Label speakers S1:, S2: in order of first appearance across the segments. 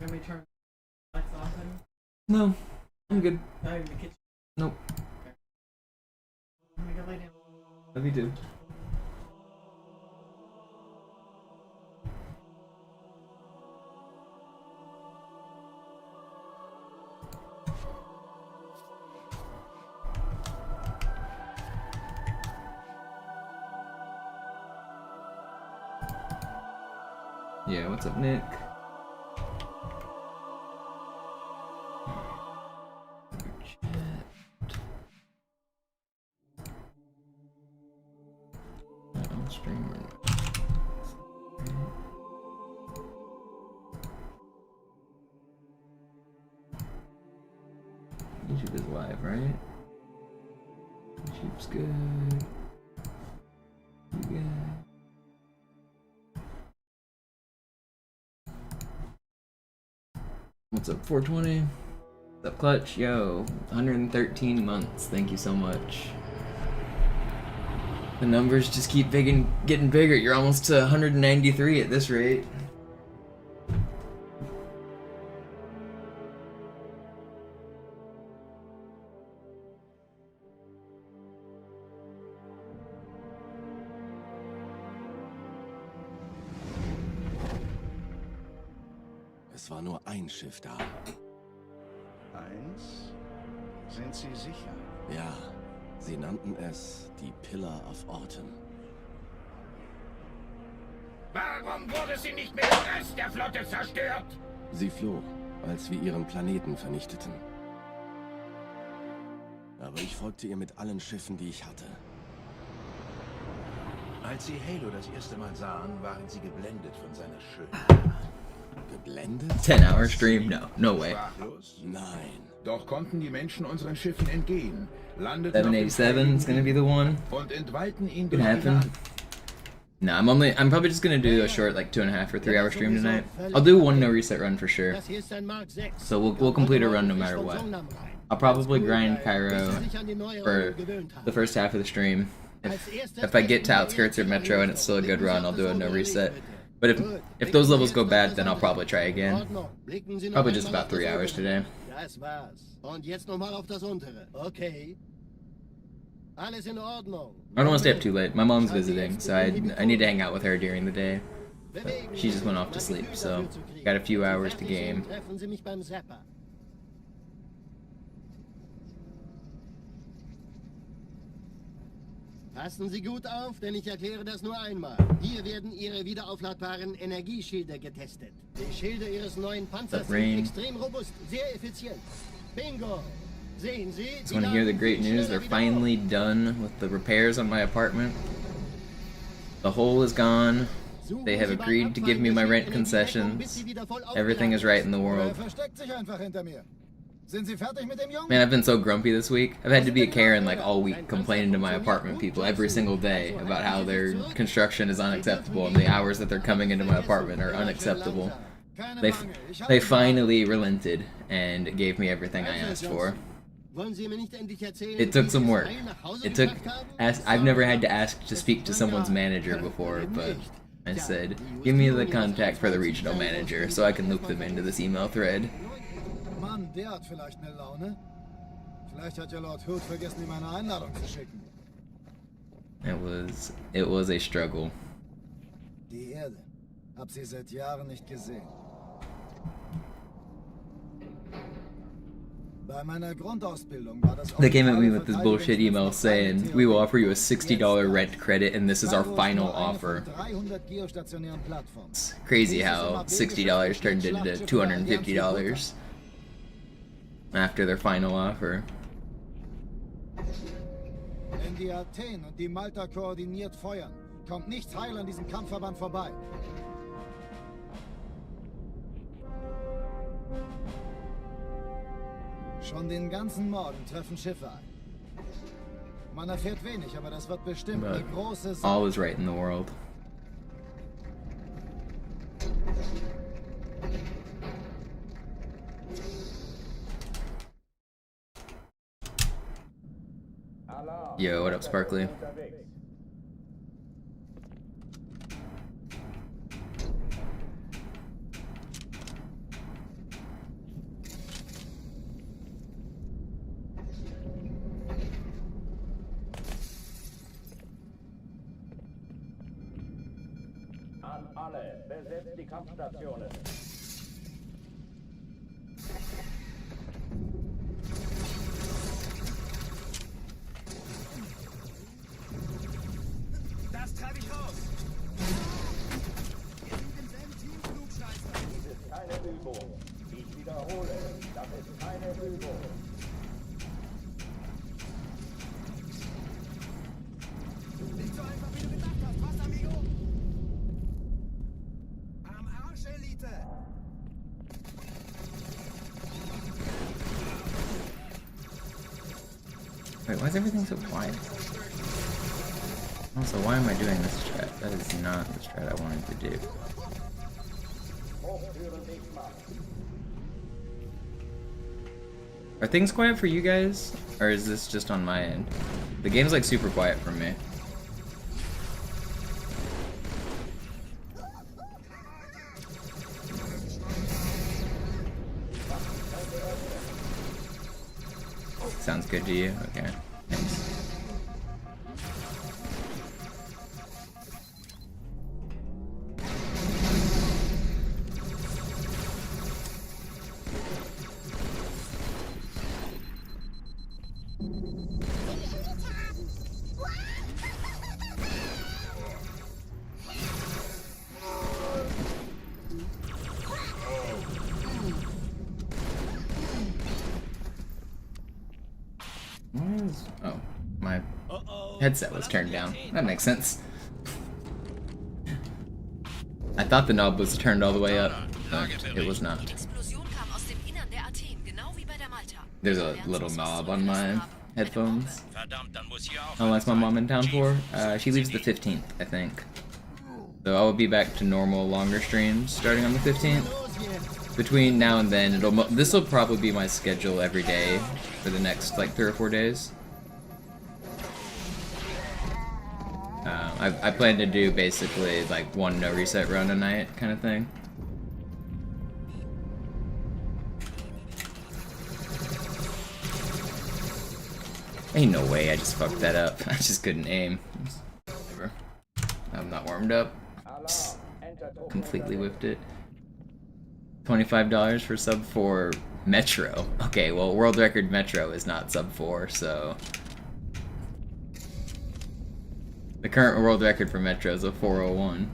S1: Let me turn the lights off and
S2: No, I'm good.
S1: not in the kitchen.
S2: Nope.
S1: Okay. Let me go lay down.
S2: Love you too. Yeah, what's up, Nick? YouTube is live, right? YouTube's good. You good? What's up, 420? What's up, Clutch? Yo, 113 months. Thank you so much. The numbers just keep getting bigger. You're almost to 193 at this rate.
S3: Es war nur ein Schiff da.
S4: Eins? Sind Sie sicher?
S3: Ja, sie nannten es die Pillar of Autumn.
S5: Warum wurde sie nicht mit dem Rest der Flotte zerstört?
S3: Sie floh, als wir ihren Planeten vernichteten. Aber ich folgte ihr mit allen Schiffen, die ich hatte.
S4: Als Sie Halo das erste Mal sahen, waren Sie geblendet von seiner Schönheit.
S3: Geblendet?
S2: 10-hour stream? No way.
S4: Sprachlos?
S3: Nein.
S4: Doch konnten die Menschen unseren Schiffen entgehen, landeten auf dem
S2: 787 is gonna be the one.
S4: und entweihten ihn
S2: Could
S4: durch die
S2: happen.
S4: Land.
S2: No, I'm probably just gonna do a short, like 2.5 or 3 hour stream tonight. I'll do one no reset run for sure. So we'll complete a run no matter what. I'll probably grind Cairo for the first half of the stream. If I get to outskirts or metro and it's still a good run, I'll do a no reset. But if those levels go bad, then I'll probably try again. Probably just about 3 hours today.
S6: Das war's. Und jetzt nochmal auf das untere. Okay. Alles in Ordnung.
S2: I don't want to stay up too late. My mom's visiting, so I need to hang out with her during the day. But she just went off to sleep, so got a few hours to game.
S6: Treffen Sie mich beim Zapper. Passen Sie gut auf, denn ich erkläre das nur einmal. Hier werden Ihre wiederaufladbaren Energieschilde getestet. Die Schilde Ihres neuen Panzers sind extrem robust, sehr effizient. Bingo! Sehen Sie?
S2: Just want to hear the great news. They're finally done with the repairs on my apartment. The hole is gone. They have agreed to give me my rent concessions. Everything is right in the world. Man, I've been so grumpy this week. I've had to be a Karen like all week, complaining to my apartment people every single day about how their construction is unacceptable and the hours that they're coming into my apartment are unacceptable. They finally relented and gave me everything I asked for. It took some work. I've never had to ask to speak to someone's manager before, but I said, give me the contact for the regional manager so I can loop them into this email thread.
S7: Mann, der hat vielleicht eine Laune. Vielleicht hat ja Lord Hood vergessen, ihm eine Einladung zu schicken.
S2: It was a struggle.
S7: Die Erde. Hab sie seit Jahren nicht gesehen. Bei meiner Grundausbildung war das
S2: They came at me with this bullshit email saying, we will offer you a $60 rent credit and this is our final offer. It's crazy how $60 turned into $250 after their final offer.
S7: Wenn die Athen und die Malta koordiniert feuern, kommt nichts heil an diesem Kampfverband vorbei. Schon den ganzen Morgen treffen Schiffe ein. Man erfährt wenig, aber das wird bestimmt eine große Sache.
S2: All is right in the world. Yo, what up, Sparkly?
S5: besetzt die Kampfstationen.
S4: Das treibe ich raus.
S7: Wir sind im selben Team, Klugscheißer.
S5: Dies ist keine Übung. Ich wiederhole, das ist keine Übung.
S7: Nicht so einfach, wie du gedacht hast, was, amigo? Am Arsch, Elite!
S2: Wait, why is everything so quiet? Also, why am I doing this strat? That is not the strat I wanted to do. Are things quiet for you guys? Or is this just on my end? The game's like super quiet for me. Sounds good to you? Okay. Thanks. Oh, my headset was turned down. That makes sense. I thought the knob was turned all the way up, but it was not. There's a little knob on my headphones. How long's my mom in town for? She leaves the 15th, I think. So I will be back to normal, longer streams starting on the 15th. Between now and then, this will probably be my schedule every day for the next like 3 or 4 days. I plan to do basically like one no reset run a night kind of thing. Ain't no way I just fucked that up. I just couldn't aim. Whatever. I'm not warmed up. Completely whiffed it. $25 for sub 4 Metro. Okay, well, world record Metro is not sub 4, so... The current world record for Metro is a 401.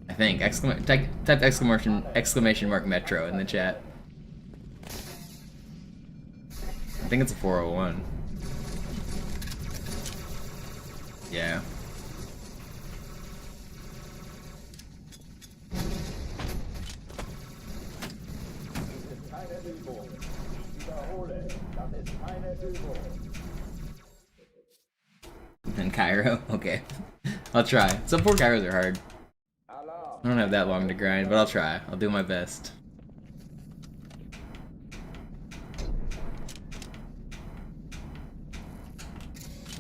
S2: I think. Type exclamation mark Metro in the chat. I think it's a 401. Yeah. And Cairo? Okay. I'll try. Some 4 Cairos are hard. I don't have that long to grind, but I'll try. I'll do my best.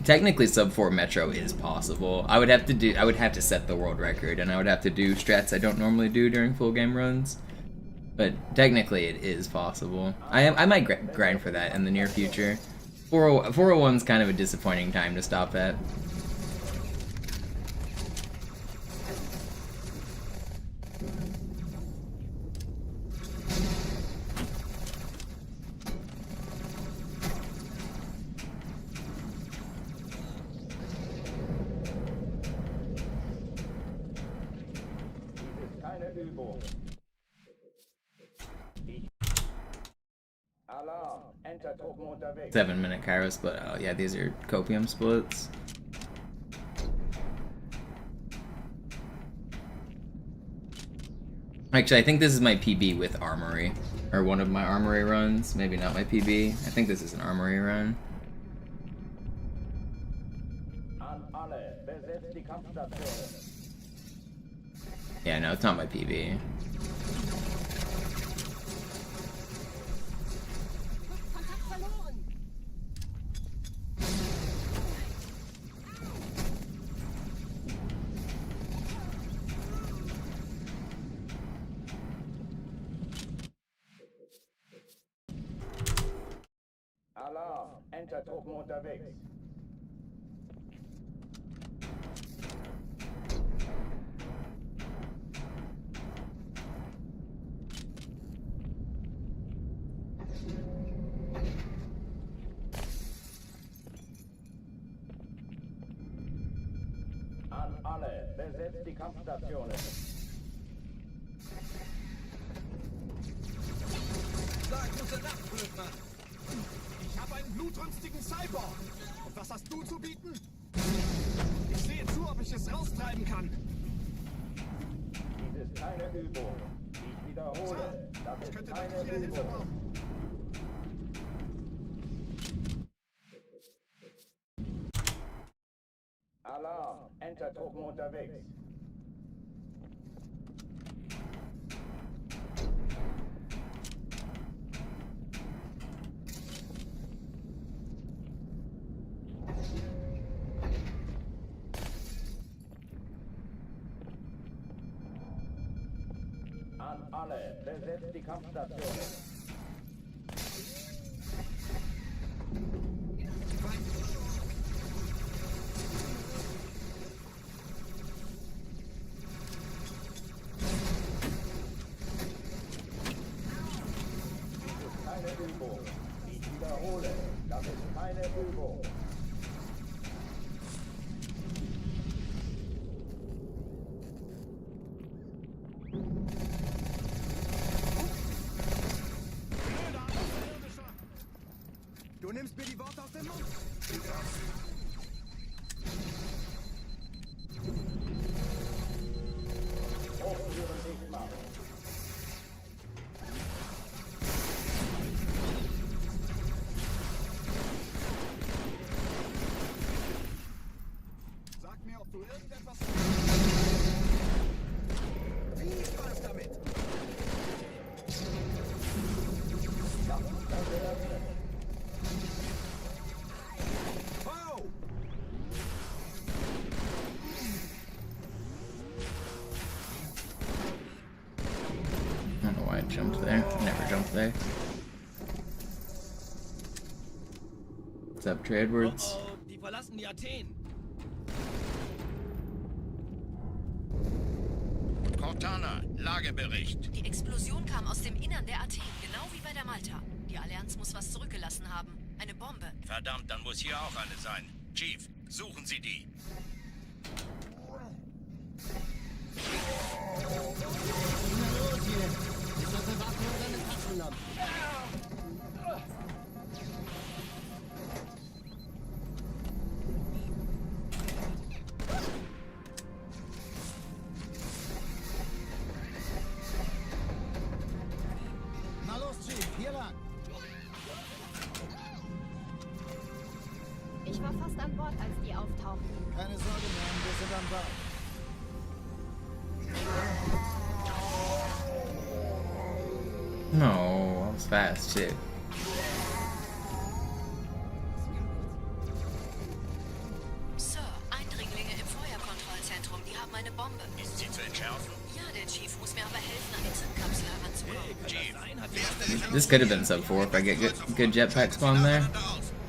S2: Technically sub 4 Metro is possible. I would have to set the world record, and I would have to do strats I don't normally do during full game runs. But technically it is possible. I might grind for that in the near future. 401's kind of a disappointing time to stop at.
S5: Übung.
S2: 7-minute Cairo split. Oh yeah, these are copium splits. Actually, I think this is my PB with Armory. Or one of my Armory runs. Maybe not my PB. I think this is an Armory run. Yeah, no, it's not my PB.
S5: Alarm! Enter-Truppen unterwegs. besetzt die Kampfstationen.
S8: Sag gute Nacht, Blödmann. Ich habe einen blutrünstigen Cyborg. Und was hast du zu bieten? Ich sehe zu, ob ich es raustreiben kann.
S5: Dies ist keine Übung. Ich wiederhole, das
S8: Ich
S5: ist
S8: könnte
S5: keine
S8: wirklich Ihre Hilfe
S5: Übung.
S8: brauchen.
S5: Alarm, Entertruppen unterwegs. An alle, besetzt die Kampfstationen. Keine Übung. Ich wiederhole, das ist keine Übung.
S8: Du nimmst mir die Worte aus dem Mund.
S5: Hochtüren dicht machen.
S8: Sag mir, ob du irgendetwas... Viel Spaß damit. Wow!
S2: I don't know why I jumped there. I never jumped there. What's up, Trey Edwards?
S8: Oh, die verlassen die Athen.
S4: Cortana, Lagebericht.
S9: Die Explosion kam aus dem Innern der Athen, genau wie bei der Malta. Die Allianz muss was zurückgelassen haben. Eine Bombe.
S4: Verdammt, dann muss hier auch eine sein. Chief, suchen Sie die.
S6: Na los hier. Ist das eine Waffe oder eine Taschenlampe?
S7: Na los, Chief, hier lang.
S10: Ich war fast an Bord, als die auftauchten.
S7: Keine Sorge, Mann, wir sind am Bord.
S2: No, I was fast too.
S9: Sir, Eindringlinge im Feuerkontrollzentrum, die haben eine Bombe.
S4: Ist sie zu entschärfen?
S9: Ja, der Chief muss mir aber helfen, an die Zündkapsel heranzukommen.
S4: Chief,
S2: This could have been sub 4 if I get good jetpack spawn there.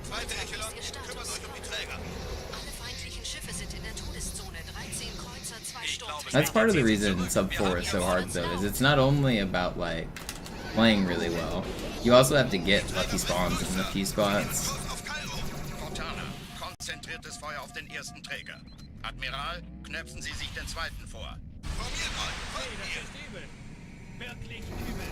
S4: Zweite Echelon, kümmert euch um die Träger.
S9: Alle feindlichen Schiffe sind in der Todeszone. 13 Kreuzer, 2 Sturmträger.
S2: That's part of the reason sub 4 is so hard though, is it's not only about like playing really well, you also have to get lucky spawns in a few spots.
S4: Auf Cairo. Cortana, konzentriertes Feuer auf den ersten Träger. Admiral, knöpfen Sie sich den zweiten vor. Formiert euch, folgt mir.
S8: Wirklich übel.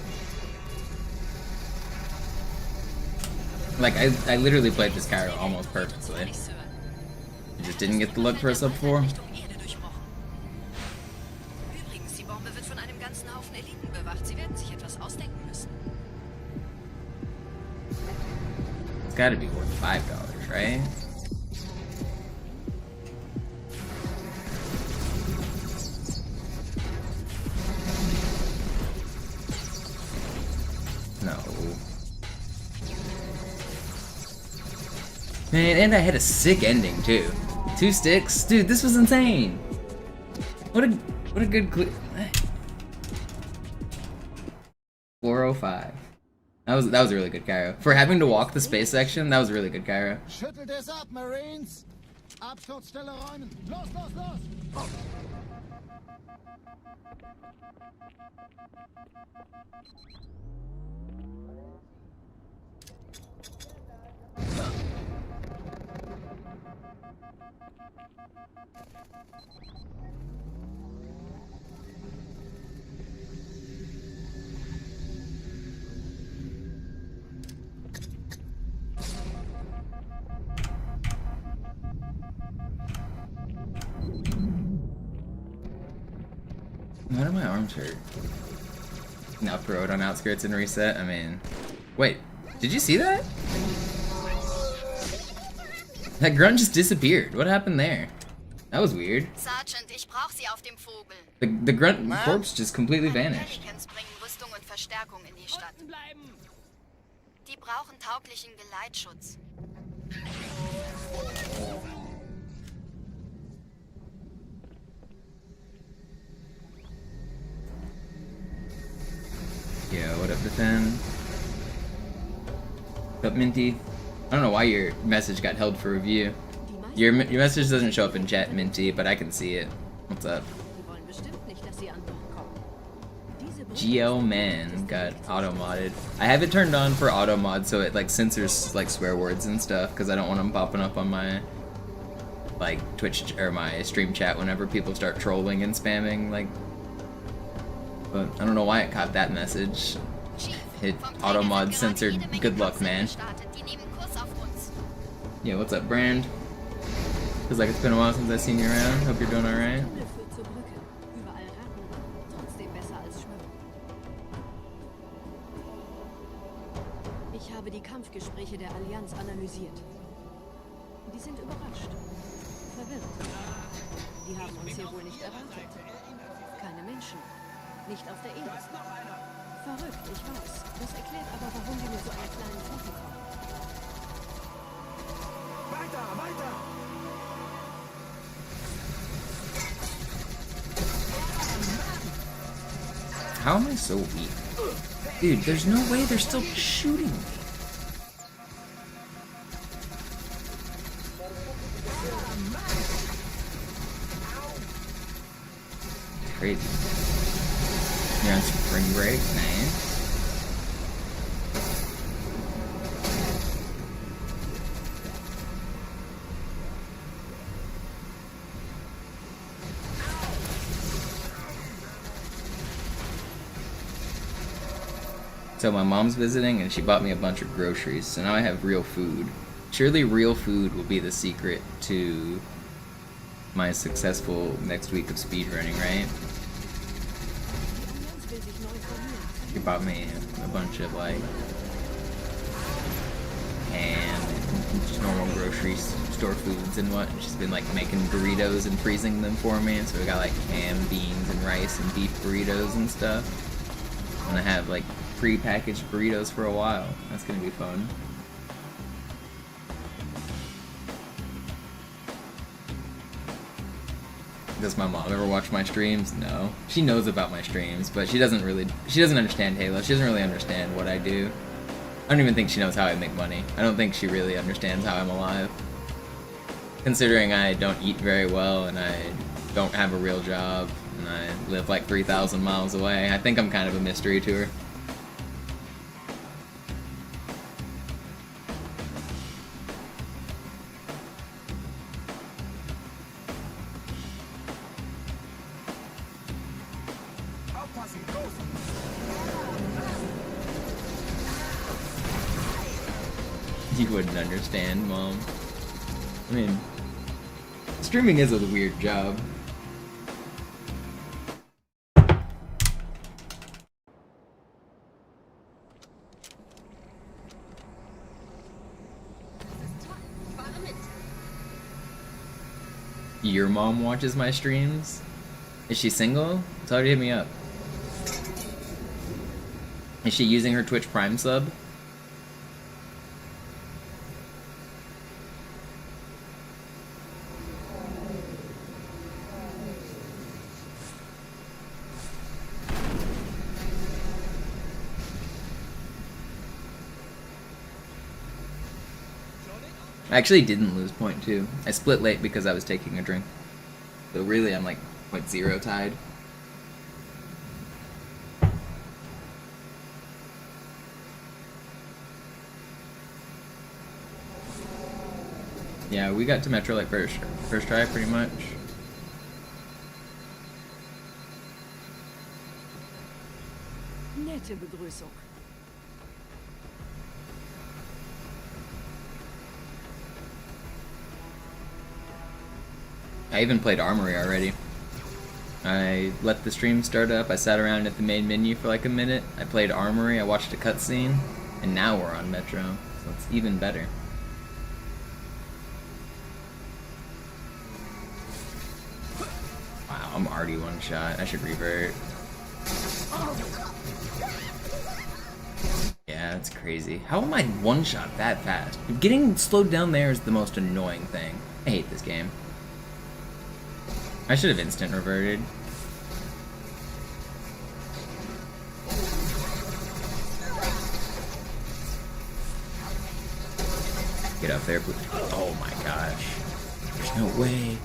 S2: Like I literally played this Cairo almost perfectly.
S9: Sir.
S2: I just didn't get the look for a sub 4.
S9: Richtung Erde durchbrochen. Übrigens, die Bombe wird von einem ganzen Haufen Eliten bewacht. Sie werden sich etwas ausdenken müssen.
S2: It's gotta be worth $5, right? No. Man, and I had a sick ending too. 2 sticks? Dude, this was insane. What a good clip. 405. That was a really good Cairo. For having to walk the space section, that was a really good Cairo.
S7: Schüttelt es ab, Marines. Absturzstelle räumen. Los, los, los.
S2: Why do my arms hurt? Now up road on outskirts and reset. I mean, wait, did you see that? That grunt just disappeared. What happened there? That was weird.
S9: Sergeant, ich brauch Sie auf dem Vogel.
S2: The grunt corpse just completely vanished.
S9: Americans bringen Rüstung und Verstärkung in die Stadt. Die brauchen tauglichen Geleitschutz.
S2: Yeah, what up, Defend? What's up, Minty? I don't know why your message got held for review. Your message doesn't show up in chat, Minty, but I can see it. What's up? GL Man got auto-modded. I have it turned on for auto-mod so it like censors like swear words and stuff because I don't want them popping up on my like Twitch or my stream chat whenever people start trolling and spamming like. But I don't know why it caught that message. Hit auto-mod censored. Good luck, man. Yeah, what's up, Brand? Feels like it's been a while since I've seen you around. Hope you're doing alright.
S9: Ich habe die Kampfgespräche der Allianz analysiert. Die sind überrascht. Verwirrt. Die haben uns hier wohl nicht erwartet. Keine Menschen. Nicht auf der Erde. Verrückt, ich weiß. Das erklärt aber, warum wir mit so einer kleinen Flotte kommen.
S8: Weiter, weiter!
S2: How am I so weak? Dude, there's no way they're still shooting me. Crazy. You're on spring break? Nice. So my mom's visiting and she bought me a bunch of groceries, so now I have real food. Surely real food will be the secret to my successful next week of speedrunning, right? She bought me a bunch of like ham and just normal grocery store foods and what, and she's been like making burritos and freezing them for me, and so we got like ham, beans, and rice and beef burritos and stuff. I'm gonna have like pre-packaged burritos for a while. That's gonna be fun. Does my mom ever watch my streams? No. She knows about my streams, but she doesn't understand Halo. She doesn't really understand what I do. I don't even think she knows how I make money. I don't think she really understands how I'm alive. Considering I don't eat very well and I don't have a real job and I live like 3,000 miles away, I think I'm kind of a mystery to her. You wouldn't understand, Mom. I mean, streaming is a weird job. Your mom watches my streams? Is she single? Tell her to hit me up. Is she using her Twitch Prime sub? I actually didn't lose point 2. I split late because I was taking a drink. So really I'm like 0.0 tied. Yeah, we got to Metro like first try pretty much.
S9: Nette Begrüßung.
S2: I even played Armory already. I let the stream start up, I sat around at the main menu for like a minute, I played Armory, I watched a cutscene, and now we're on Metro, so it's even better. Wow, I'm already one shot, I should revert. Yeah, that's crazy. How am I one shot that fast? Getting slowed down there is the most annoying thing. I hate this game. I should have instant reverted. Get up there, please. Oh my gosh. There's no way.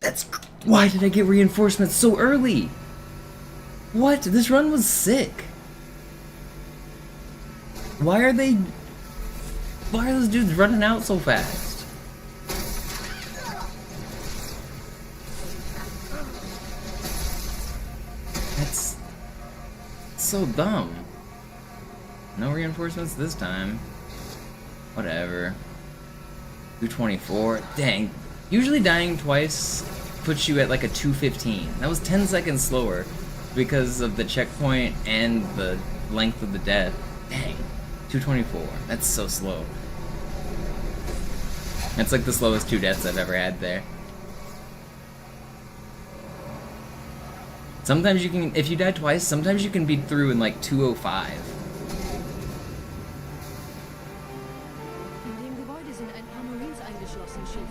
S2: That's... Why did I get reinforcements so early? What? This run was sick. Why are those dudes running out so fast? That's so dumb. No reinforcements this time. Whatever. 224. Dang. Usually dying twice puts you at like a 215. That was 10 seconds slower because of the checkpoint and the length of the death. Dang. 224. That's so slow. That's like the slowest 2 deaths I've ever had there. Sometimes you can, if you die twice, sometimes you can beat through in like 205.
S9: In dem Gebäude sind ein paar Marines eingeschlossen, Chief.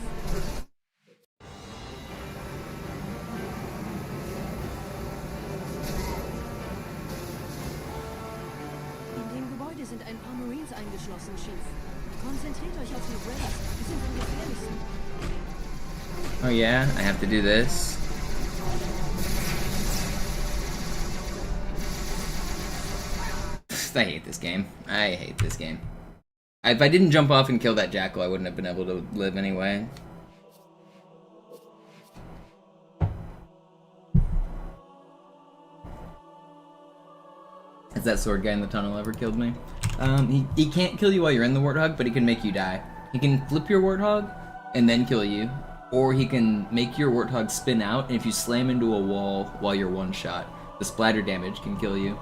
S9: In dem Gebäude sind ein paar Marines eingeschlossen, Chief. Konzentriert euch auf die Rays. Die sind am gefährlichsten.
S2: Oh yeah, I have to do this. I hate this game. I hate this game. If I didn't jump off and kill that jackal, I wouldn't have been able to live anyway. Has that sword guy in the tunnel ever killed me? He can't kill you while you're in the warthog, but he can make you die. He can flip your warthog and then kill you, or he can make your warthog spin out, and if you slam into a wall while you're one shot, the splatter damage can kill you.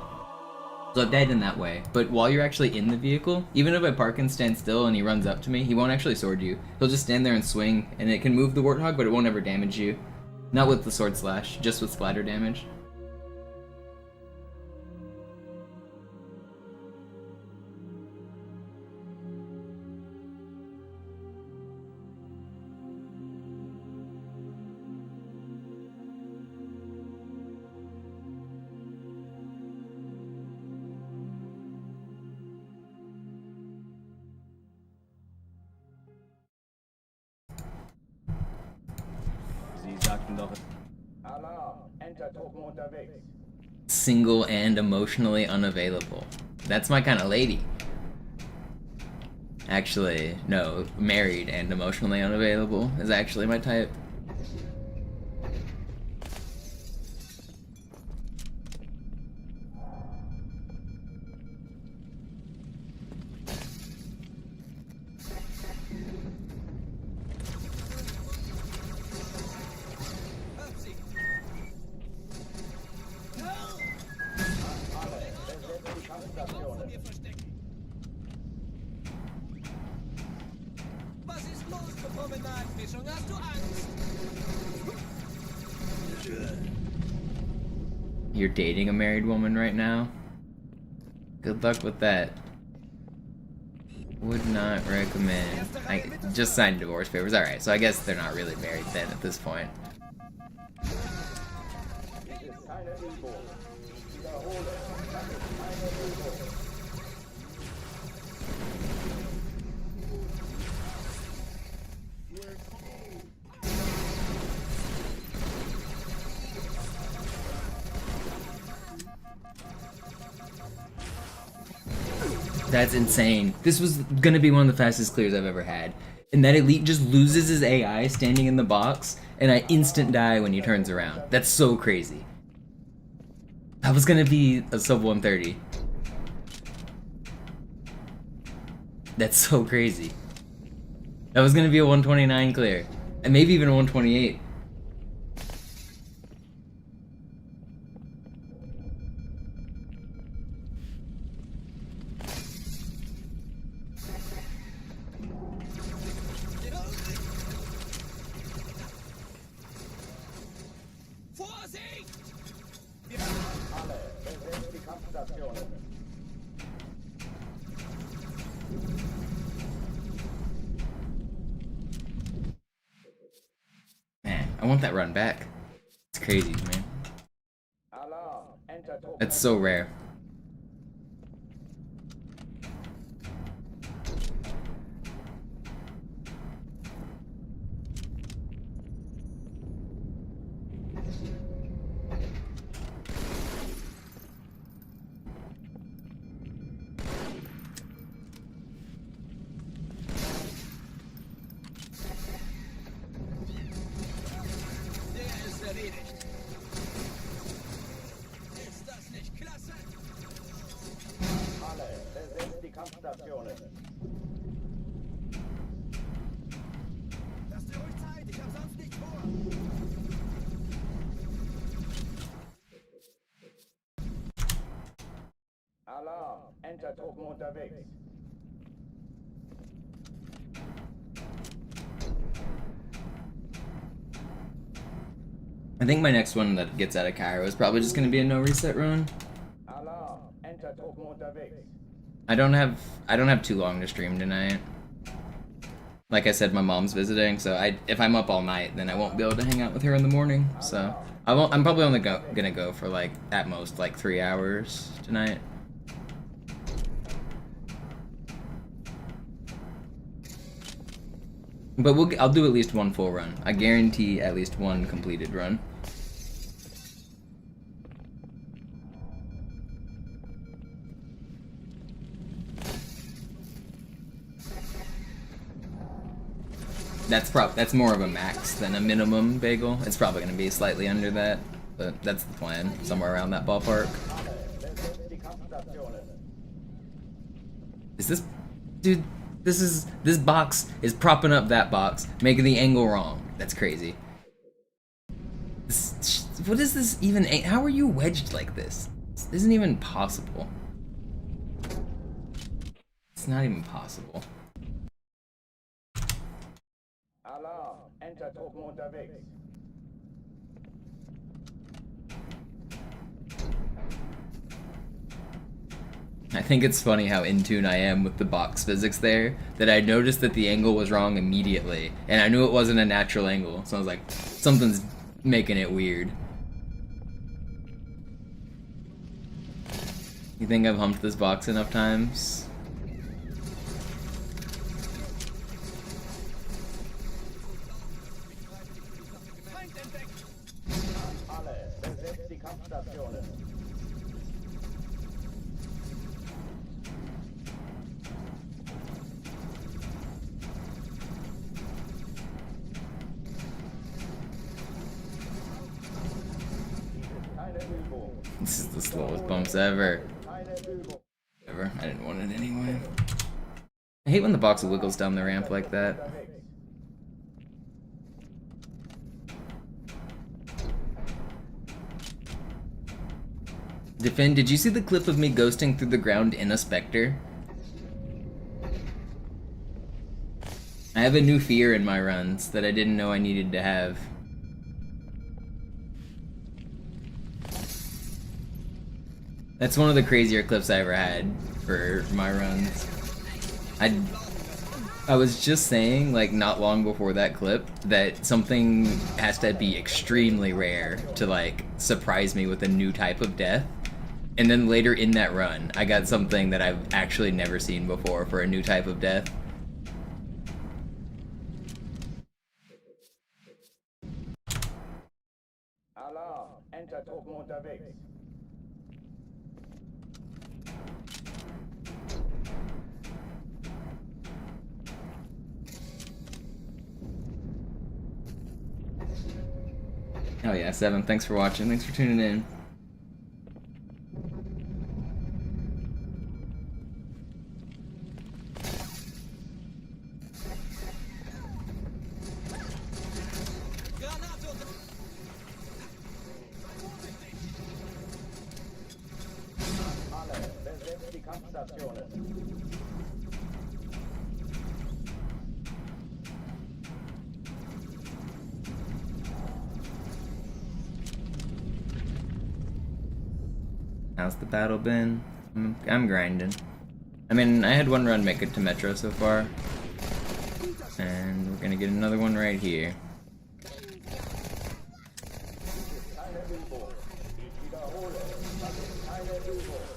S2: So I've died in that way, but while you're actually in the vehicle, even if I park and stand still and he runs up to me, he won't actually sword you. He'll just stand there and swing, and it can move the warthog, but it won't ever damage you. Not with the sword slash, just with splatter damage.
S5: Alarm, Entertruppen unterwegs.
S2: Single and emotionally unavailable. That's my kind of lady. Actually, no, married and emotionally unavailable is actually my type. You're dating a married woman right now? Good luck with that. Would not recommend. I just signed divorce papers. Alright, so I guess they're not really married then at this point. That's insane. This was gonna be one of the fastest clears I've ever had. And that elite just loses his AI standing in the box, and I instant die when he turns around. That's so crazy. That was gonna be a sub 130. That's so crazy. That was gonna be a 129 clear. And maybe even a 128. I want that run back. It's crazy, man.
S5: Alarm. Enter Druck.
S2: It's so rare.
S8: Der ist erledigt. Ist das nicht klasse?
S5: Alle, besetzt die Kampfstationen.
S8: Lass dir ruhig Zeit, ich hab sonst nichts vor.
S5: Alarm. Enter-Truppen unterwegs.
S2: I think my next one that gets out of Cairo is probably just gonna be a no reset run.
S5: Alarm. Enter-Truppen unterwegs.
S2: I don't have too long to stream tonight. Like I said, my mom's visiting, so if I'm up all night, then I won't be able to hang out with her in the morning. So I'm probably only gonna go for like at most like 3 hours tonight. But I'll do at least one full run. I guarantee at least one completed run. That's more of a max than a minimum bagel. It's probably gonna be slightly under that, but that's the plan, somewhere around that ballpark.
S5: Besetzt die Kampfstationen.
S2: Is this, dude? This box is propping up that box, making the angle wrong. That's crazy. What is this even? How are you wedged like this? This isn't even possible. It's not even possible.
S5: Alarm. Enter-Truppen unterwegs.
S2: I think it's funny how in tune I am with the box physics there, that I noticed that the angle was wrong immediately, and I knew it wasn't a natural angle, so I was like, something's making it weird. You think I've humped this box enough times?
S5: Alle, besetzt die Kampfstationen. Keine Übung.
S2: This is the slowest bumps ever.
S5: Keine Übung.
S2: Ever. I didn't want it anyway. I hate when the box wiggles down the ramp like that. Defend, did you see the clip of me ghosting through the ground in a Spectre? I have a new fear in my runs that I didn't know I needed to have. That's one of the crazier clips I ever had for my runs. I was just saying, like, not long before that clip, that something has to be extremely rare to, like, surprise me with a new type of death. And then later in that run, I got something that I've actually never seen before for a new type of death.
S5: Alarm. Enter-Truppen unterwegs.
S2: Oh yeah, 7, thanks for watching, thanks for tuning in.
S5: Alle, besetzt die Kampfstationen.
S2: How's the battle been? I'm grinding. I mean, I had one run make it to Metro so far. And we're gonna get another one right here.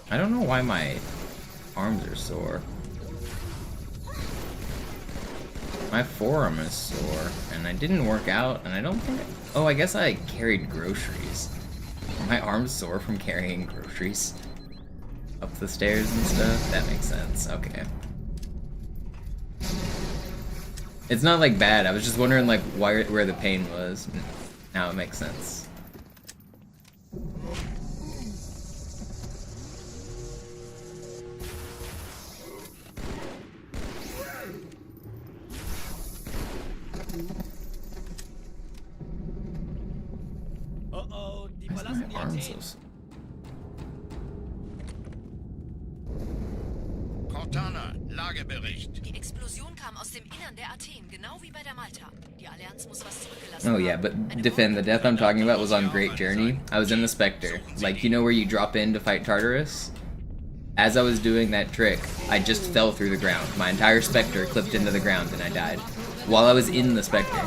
S2: I don't know why my arms are sore. My forearm is sore, and I didn't work out, and I don't think... Oh, I guess I carried groceries. My arm's sore from carrying groceries up the stairs and stuff. That makes sense. Okay. It's not like bad. I was just wondering like where the pain was. Now it makes sense.
S8: Oh, die verlassen die Athen.
S4: Cortana, Lagebericht.
S9: Die Explosion kam aus dem Innern der Athen, genau wie bei der Malta. Die Allianz muss was zurückgelassen
S2: Oh yeah, but defend, the death I'm talking about was on Great Journey. I was in the Spectre. Like, you know where you drop in to fight Tartarus? As I was doing that trick, I just fell through the ground. My entire Spectre clipped into the ground and I died. While I was in the Spectre.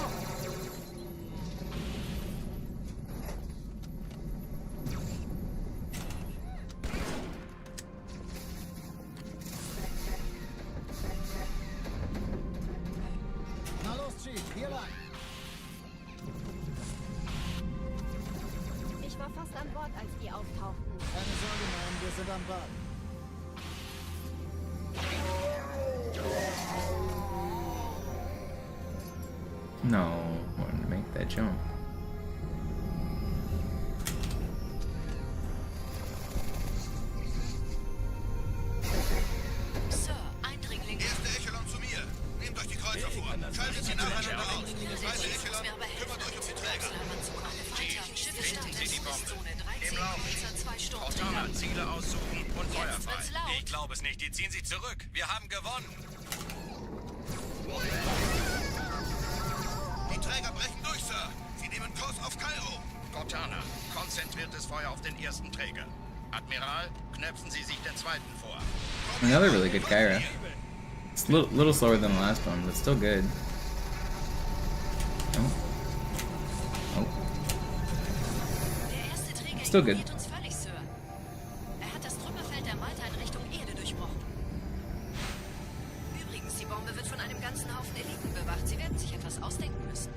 S10: Ich war fast an Bord, als die auftauchten.
S7: Keine Sorge, Mann, wir sind am Bad.
S2: No, wanted to make that jump.
S9: Sir, Eindringling.
S4: Erste Echelon zu mir. Nehmt euch die Kreuzer vor. Schaltet sie nacheinander aus. Zweite Echelon, kümmert euch um die Träger. Richten Sie die Bombe. Im Lauf. Cortana, Ziele aussuchen und Feuer frei.
S8: Ich glaube es nicht, die ziehen sich zurück. Wir haben gewonnen.
S4: Die Träger brechen durch, Sir. Sie nehmen Kurs auf Cairo. Cortana, konzentriertes Feuer auf den ersten Träger. Admiral, knöpfen Sie sich den zweiten vor.
S2: Another really good Cairo. It's a little slower than the last one, but still good. Oh. Oh.
S9: Der erste Träger
S2: Still good.
S9: ignoriert uns völlig, Sir. Er hat das Trümmerfeld der Malta in Richtung Erde durchbrochen. Übrigens, die Bombe wird von einem ganzen Haufen Eliten bewacht. Sie werden sich etwas ausdenken müssen.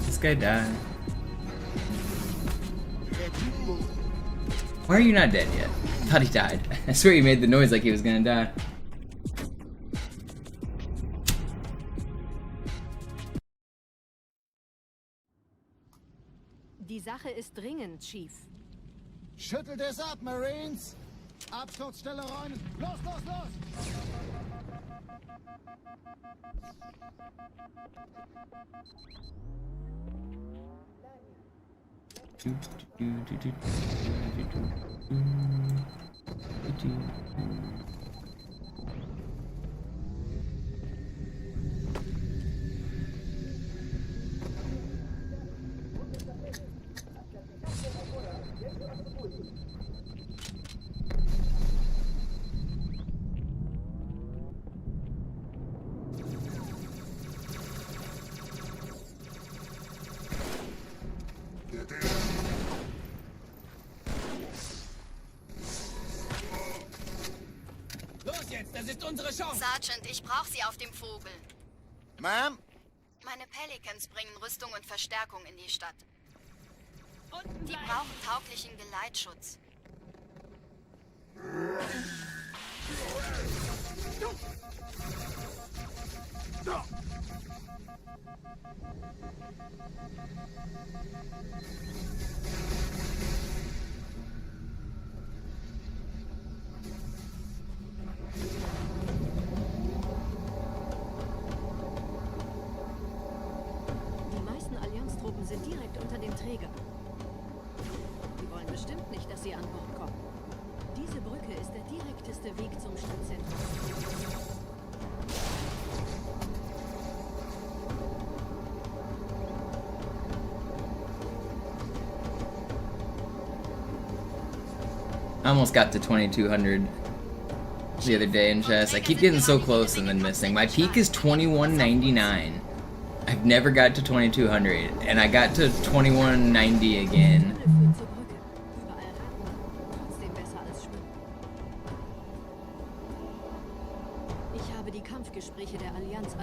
S2: This guy died. Why are you not dead yet? I thought he died. I swear he made the noise like he was gonna die.
S9: Die Sache ist dringend, Chief.
S7: Schüttelt es ab, Marines! Absturzstelle räumen! Los, los, los!
S8: Los jetzt, das ist unsere Chance.
S10: Sergeant, ich brauche Sie auf dem Vogel.
S6: Ma'am?
S10: Meine Pelicans bringen Rüstung und Verstärkung in die Stadt. Die brauchen tauglichen Geleitschutz.
S9: Die meisten Allianztruppen sind direkt unter dem Träger. Die wollen bestimmt nicht, dass sie an Bord kommen. Diese Brücke ist der direkteste Weg zum Stadtzentrum.
S2: I almost got to 2200 the other day in chess. I keep getting so close and then missing. My peak is 2199. I've never got to 2200, and I got to 2190 again.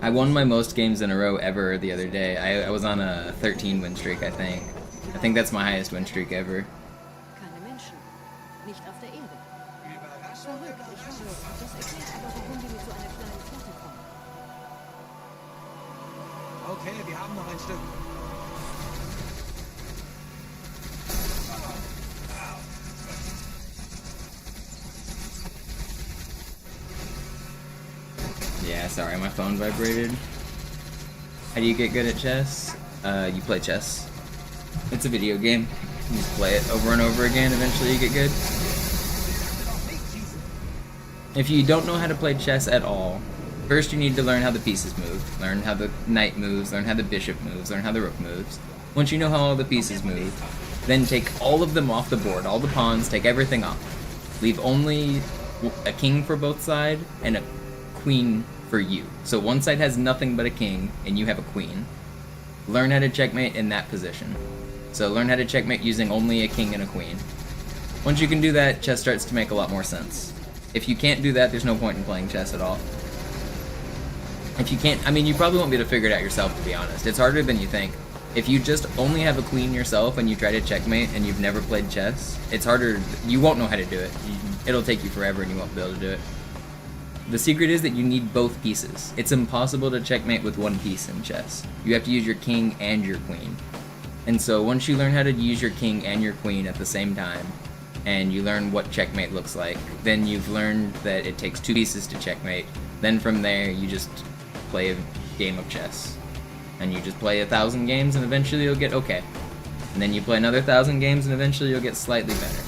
S2: I won my most games in a row ever the other day. I was on a 13 win streak, I think. I think that's my highest win streak ever.
S8: Okay, wir haben noch ein Stück.
S2: Yeah, sorry, my phone vibrated. How do you get good at chess? You play chess. It's a video game. You just play it over and over again, eventually you get good. If you don't know how to play chess at all, first you need to learn how the pieces move, learn how the knight moves, learn how the bishop moves, learn how the rook moves. Once you know how all the pieces move, then take all of them off the board, all the pawns, take everything off. Leave only a king for both sides and a queen for you. So one side has nothing but a king and you have a queen. Learn how to checkmate in that position. So learn how to checkmate using only a king and a queen. Once you can do that, chess starts to make a lot more sense. If you can't do that, there's no point in playing chess at all. If you can't, I mean, you probably won't be able to figure it out yourself, to be honest. It's harder than you think. If you just only have a queen yourself and you try to checkmate and you've never played chess, it's harder, you won't know how to do it. It'll take you forever and you won't be able to do it. The secret is that you need both pieces. It's impossible to checkmate with one piece in chess. You have to use your king and your queen. And so once you learn how to use your king and your queen at the same time, and you learn what checkmate looks like, then you've learned that it takes two pieces to checkmate. Then from there, you just play a game of chess. And you just play 1,000 games and eventually you'll get okay. And then you play another 1,000 games and eventually you'll get slightly better.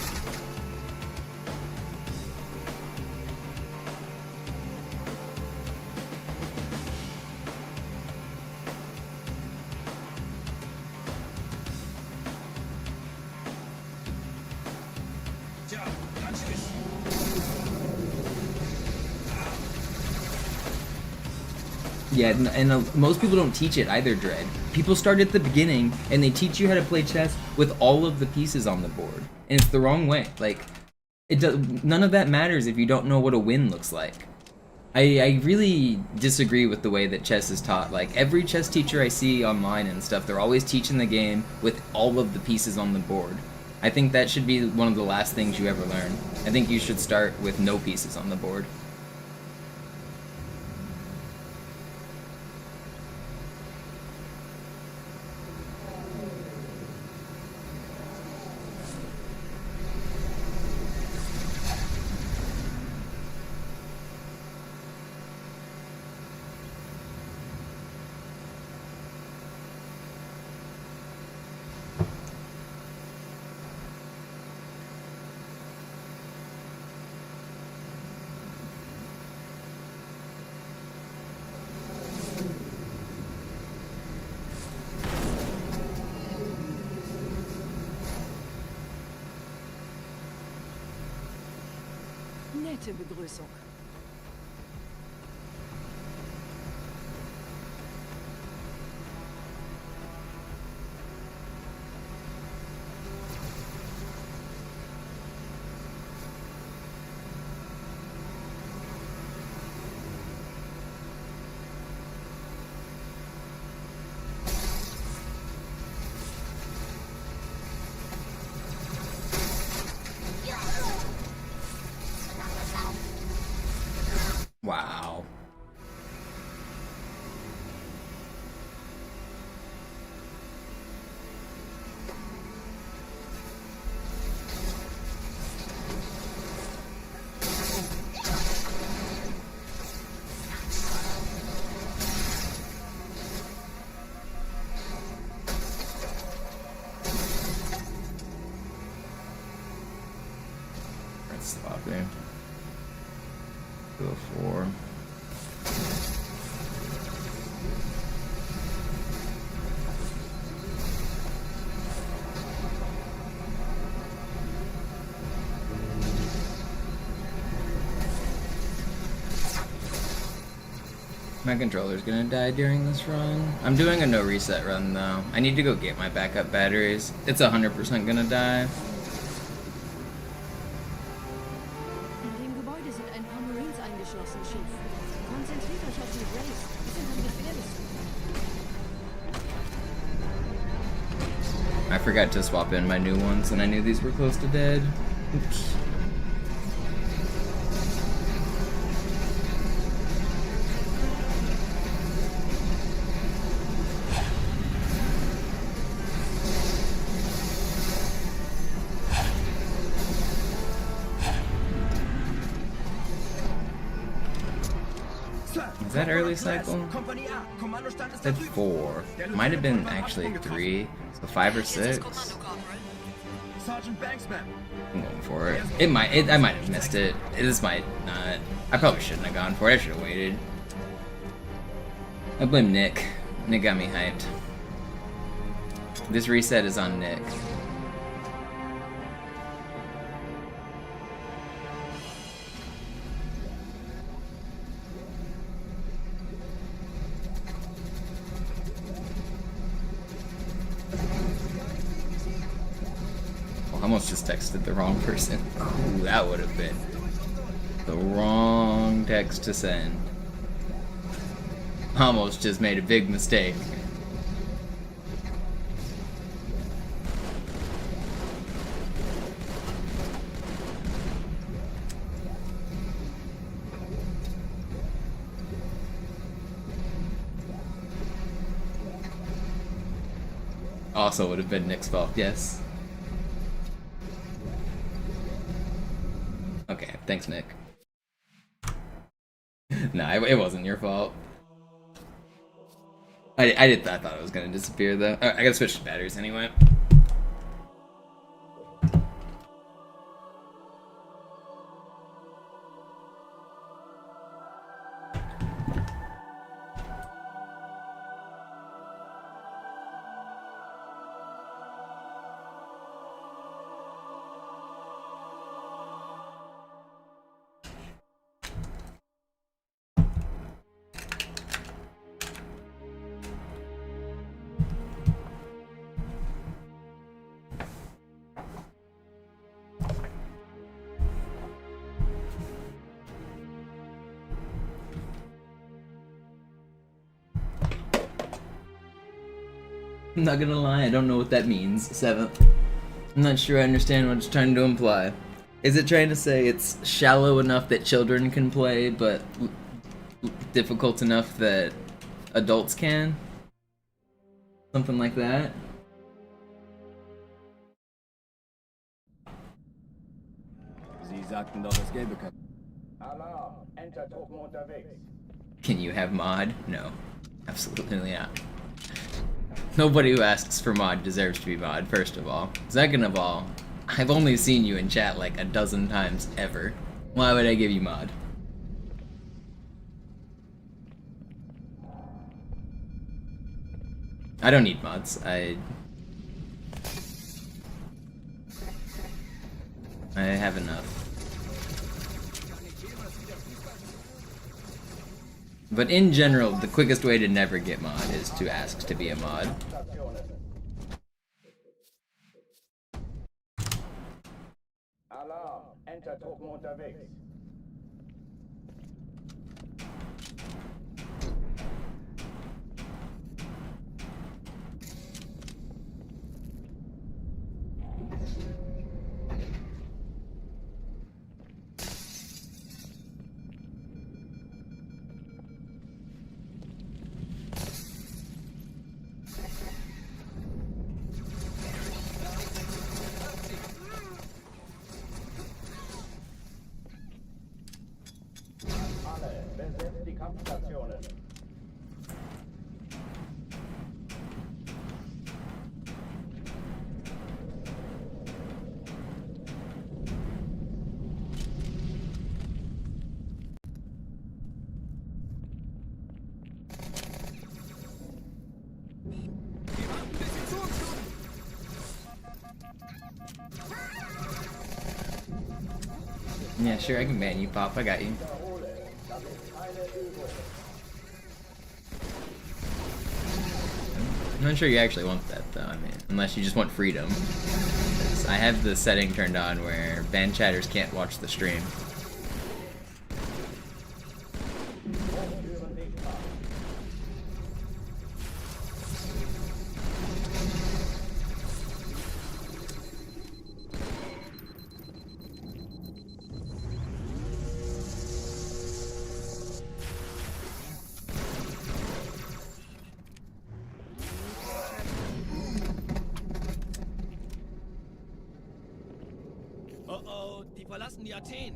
S2: Yeah, and most people don't teach it either, Dread. People start at the beginning, and they teach you how to play chess with all of the pieces on the board. And it's the wrong way. Like, none of that matters if you don't know what a win looks like. I really disagree with the way that chess is taught. Like, every chess teacher I see online and stuff, they're always teaching the game with all of the pieces on the board. I think that should be one of the last things you ever learn. I think you should start with no pieces on the board.
S9: Nette Begrüßung.
S2: Wow. That's sloppy. 204. My controller's gonna die during this run. I'm doing a no reset run though. I need to go get my backup batteries. It's 100% gonna die.
S9: In dem Gebäude sind ein paar Marines eingeschlossen, Chief. Konzentriert euch auf die Grace. Die sind am gefährlichsten.
S2: I forgot to swap in my new ones and I knew these were close to dead. Oops. Is that early cycle? Said 4. Might have been actually 3. So 5 or 6.
S8: Sergeant Banksman.
S2: I'm going for it. I might have missed it. This might not. I probably shouldn't have gone for it. I should have waited. I blame Nick. Nick got me hyped. This reset is on Nick. Almost just texted the wrong person. Ooh, that would have been the wrong text to send. Almost just made a big mistake. Also would have been Nick's fault, yes. Okay, thanks, Nick. No, it wasn't your fault. I thought it was gonna disappear though. I gotta switch to batteries anyway. I'm not gonna lie, I don't know what that means, 7th. I'm not sure I understand what it's trying to imply. Is it trying to say it's shallow enough that children can play, but difficult enough that adults can? Something like that?
S3: Sie sagten doch, es gäbe kein...
S5: Alarm, Entertruppen unterwegs.
S2: Can you have mod? No. Absolutely not. Nobody who asks for mod deserves to be mod, first of all. Second of all, I've only seen you in chat like a dozen times ever. Why would I give you mod? I don't need mods. I have enough. But in general, the quickest way to never get mod is to ask to be a mod.
S5: Alarm, Entertruppen unterwegs. Besetzt die Kampfstationen.
S2: Yeah, sure, I can ban you, Pop. I got you. I'm not sure you actually want that though, I mean, unless you just want freedom. 'Cause I have the setting turned on where band chatters can't watch the stream.
S8: Die verlassen die Athen.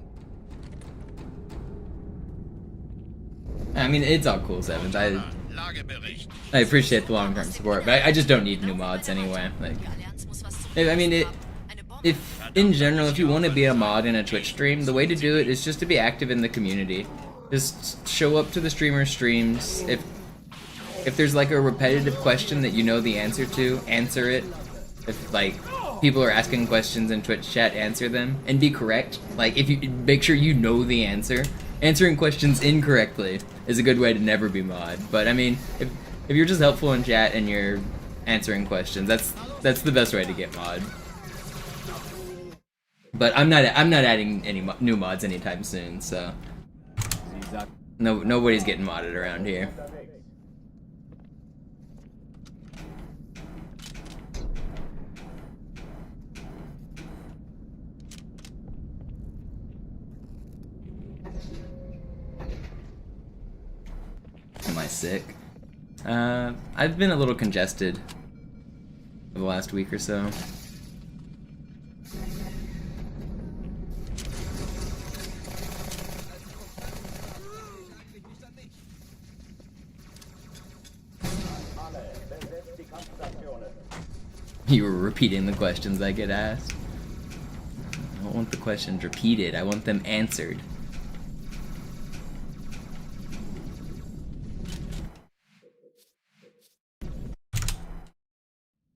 S2: I mean, it's all cool, Sevens. I appreciate the long-term support, but I just don't need new mods anyway. Like, I mean, if in general, if you want to be a mod in a Twitch stream, the way to do it is just to be active in the community. Just show up to the streamer's streams. If there's like a repetitive question that you know the answer to, answer it. If like people are asking questions in Twitch chat, answer them and be correct. Like if you make sure you know the answer. Answering questions incorrectly is a good way to never be mod. But I mean, if you're just helpful in chat and you're answering questions, that's the best way to get mod. But I'm not adding any new mods anytime soon, so nobody's getting modded around here. Am I sick? I've been a little congested for the last week or so. You were repeating the questions I get asked. I don't want the questions repeated, I want them answered.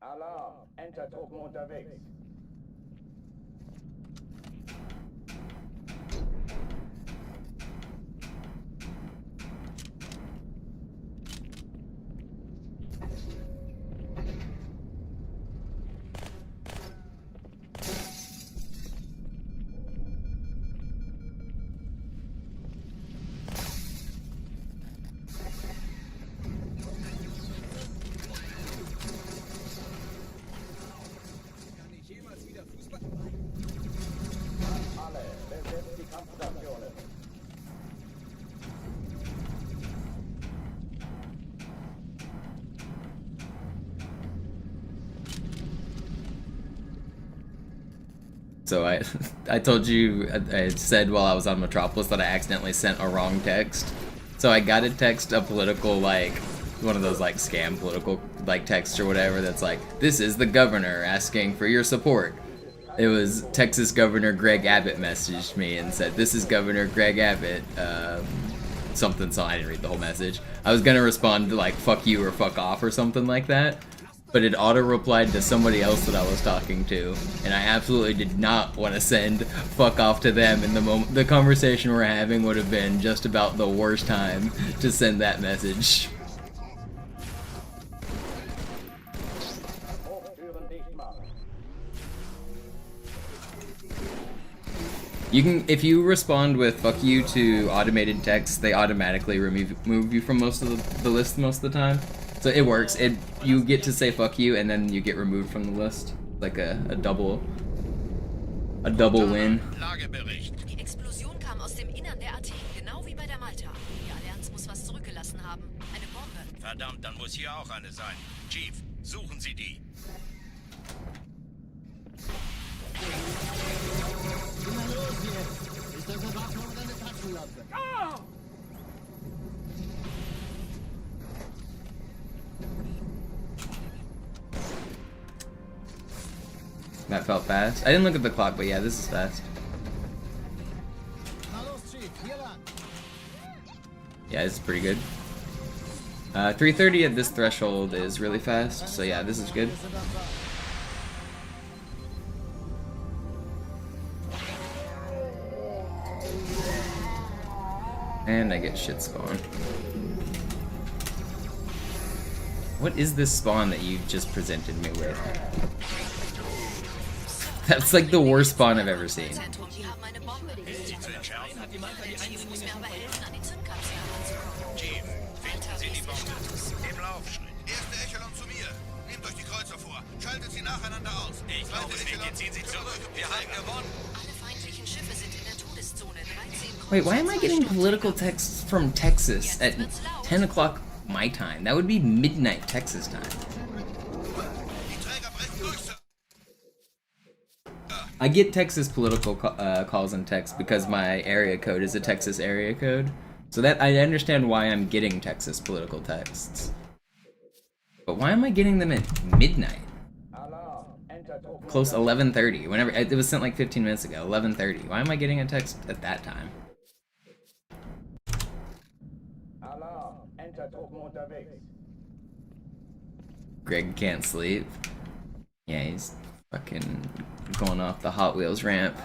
S5: Alarm! Entertruppen unterwegs.
S2: So I told you, I said while I was on Metropolis that I accidentally sent a wrong text. So I got a text, a political, like, one of those, like, scam political, like, texts or whatever that's like, this is the governor asking for your support. It was Texas Governor Greg Abbott messaged me and said, this is Governor Greg Abbott, something, so I didn't read the whole message. I was gonna respond to, like, fuck you or fuck off or something like that. But it auto-replied to somebody else that I was talking to, and I absolutely did not want to send fuck off to them in the moment. The conversation we're having would have been just about the worst time to send that message. You can, if you respond with fuck you to automated text, they automatically remove you from most of the list most of the time. So it works. You get to say fuck you, and then you get removed from the list, like a double win.
S9: Die Explosion kam aus dem Innern der Athen, genau wie bei der Malta. Die Allianz muss was zurückgelassen haben. Eine Bombe.
S4: Verdammt, dann muss hier auch eine sein. Chief, suchen Sie die.
S6: Na los jetzt! Ist das eine Waffe oder eine Taschenlampe?
S2: That felt fast. I didn't look at the clock, but yeah, this is fast.
S6: Na los, Chief, hier lang!
S2: Yeah, this is pretty good. 330 at this threshold is really fast, so yeah, this is good. And I get shit spawn. What is this spawn that you just presented me with? That's like the worst spawn I've ever seen. Wait, why am I getting political texts from Texas at 10 o'clock my time? That would be midnight Texas time. I get Texas political calls and texts because my area code is a Texas area code. So that I understand why I'm getting Texas political texts. But why am I getting them at midnight? Close 11:30. Whenever it was sent like 15 minutes ago. 11:30. Why am I getting a text at that time? Greg can't sleep. Yeah, he's fucking going off the Hot Wheels ramp.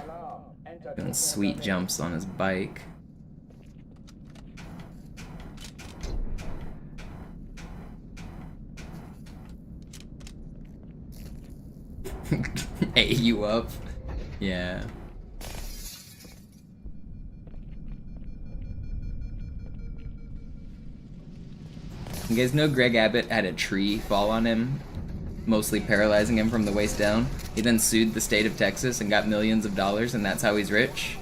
S2: Doing sweet jumps on his bike. A you up? Yeah. You guys know Greg Abbott had a tree fall on him, mostly paralyzing him from the waist down. He then sued the state of Texas and got millions of dollars, and that's how he's rich.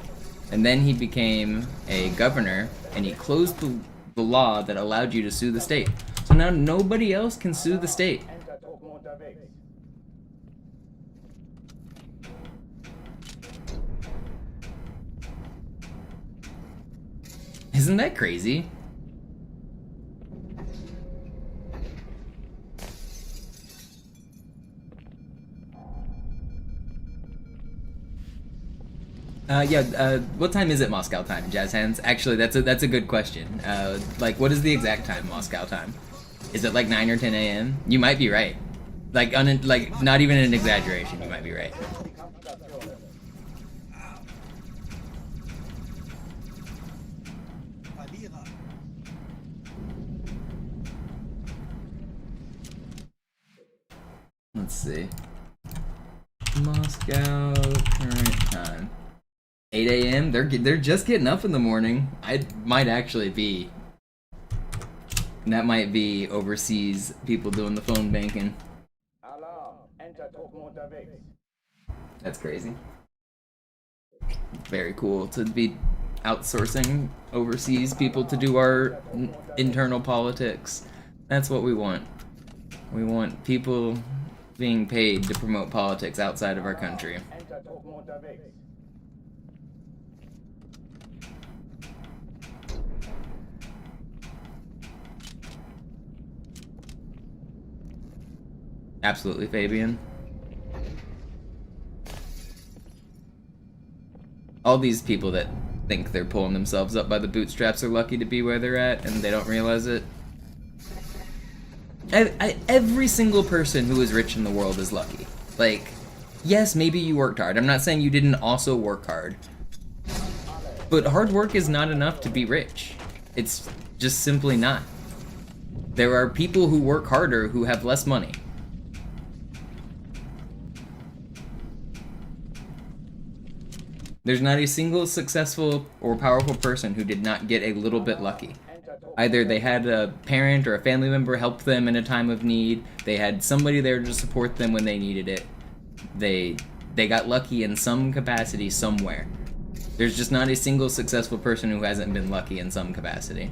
S2: And then he became a governor, and he closed the law that allowed you to sue the state. So now nobody else can sue the state. Isn't that crazy? What time is it Moscow time, Jazz Hands? Actually, that's a good question. Like, what is the exact time Moscow time? Is it like 9 or 10 a.m.? You might be right. Like, not even an exaggeration, you might be right. Let's see. Moscow current time. 8 a.m. They're just getting up in the morning. I might actually be. And that might be overseas people doing the phone banking. That's crazy. Very cool to be outsourcing overseas people to do our internal politics. That's what we want. We want people being paid to promote politics outside of our country. Absolutely, Fabian. All these people that think they're pulling themselves up by the bootstraps are lucky to be where they're at, and they don't realize it. Every single person who is rich in the world is lucky. Like, yes, maybe you worked hard. I'm not saying you didn't also work hard. But hard work is not enough to be rich. It's just simply not. There are people who work harder who have less money. There's not a single successful or powerful person who did not get a little bit lucky. Either they had a parent or a family member help them in a time of need, they had somebody there to support them when they needed it. They got lucky in some capacity somewhere. There's just not a single successful person who hasn't been lucky in some capacity.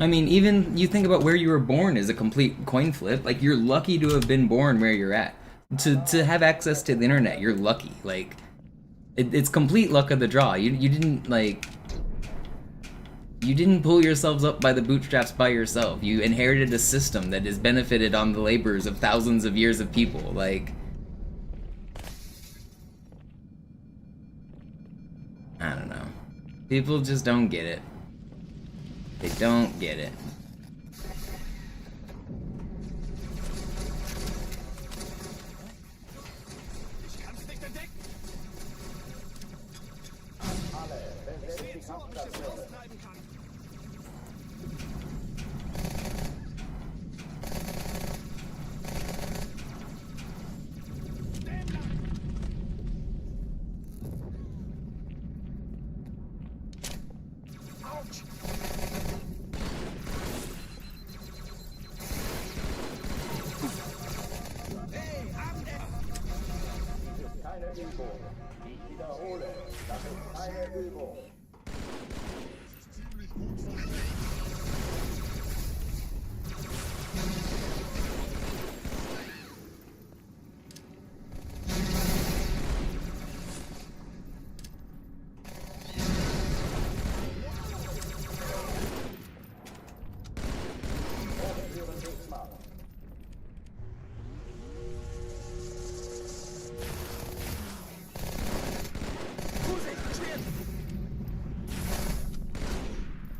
S2: I mean, even you think about where you were born is a complete coin flip. Like, you're lucky to have been born where you're at. To have access to the internet, you're lucky. Like, it's complete luck of the draw. You didn't, like... You didn't pull yourselves up by the bootstraps by yourself. You inherited a system that has benefited on the labors of thousands of years of people. Like, I don't know. People just don't get it. They don't get it.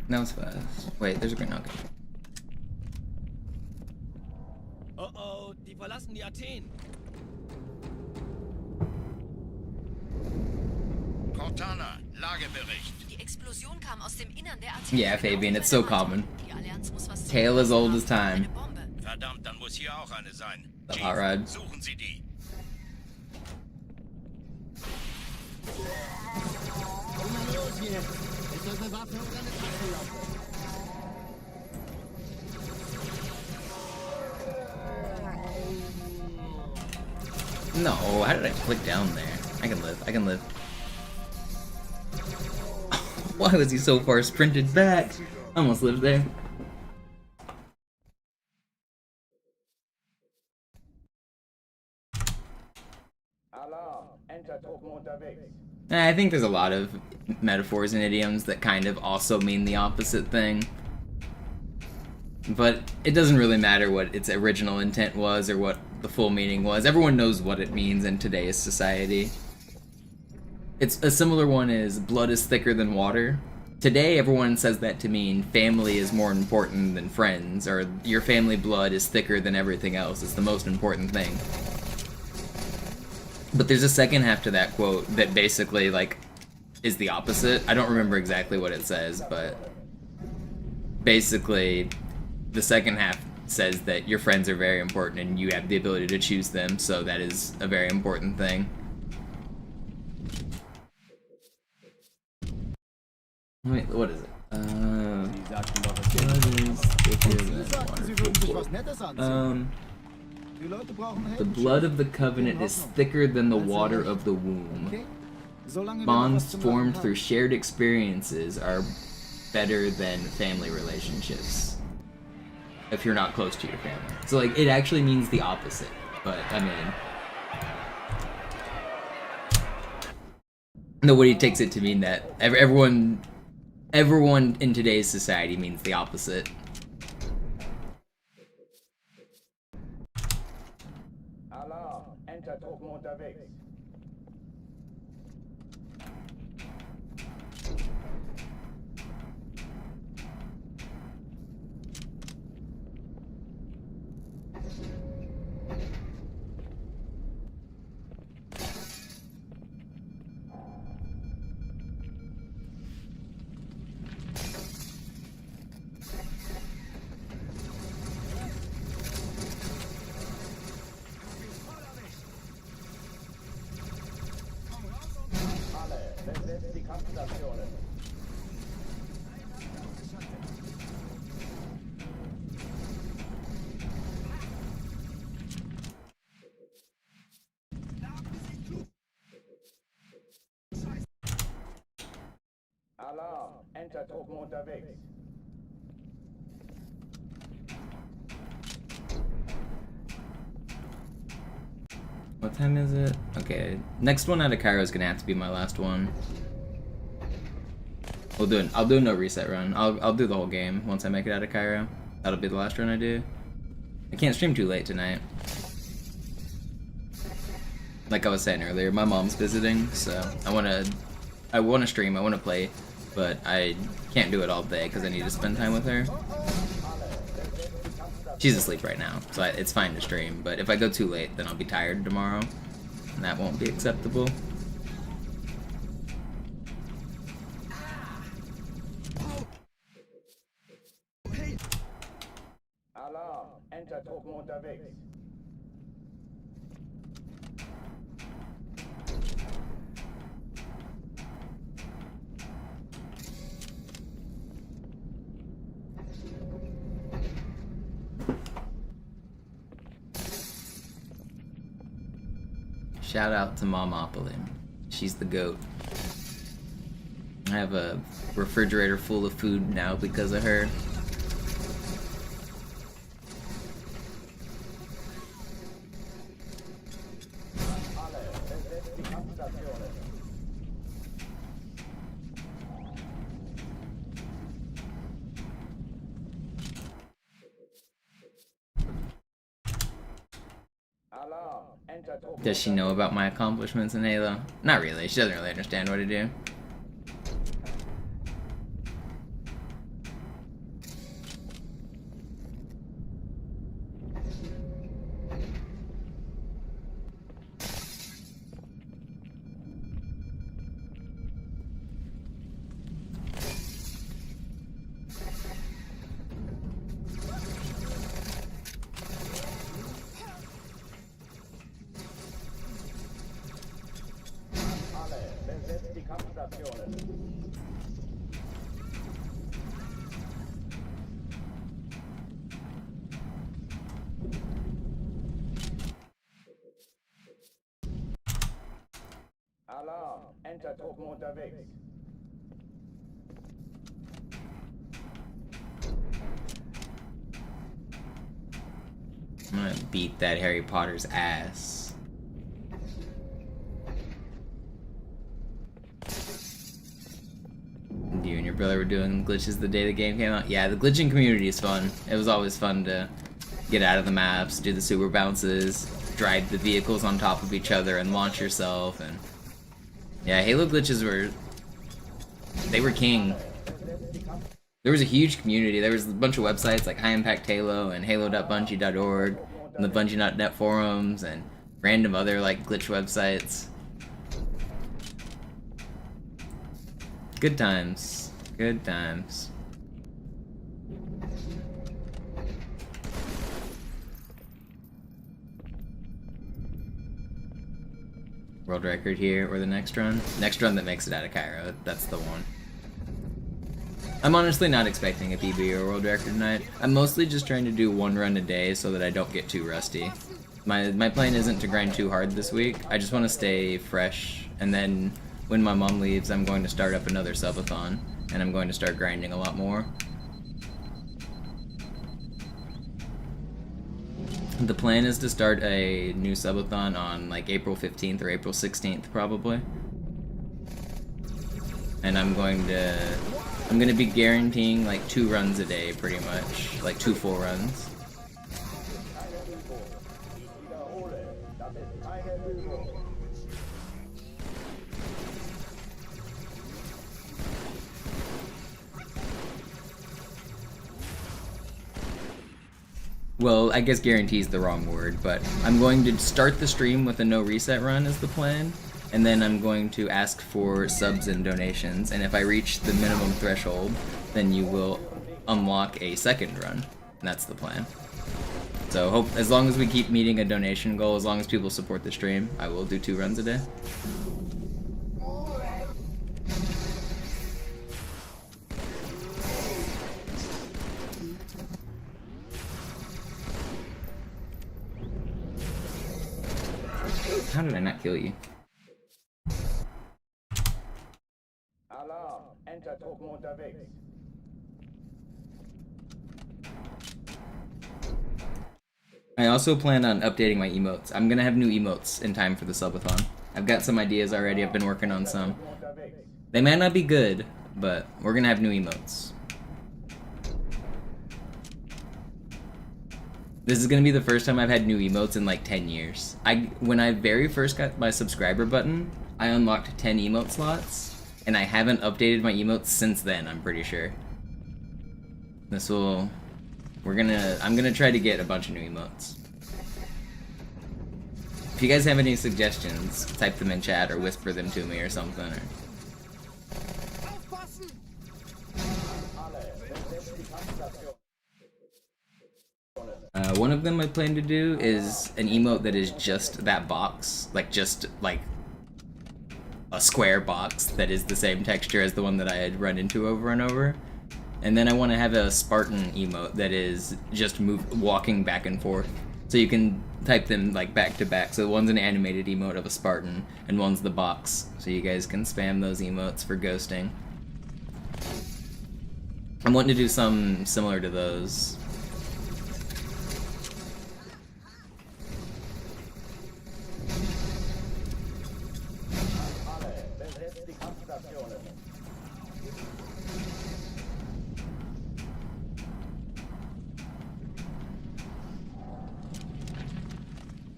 S2: That was fast. Wait, there's a green. Okay.
S8: Oh, die verlassen die Athen.
S4: Cortana, Lagebericht.
S9: Die Explosion kam aus dem Innern der Athen.
S2: Yeah, Fabian, it's so common.
S9: Die Allianz muss was
S2: Tale as old as time.
S9: Eine Bombe.
S4: Verdammt, dann muss hier auch eine sein.
S2: The
S4: Chief,
S2: hot rod.
S4: suchen Sie die.
S6: Komm mal los jetzt. Ist das eine Waffe oder eine Taschenlampe?
S2: No, how did I click down there? I can live, I can live. Why was he so far sprinted back? Almost lived there.
S5: Alarm, Enter-Truppen unterwegs.
S2: I think there's a lot of metaphors and idioms that kind of also mean the opposite thing. But it doesn't really matter what its original intent was or what the full meaning was. Everyone knows what it means in today's society. It's a similar one is blood is thicker than water. Today everyone says that to mean family is more important than friends, or your family blood is thicker than everything else. It's the most important thing. But there's a second half to that quote that basically, like, is the opposite. I don't remember exactly what it says, but basically the second half says that your friends are very important and you have the ability to choose them, so that is a very important thing. Wait, what is it? The blood of the covenant is thicker than the water of the womb. Bonds formed through shared experiences are better than family relationships. If you're not close to your family. So, like, it actually means the opposite. But, I mean, nobody takes it to mean that. Everyone in today's society means the opposite.
S5: Alarm, Enter-Truppen unterwegs. Besetzt die Kampfstationen. Alarm, Enter-Truppen unterwegs.
S2: What time is it? Okay, next one out of Cairo is gonna have to be my last one. I'll do a no reset run. I'll do the whole game once I make it out of Cairo. That'll be the last run I do. I can't stream too late tonight. Like I was saying earlier, my mom's visiting, so I wanna stream, I wanna play, but I can't do it all day because I need to spend time with her. She's asleep right now, so it's fine to stream, but if I go too late, then I'll be tired tomorrow, and that won't be acceptable.
S5: Alarm, Enter-Truppen unterwegs.
S2: Shout out to Monopoli. She's the GOAT. I have a refrigerator full of food now because of her. Does she know about my accomplishments in Halo? Not really. She doesn't really understand what I do.
S5: Alarm, Enter-Truppen unterwegs.
S2: I'm gonna beat that Harry Potter's ass. You and your brother were doing glitches the day the game came out? Yeah, the glitching community is fun. It was always fun to get out of the maps, do the super bounces, drive the vehicles on top of each other and launch yourself, and yeah, Halo glitches were king. There was a huge community. There was a bunch of websites like High Impact Halo and Halo.bungie.org and the Bungie.net forums and random other like glitch websites. Good times. Good times. World record here, or the next run? Next run that makes it out of Cairo, that's the one. I'm honestly not expecting a PB or a world record tonight. I'm mostly just trying to do one run a day so that I don't get too rusty. My plan isn't to grind too hard this week. I just want to stay fresh, and then when my mom leaves, I'm going to start up another subathon, and I'm going to start grinding a lot more. The plan is to start a new subathon on like April 15th or April 16th probably. And I'm gonna be guaranteeing like 2 runs a day pretty much, like 2 full runs. Well, I guess guarantee is the wrong word, but I'm going to start the stream with a no reset run is the plan, and then I'm going to ask for subs and donations, and if I reach the minimum threshold, then you will unlock a second run, and that's the plan. So as long as we keep meeting a donation goal, as long as people support the stream, I will do 2 runs a day. How did I not kill you?
S5: Alarm, Enter-Truppen unterwegs.
S2: I also plan on updating my emotes. I'm gonna have new emotes in time for the subathon. I've got some ideas already, I've been working on some. They might not be good, but we're gonna have new emotes. This is gonna be the first time I've had new emotes in like 10 years. When I very first got my subscriber button, I unlocked 10 emote slots, and I haven't updated my emotes since then, I'm pretty sure. I'm gonna try to get a bunch of new emotes. If you guys have any suggestions, type them in chat or whisper them to me or something. One of them I plan to do is an emote that is just that box, just a square box that is the same texture as the one that I had run into over and over. And then I want to have a Spartan emote that is just walking back and forth. So you can type them like back to back. So one's an animated emote of a Spartan, and one's the box. So you guys can spam those emotes for ghosting. I'm wanting to do some similar to those.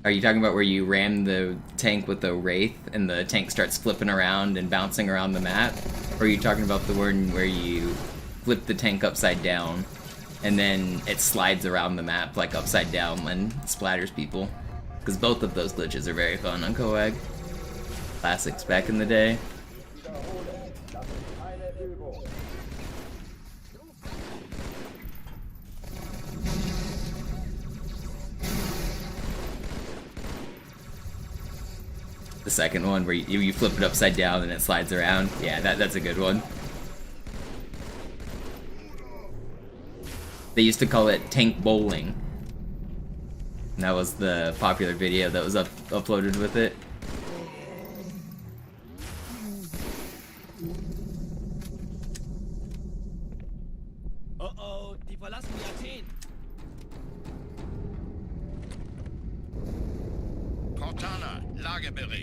S2: Are you talking about where you ram the tank with the Wraith and the tank starts flipping around and bouncing around the map? Or are you talking about the one where you flip the tank upside down and then it slides around the map like upside down and splatters people? Because both of those glitches are very fun on Coag. Classics back in the day. The second one where you flip it upside down and it slides around. Yeah, that's a good one. They used to call it tank bowling. And that was the popular video that was uploaded with it.
S8: Oh, die verlassen die Athen.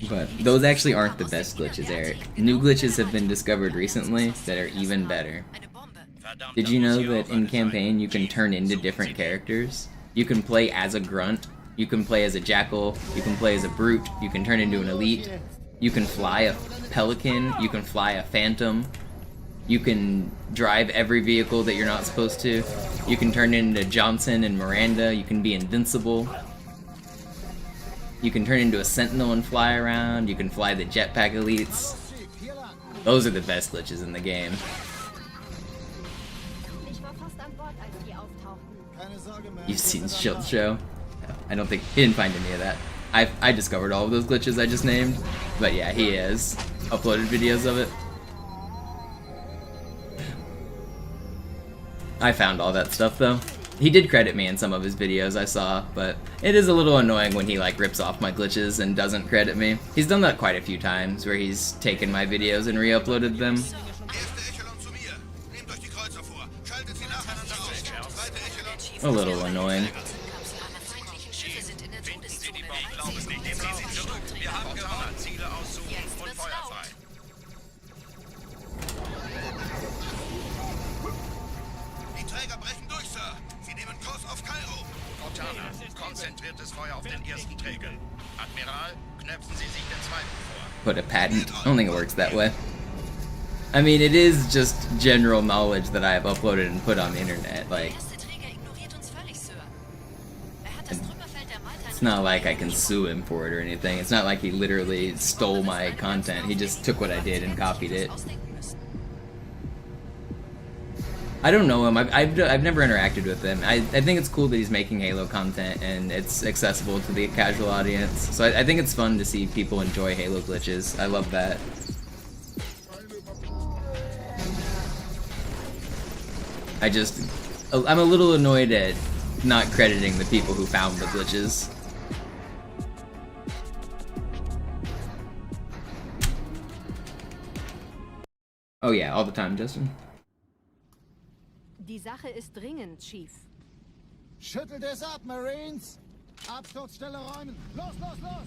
S2: But those actually aren't the best glitches, Eric. New glitches have been discovered recently that are even better. Did you know that in campaign you can turn into different characters? You can play as a grunt, you can play as a jackal, you can play as a brute, you can turn into an elite, you can fly a pelican, you can fly a phantom, you can drive every vehicle that you're not supposed to, you can turn into Johnson and Miranda, you can be invincible. You can turn into a sentinel and fly around, you can fly the jetpack elites. Those are the best glitches in the game. You've seen Shield Show? I don't think, he didn't find any of that. I discovered all of those glitches I just named, but yeah, he has uploaded videos of it. I found all that stuff though. He did credit me in some of his videos I saw, but it is a little annoying when he like rips off my glitches and doesn't credit me. He's done that quite a few times, where he's taken my videos and re-uploaded them. A little annoying.
S4: Konzentriertes Feuer auf den ersten Träger. Admiral, knöpfen Sie sich den zweiten vor.
S2: Put a patent. I don't think it works that way. I mean, it is just general knowledge that I have uploaded and put on the internet. Like, it's not like I can sue him for it or anything. It's not like he literally stole my content. He just took what I did and copied it. I don't know him. I've never interacted with him. I think it's cool that he's making Halo content and it's accessible to the casual audience. So I think it's fun to see people enjoy Halo glitches. I love that. I'm a little annoyed at not crediting the people who found the glitches. Oh yeah, all the time, Justin.
S9: Die Sache ist dringend, Chief.
S7: Schüttelt es ab, Marines! Absturzstelle räumen! Los, los, los!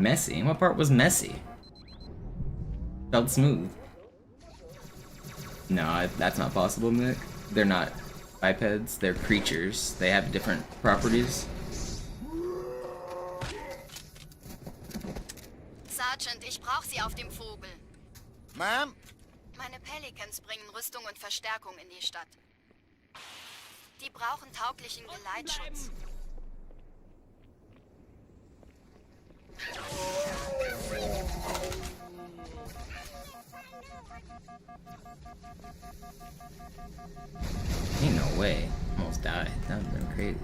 S2: Messy? What part was messy? Felt smooth. No, that's not possible, Nick. They're not bipeds, they're creatures. They have different properties.
S10: Sergeant, ich brauche Sie auf dem Vogel.
S8: Ma'am?
S10: Meine Pelicans bringen Rüstung und Verstärkung in die Stadt. Die brauchen tauglichen Geleitschutz.
S2: Ain't no way. Almost died. That would've been crazy.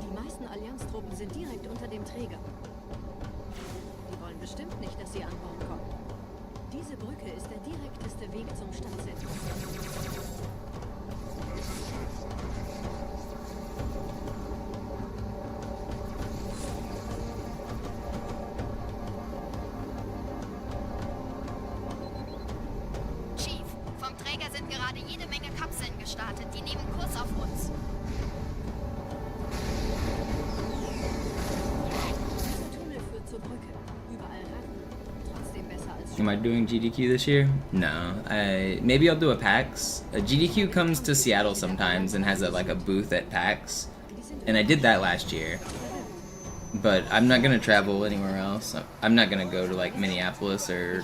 S9: Die meisten Allianztruppen sind direkt unter dem Träger. Die wollen bestimmt nicht, dass sie an Bord kommen. Diese Brücke ist der direkteste Weg zum Stadtzentrum.
S10: Chief, vom Träger sind gerade jede Menge Kapseln gestartet. Die nehmen Kurs auf uns.
S9: Dieser Tunnel führt zur Brücke. Überall Ratten. Trotzdem besser als
S2: Am I doing GDQ this year? No. Maybe I'll do a PAX. GDQ comes to Seattle sometimes and has like a booth at PAX. And I did that last year. But I'm not gonna travel anywhere else. I'm not gonna go to like Minneapolis or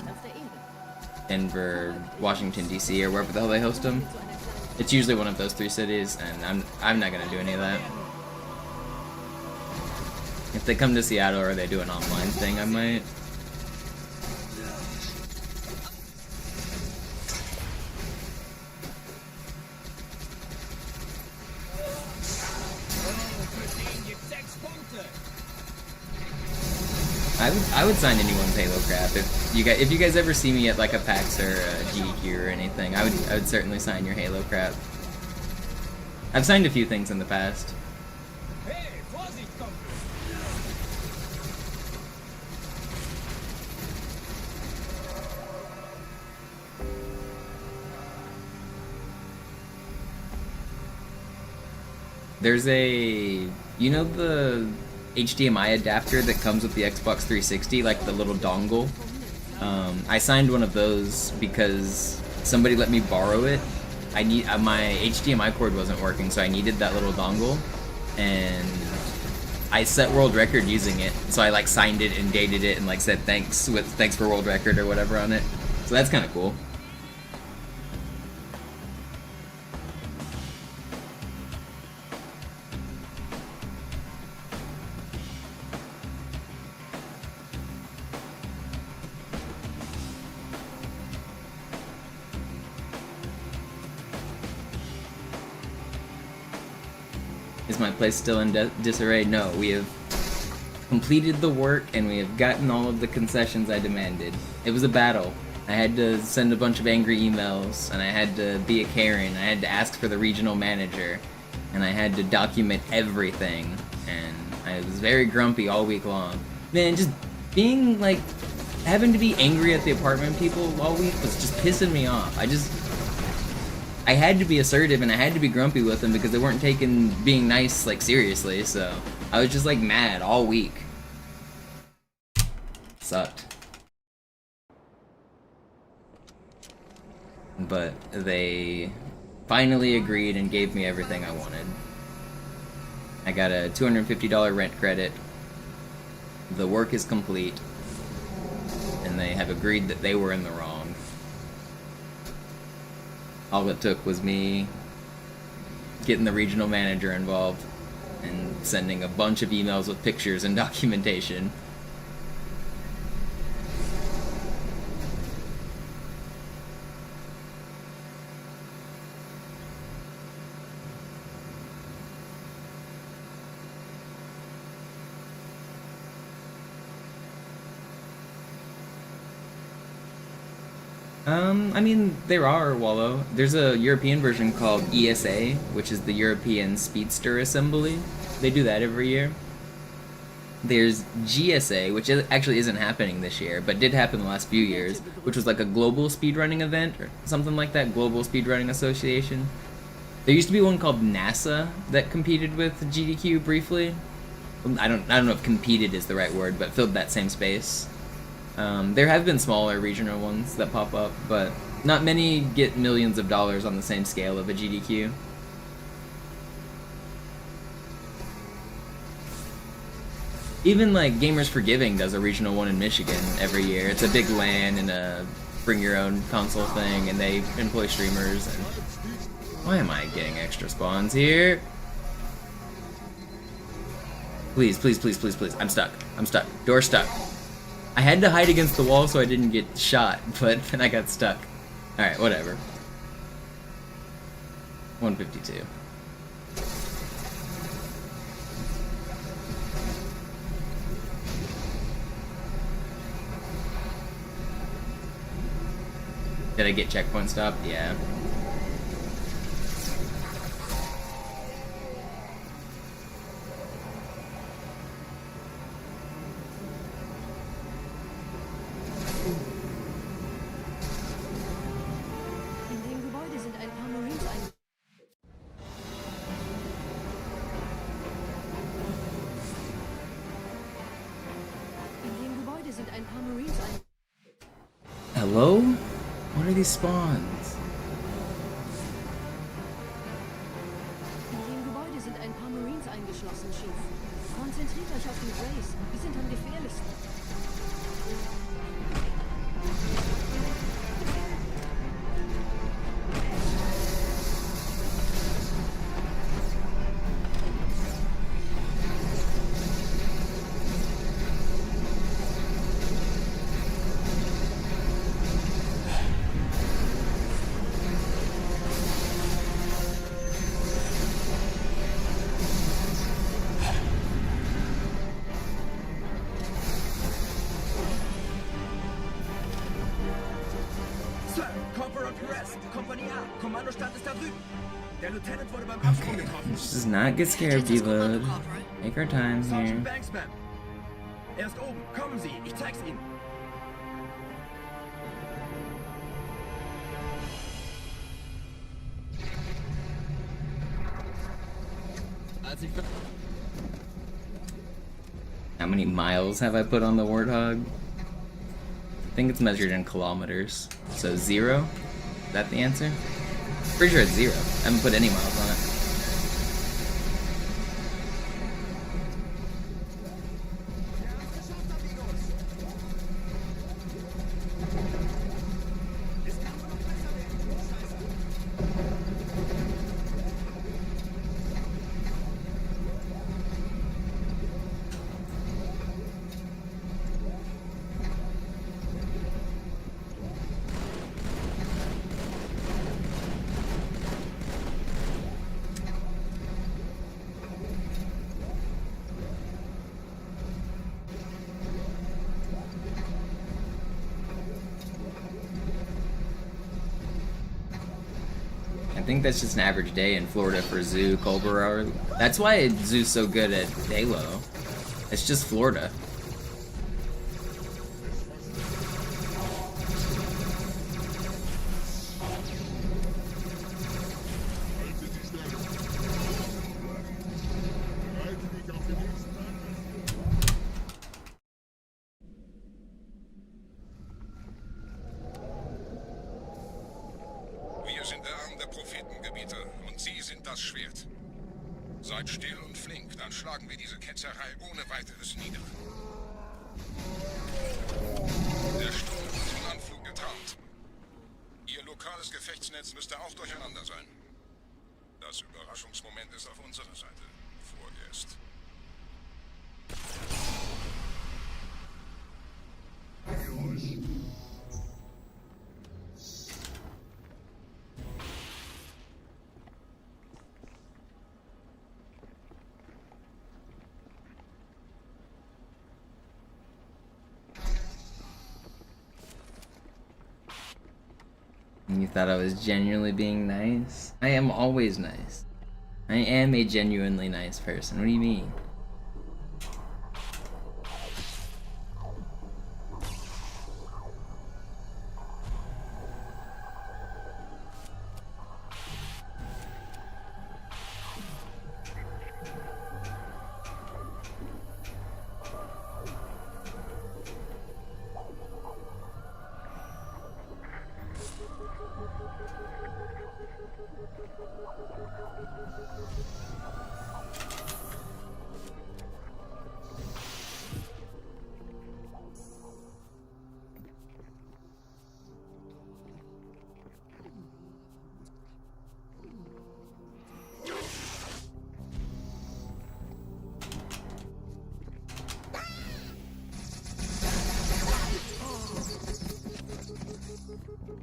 S2: Denver, Washington DC, or wherever the hell they host them. It's usually one of those three cities, and I'm not gonna do any of that. If they come to Seattle or they do an online thing, I might. I would sign anyone's Halo crap if you guys ever see me at like a PAX or a GDQ or anything. I would certainly sign your Halo crap. I've signed a few things in the past.
S8: Hey, Vorsicht, Kumpel!
S2: There's a, you know, the HDMI adapter that comes with the Xbox 360, like the little dongle. I signed one of those because somebody let me borrow it. I need my HDMI cord wasn't working, so I needed that little dongle, and I set world record using it. So I like signed it and dated it and like said thanks for world record or whatever on it. So that's kind of cool. Is my place still in disarray? No, we have completed the work and we have gotten all of the concessions I demanded. It was a battle. I had to send a bunch of angry emails, and I had to be a Karen. I had to ask for the regional manager, and I had to document everything, and I was very grumpy all week long. Man, just being like, having to be angry at the apartment people all week was just pissing me off. I had to be assertive and I had to be grumpy with them because they weren't taking being nice like seriously, so I was just like mad all week. Sucked. But they finally agreed and gave me everything I wanted. I got a $250 rent credit. The work is complete. And they have agreed that they were in the wrong. All it took was me getting the regional manager involved and sending a bunch of emails with pictures and documentation. I mean, there are, Wallow. There's a European version called ESA, which is the European Speedster Assembly. They do that every year. There's GSA, which actually isn't happening this year, but did happen the last few years, which was like a global speedrunning event or something like that, Global Speedrunning Association. There used to be one called NASA that competed with GDQ briefly. I don't know if competed is the right word, but filled that same space. There have been smaller regional ones that pop up, but not many get millions of dollars on the same scale of a GDQ. Even like Gamers for Giving does a regional one in Michigan every year. It's a big LAN and a bring your own console thing, and they employ streamers. And why am I getting extra spawns here? Please, please, please, please, please. I'm stuck. I'm stuck. Door stuck. I had to hide against the wall so I didn't get shot, but then I got stuck. Alright, whatever. 152. Did I get checkpoint stopped? Yeah.
S9: In dem Gebäude sind ein paar Marines
S2: Hello? What are these spawns?
S9: In dem Gebäude sind ein paar Marines eingeschlossen, Chief. Konzentriert euch auf die Grays. Die sind am gefährlichsten.
S2: Let's just not get scared, Diva. Take our time here.
S8: Erst oben, kommen Sie, ich zeig's Ihnen.
S2: How many miles have I put on the Warthog? I think it's measured in kilometers. So 0? Is that the answer? Pretty sure it's 0. I haven't put any miles on it. I think that's just an average day in Florida for Zoo, Culver. That's why Zoo's so good at Halo. It's just Florida.
S11: Wir sind der Arm der Prophetengebiete und Sie sind das Schwert. Seid still und flink, dann schlagen wir diese Ketzerei ohne weiteres nieder. Der Sturm hat unseren Anflug getarnt. Ihr lokales Gefechtsnetz müsste auch durcheinander sein. Das Überraschungsmoment ist auf unserer Seite. Vorerst.
S2: You thought I was genuinely being nice? I am always nice. I am a genuinely nice person. What do you mean?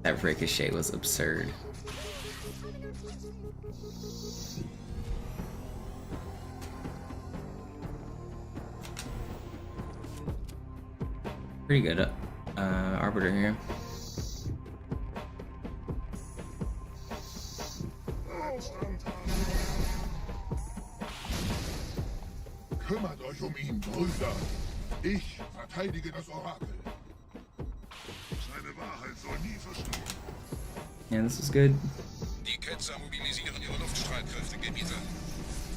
S2: That ricochet was absurd. Pretty good arbiter here.
S11: Kümmert euch ihn, Brüder. Ich verteidige das Orakel. Seine Wahrheit soll nie verstehen.
S2: Yeah, this is good.
S11: Die Ketzer mobilisieren ihre Luftstreitkräfte, Gebieter.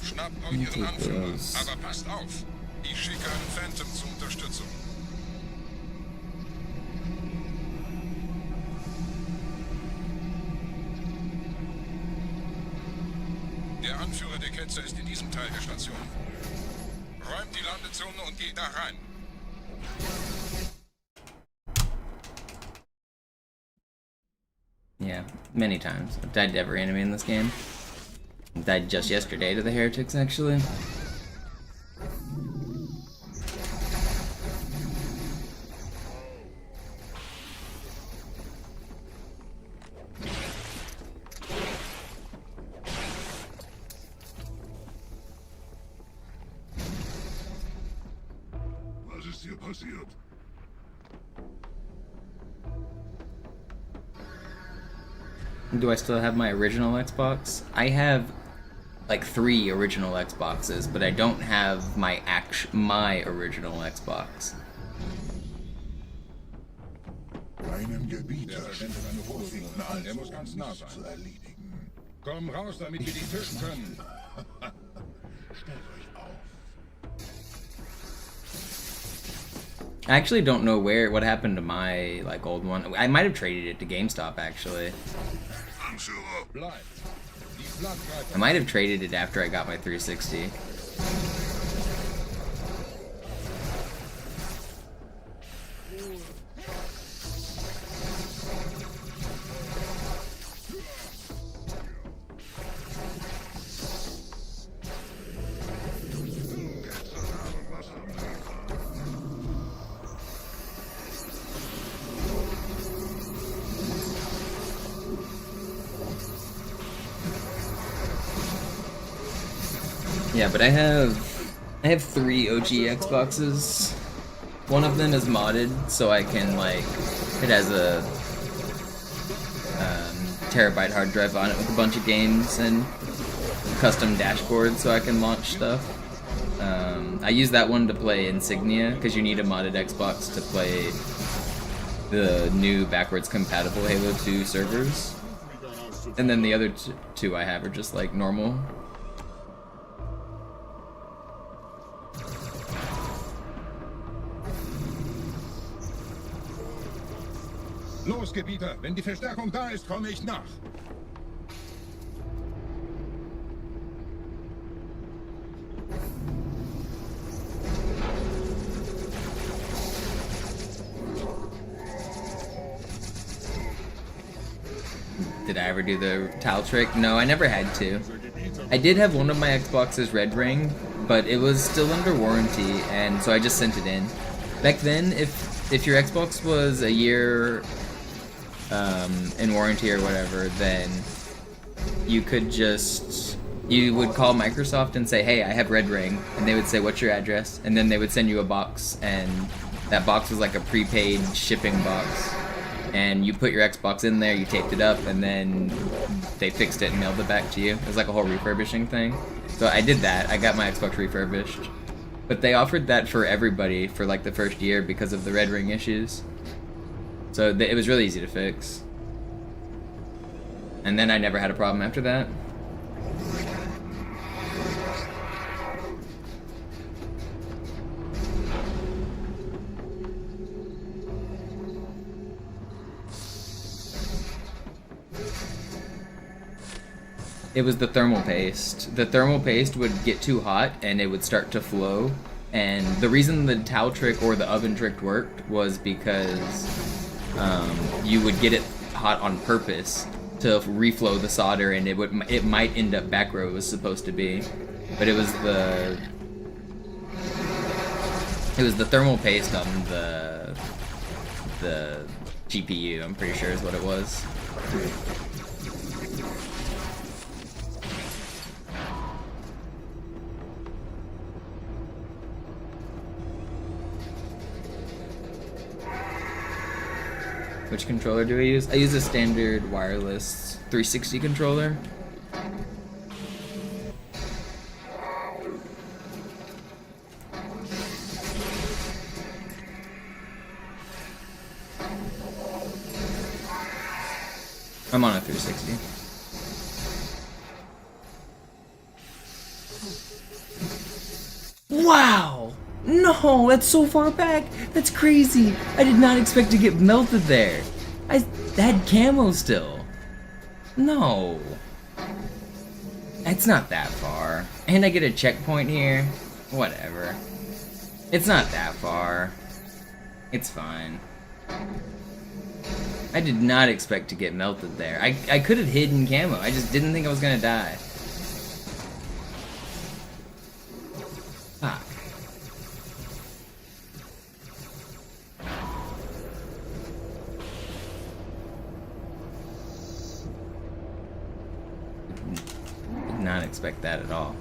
S11: Schnappt euch ihren Anführer, aber passt auf. Ich schicke einen Phantom zur Unterstützung. Der Anführer der Ketzer ist in diesem Teil der Station. Räumt die Landezone und geht da rein.
S2: Yeah, many times. I've died to every enemy in this game. Died just yesterday to the heretics, actually.
S11: Was ist hier passiert?
S2: Do I still have my original Xbox? I have like 3 original Xboxes, but I don't have my original Xbox.
S11: Einem Gebieter scheint eine Hochsignal. Der muss ganz nah sein. Zu erledigen. Komm raus, damit wir die fischen können. Stellt euch auf.
S2: I actually don't know what happened to my like old one. I might have traded it to GameStop actually. I might have traded it after I got my 360. Yeah, but I have 3 OG Xboxes. One of them is modded, so I can like it has a terabyte hard drive on it with a bunch of games and custom dashboard, so I can launch stuff. I use that one to play Insignia because you need a modded Xbox to play the new backwards compatible Halo 2 servers, and then the other two I have are just like normal.
S11: Los, Gebieter, wenn die Verstärkung da ist, komme ich nach.
S2: Did I ever do the towel trick? No, I never had to. I did have one of my Xbox's red ring, but it was still under warranty, and so I just sent it in. Back then, if your Xbox was a year in warranty or whatever, then you could you would call Microsoft and say, hey, I have red ring, and they would say, what's your address? And then they would send you a box, and that box was like a prepaid shipping box, and you put your Xbox in there, you taped it up, and then they fixed it and mailed it back to you. It was like a whole refurbishing thing. So I did that. I got my Xbox refurbished, but they offered that for everybody for like the first year because of the red ring issues. So it was really easy to fix. And then I never had a problem after that. It was the thermal paste. The thermal paste would get too hot and it would start to flow. And the reason the towel trick or the oven trick worked was because you would get it hot on purpose to reflow the solder, and it might end up back where it was supposed to be. But it was the thermal paste on the GPU, I'm pretty sure is what it was. Which controller do I use? I use a standard wireless 360 controller. I'm on a 360. Wow! No, that's so far back. That's crazy. I did not expect to get melted there. I had camo still. No. It's not that far. And I get a checkpoint here. Whatever. It's not that far. It's fine. I did not expect to get melted there. I could have hidden camo. I just didn't think I was gonna die. Fuck. Did not expect that at all.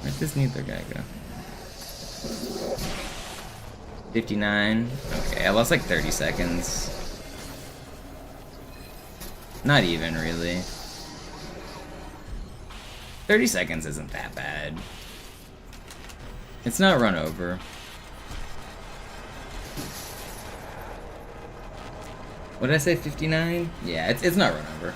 S2: Where's this neither guy go? 59. Okay, I lost like 30 seconds. Not even really. 30 seconds isn't that bad. It's not run over. What did I say, 59? Yeah, it's not run over.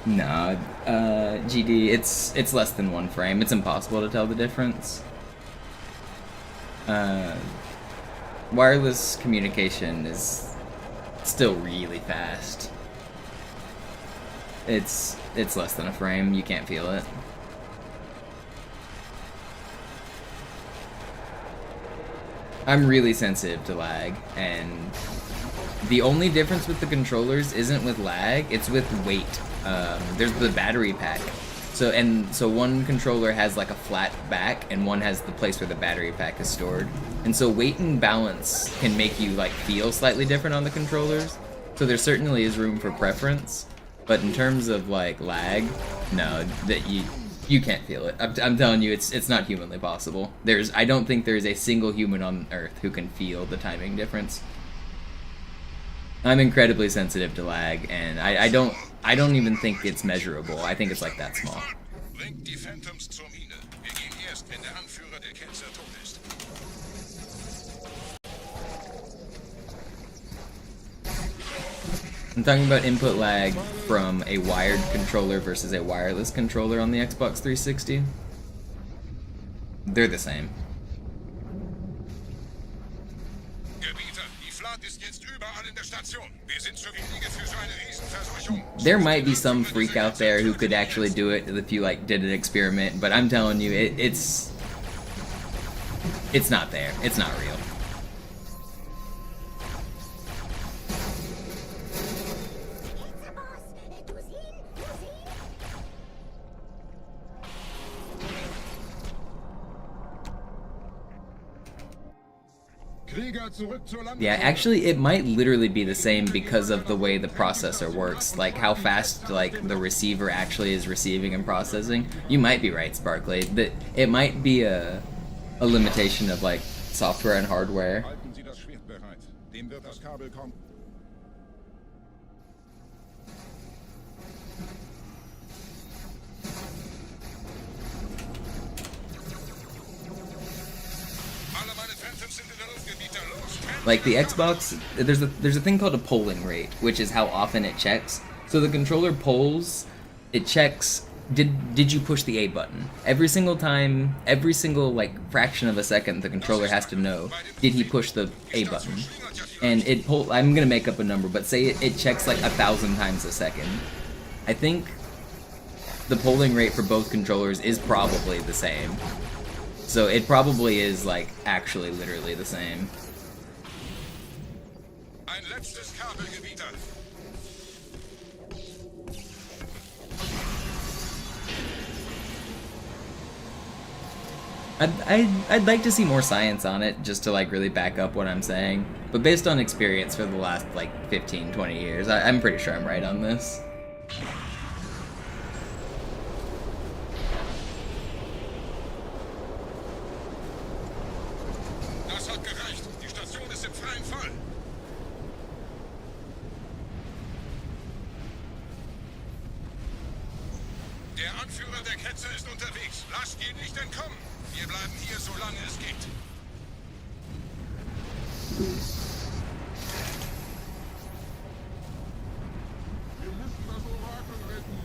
S2: No, GD, it's less than 1 frame. It's impossible to tell the difference. Wireless communication is still really fast. It's less than a frame. You can't feel it. I'm really sensitive to lag, and the only difference with the controllers isn't with lag, it's with weight. There's the battery pack. So one controller has like a flat back, and one has the place where the battery pack is stored. And so weight and balance can make you like feel slightly different on the controllers. So there certainly is room for preference, but in terms of like lag, no, that you can't feel it. I'm telling you, it's not humanly possible. I don't think there's a single human on Earth who can feel the timing difference. I'm incredibly sensitive to lag, and I don't even think it's measurable. I think it's like that small.
S11: Bringt die Phantoms zur Mine. Wir gehen erst, wenn der Anführer der Ketzer tot ist.
S2: I'm talking about input lag from a wired controller versus a wireless controller on the Xbox 360. They're the same. There might be some freak out there who could actually do it if you like did an experiment, but I'm telling you, it's not there. It's not real.
S11: Krieger, zurück zur Landezone.
S2: Yeah, actually, it might literally be the same because of the way the processor works, like how fast like the receiver actually is receiving and processing. You might be right, Sparkley. That it might be a limitation of like software and hardware.
S11: Halten Sie das Schwert bereit. Dem wird das Kabel kommen.
S2: Like the Xbox, there's a thing called a polling rate, which is how often it checks. So the controller polls, it checks, did you push the A button? Every single time, every single like fraction of a second, the controller has to know, did he push the A button? And I'm gonna make up a number, but say it checks like 1,000 times a second. I think the polling rate for both controllers is probably the same. So it probably is like actually literally the same.
S11: Ein letztes Kabelgebieter.
S2: I'd like to see more science on it just to like really back up what I'm saying. But based on experience for the last like 15, 20 years, I'm pretty sure I'm right on this.
S11: Das hat gereicht. Die Station ist im freien Fall. Der Anführer der Ketzer ist unterwegs. Lasst ihn nicht entkommen. Wir bleiben hier, solange es geht. Wir müssen das Orakel retten.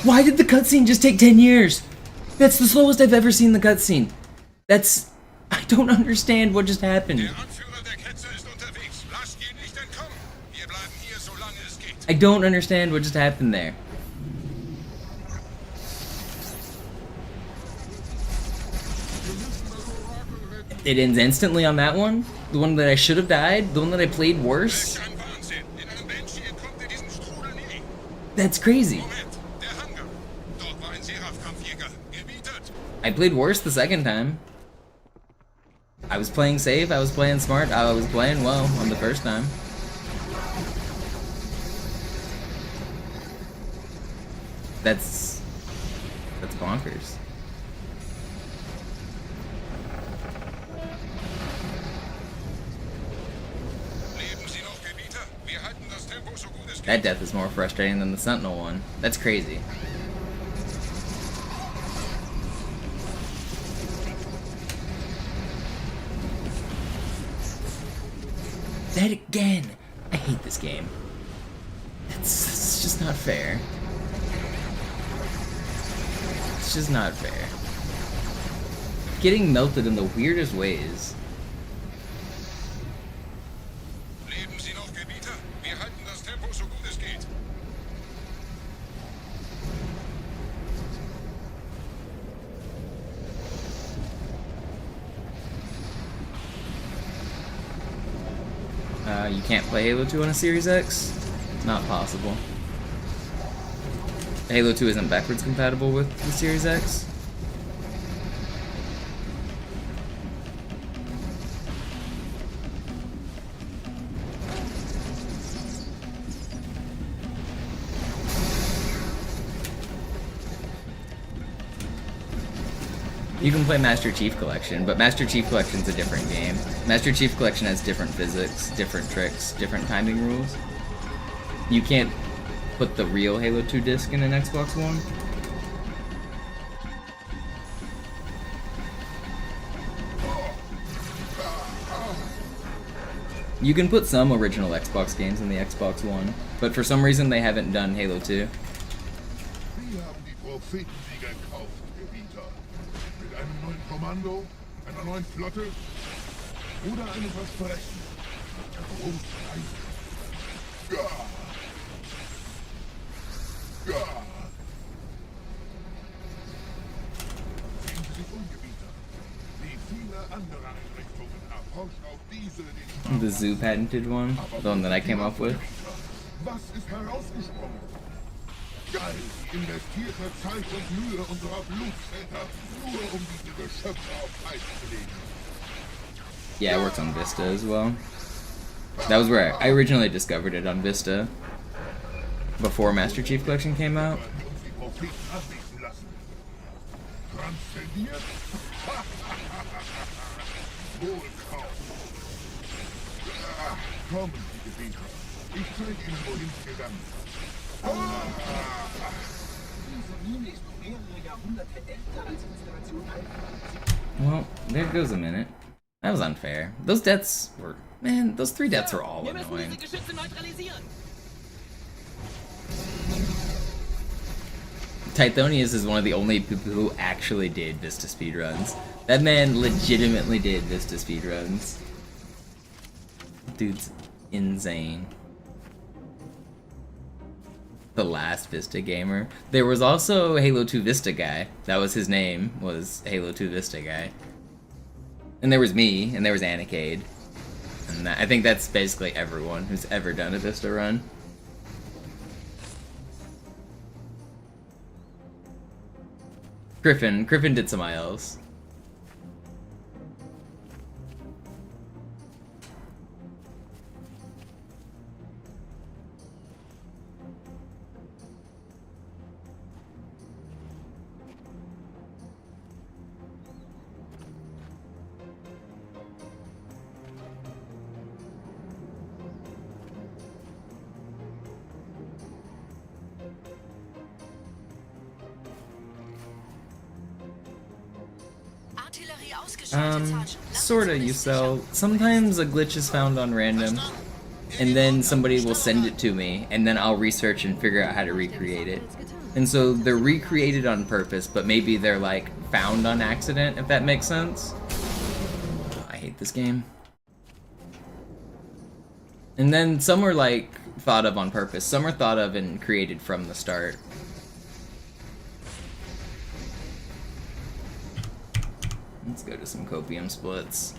S2: Why did the cutscene just take 10 years? That's the slowest I've ever seen the cutscene. That's... I don't understand what just happened.
S11: Der Anführer der Ketzer ist unterwegs. Lasst ihn nicht entkommen. Wir bleiben hier, solange es geht.
S2: I don't understand what just happened there. It ends instantly on that one? The one that I should have died? The one that I played worse?
S11: Ein Wahnsinn. In einem Banshee entkommt ihr diesem Strudel nie.
S2: That's crazy.
S11: Moment, der Hangar. Dort war ein Seraph-Kampfjäger. Gebietet.
S2: I played worse the second time. I was playing safe, I was playing smart, I was playing well on the first time. That's bonkers.
S11: Leben Sie noch, Gebieter? Wir halten das Tempo so gut es geht.
S2: That death is more frustrating than the Sentinel one. That's crazy. That again! I hate this game. It's just not fair. It's just not fair. Getting melted in the weirdest ways.
S11: Leben Sie noch, Gebieter? Wir halten das Tempo so gut es geht.
S2: You can't play Halo 2 on a Series X? Not possible. Halo 2 isn't backwards compatible with the Series X? You can play Master Chief Collection, but Master Chief Collection's a different game. Master Chief Collection has different physics, different tricks, different timing rules. You can't put the real Halo 2 disc in an Xbox One. You can put some original Xbox games in the Xbox One, but for some reason they haven't done Halo 2.
S11: Wir haben die Prophetensieger gekauft, Gebieter. Mit einem neuen Kommando, einer neuen Flotte oder einem Versprechen. Der Großteil. Ja. Ja. Sehen Sie sich um, Gebieter. Wie viele andere Einrichtungen erforscht auch diese den
S2: The Zoo patented one, the one that I came up with.
S11: Was ist herausgesprungen? Geil, die investierte Zeit und Mühe unserer Blutväter, nur um diese Geschöpfe auf Eis zu legen.
S2: Yeah, it works on Vista as well. That was where I originally discovered it, on Vista, before Master Chief Collection came out.
S11: Transzendiert? Wohlkaum. Kommen Sie, Gebieter. Ich zeige Ihnen, wohin es gegangen ist.
S2: Well, there goes a minute. That was unfair. Those deaths were... Man, those 3 deaths were all annoying. Tithonius is one of the only people who actually did Vista speedruns. That man legitimately did Vista speedruns. Dude's insane. The last Vista gamer. There was also Halo 2 Vista guy. That was his name, was Halo 2 Vista guy. And there was me, and there was Anikade. And I think that's basically everyone who's ever done a Vista run. Griffin did some ILs. Sorta, you sell. Sometimes a glitch is found on random, and then somebody will send it to me, and then I'll research and figure out how to recreate it. And so they're recreated on purpose, but maybe they're like found on accident, if that makes sense. I hate this game. And then some are like thought of on purpose, some are thought of and created from the start. Let's go to some copium splits.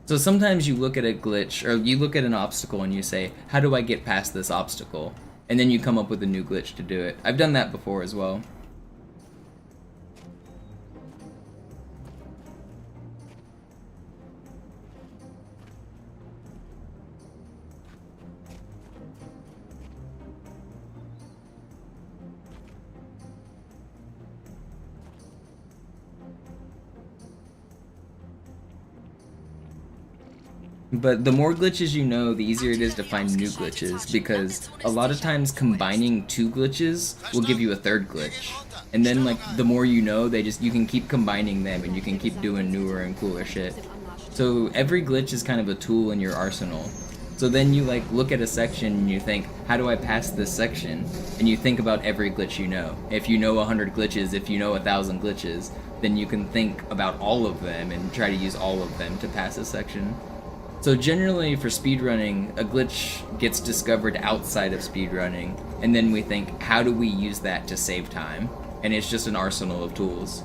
S2: So sometimes you look at a glitch, or you look at an obstacle and you say, how do I get past this obstacle? And then you come up with a new glitch to do it. I've done that before as well. But the more glitches you know, the easier it is to find new glitches, because a lot of times combining 2 glitches will give you a 3rd glitch. And then like the more you know, you can keep combining them and you can keep doing newer and cooler shit. So every glitch is kind of a tool in your arsenal. So then you like look at a section and you think, how do I pass this section? And you think about every glitch you know. If you know 100 glitches, if you know 1,000 glitches, then you can think about all of them and try to use all of them to pass a section. So generally for speedrunning, a glitch gets discovered outside of speedrunning, and then we think, how do we use that to save time? And it's just an arsenal of tools.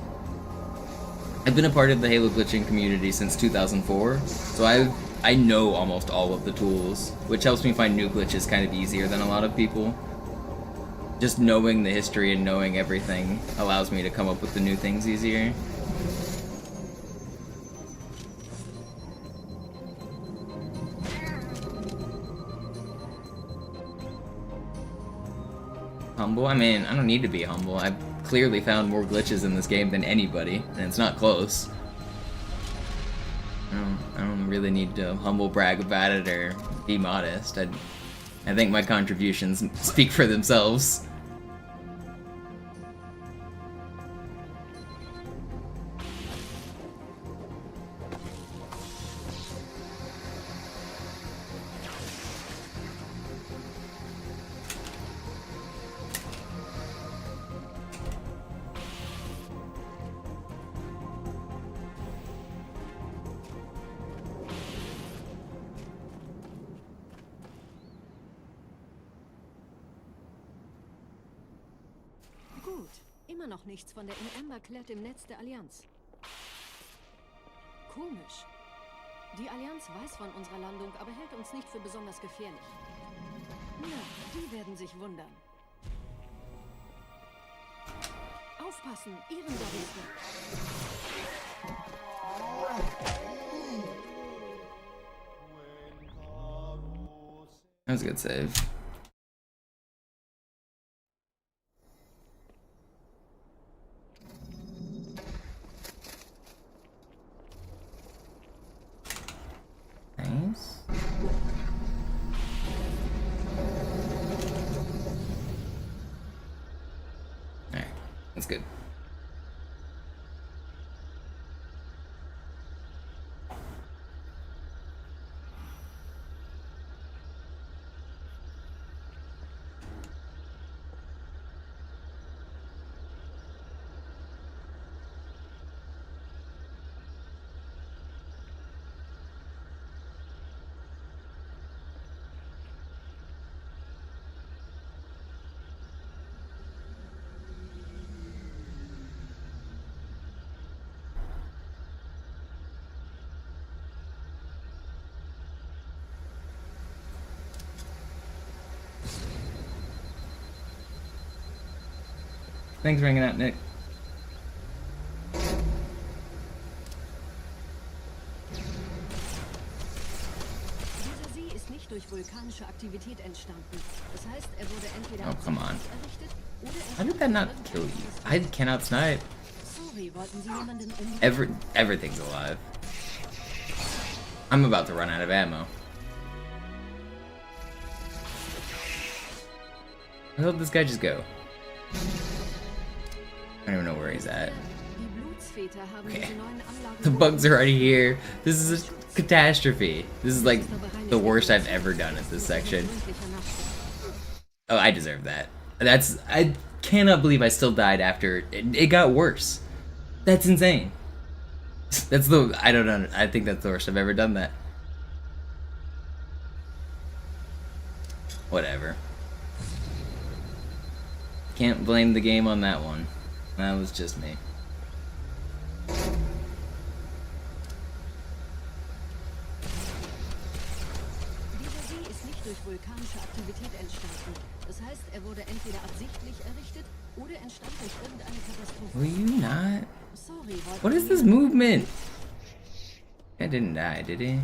S2: I've been a part of the Halo glitching community since 2004, so I know almost all of the tools, which helps me find new glitches kind of easier than a lot of people. Just knowing the history and knowing everything allows me to come up with the new things easier. Humble? I mean, I don't need to be humble. I've clearly found more glitches in this game than anybody, and it's not close. I don't really need to humble brag about it or be modest. I think my contributions speak for themselves.
S9: Gut, immer noch nichts von der in Ember klärt im Netz der Allianz. Komisch. Die Allianz weiß von unserer Landung, aber hält uns nicht für besonders gefährlich. Na, die werden sich wundern. Aufpassen, Ehrengaristen.
S2: That was a good save. Nice. Alright, that's good. Thanks for hanging out, Nick.
S9: Dieser See ist nicht durch vulkanische Aktivität entstanden. Das heißt, er wurde entweder
S2: come on.
S9: errichtet oder
S2: How did that not kill you? I cannot snipe.
S9: Sorry, wollten Sie jemanden
S2: Everything's alive. I'm about to run out of ammo. Where did this guy just go? I don't even know where he's at. Okay. The bugs are already here. This is a catastrophe. This is like the worst I've ever done at this section. Oh, I deserve that. I cannot believe I still died after it got worse. That's insane. I don't know. I think that's the worst I've ever done that. Whatever. Can't blame the game on that one. That was just me.
S9: Dieser See ist nicht durch vulkanische Aktivität entstanden. Das heißt, er wurde entweder absichtlich errichtet oder entstand durch irgendeine Katastrophe.
S2: Will you not?
S9: Sorry,
S2: What is this movement? That didn't die, did he?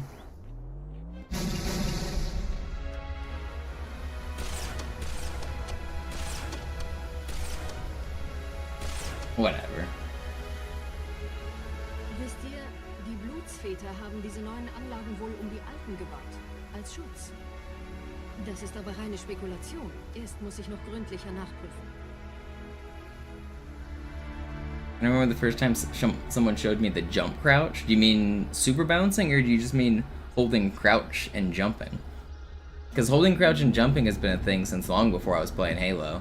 S2: Whatever.
S9: Wisst ihr, die Blutsväter haben diese neuen Anlagen wohl um die alten gebaut. Als Schutz. Das ist aber reine Spekulation. Erst muss ich noch gründlicher nachprüfen.
S2: I remember the first time someone showed me the jump crouch. Do you mean super bouncing, or do you just mean holding crouch and jumping? Because holding crouch and jumping has been a thing since long before I was playing Halo.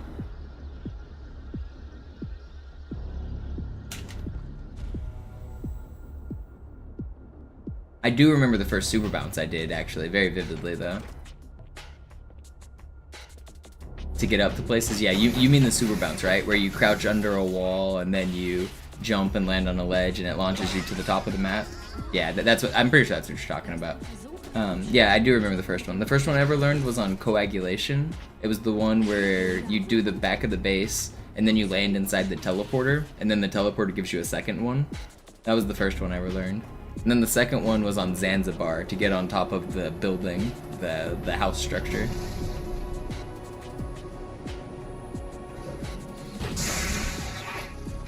S2: I do remember the first super bounce I did, actually, very vividly, though. To get up to places, yeah, you mean the super bounce, right? Where you crouch under a wall and then you jump and land on a ledge and it launches you to the top of the map. Yeah, that's what I'm pretty sure that's what you're talking about. Yeah, I do remember the first one. The first one I ever learned was on coagulation. It was the one where you do the back of the base and then you land inside the teleporter, and then the teleporter gives you a second one. That was the first one I ever learned. And then the second one was on Zanzibar to get on top of the building, the house structure.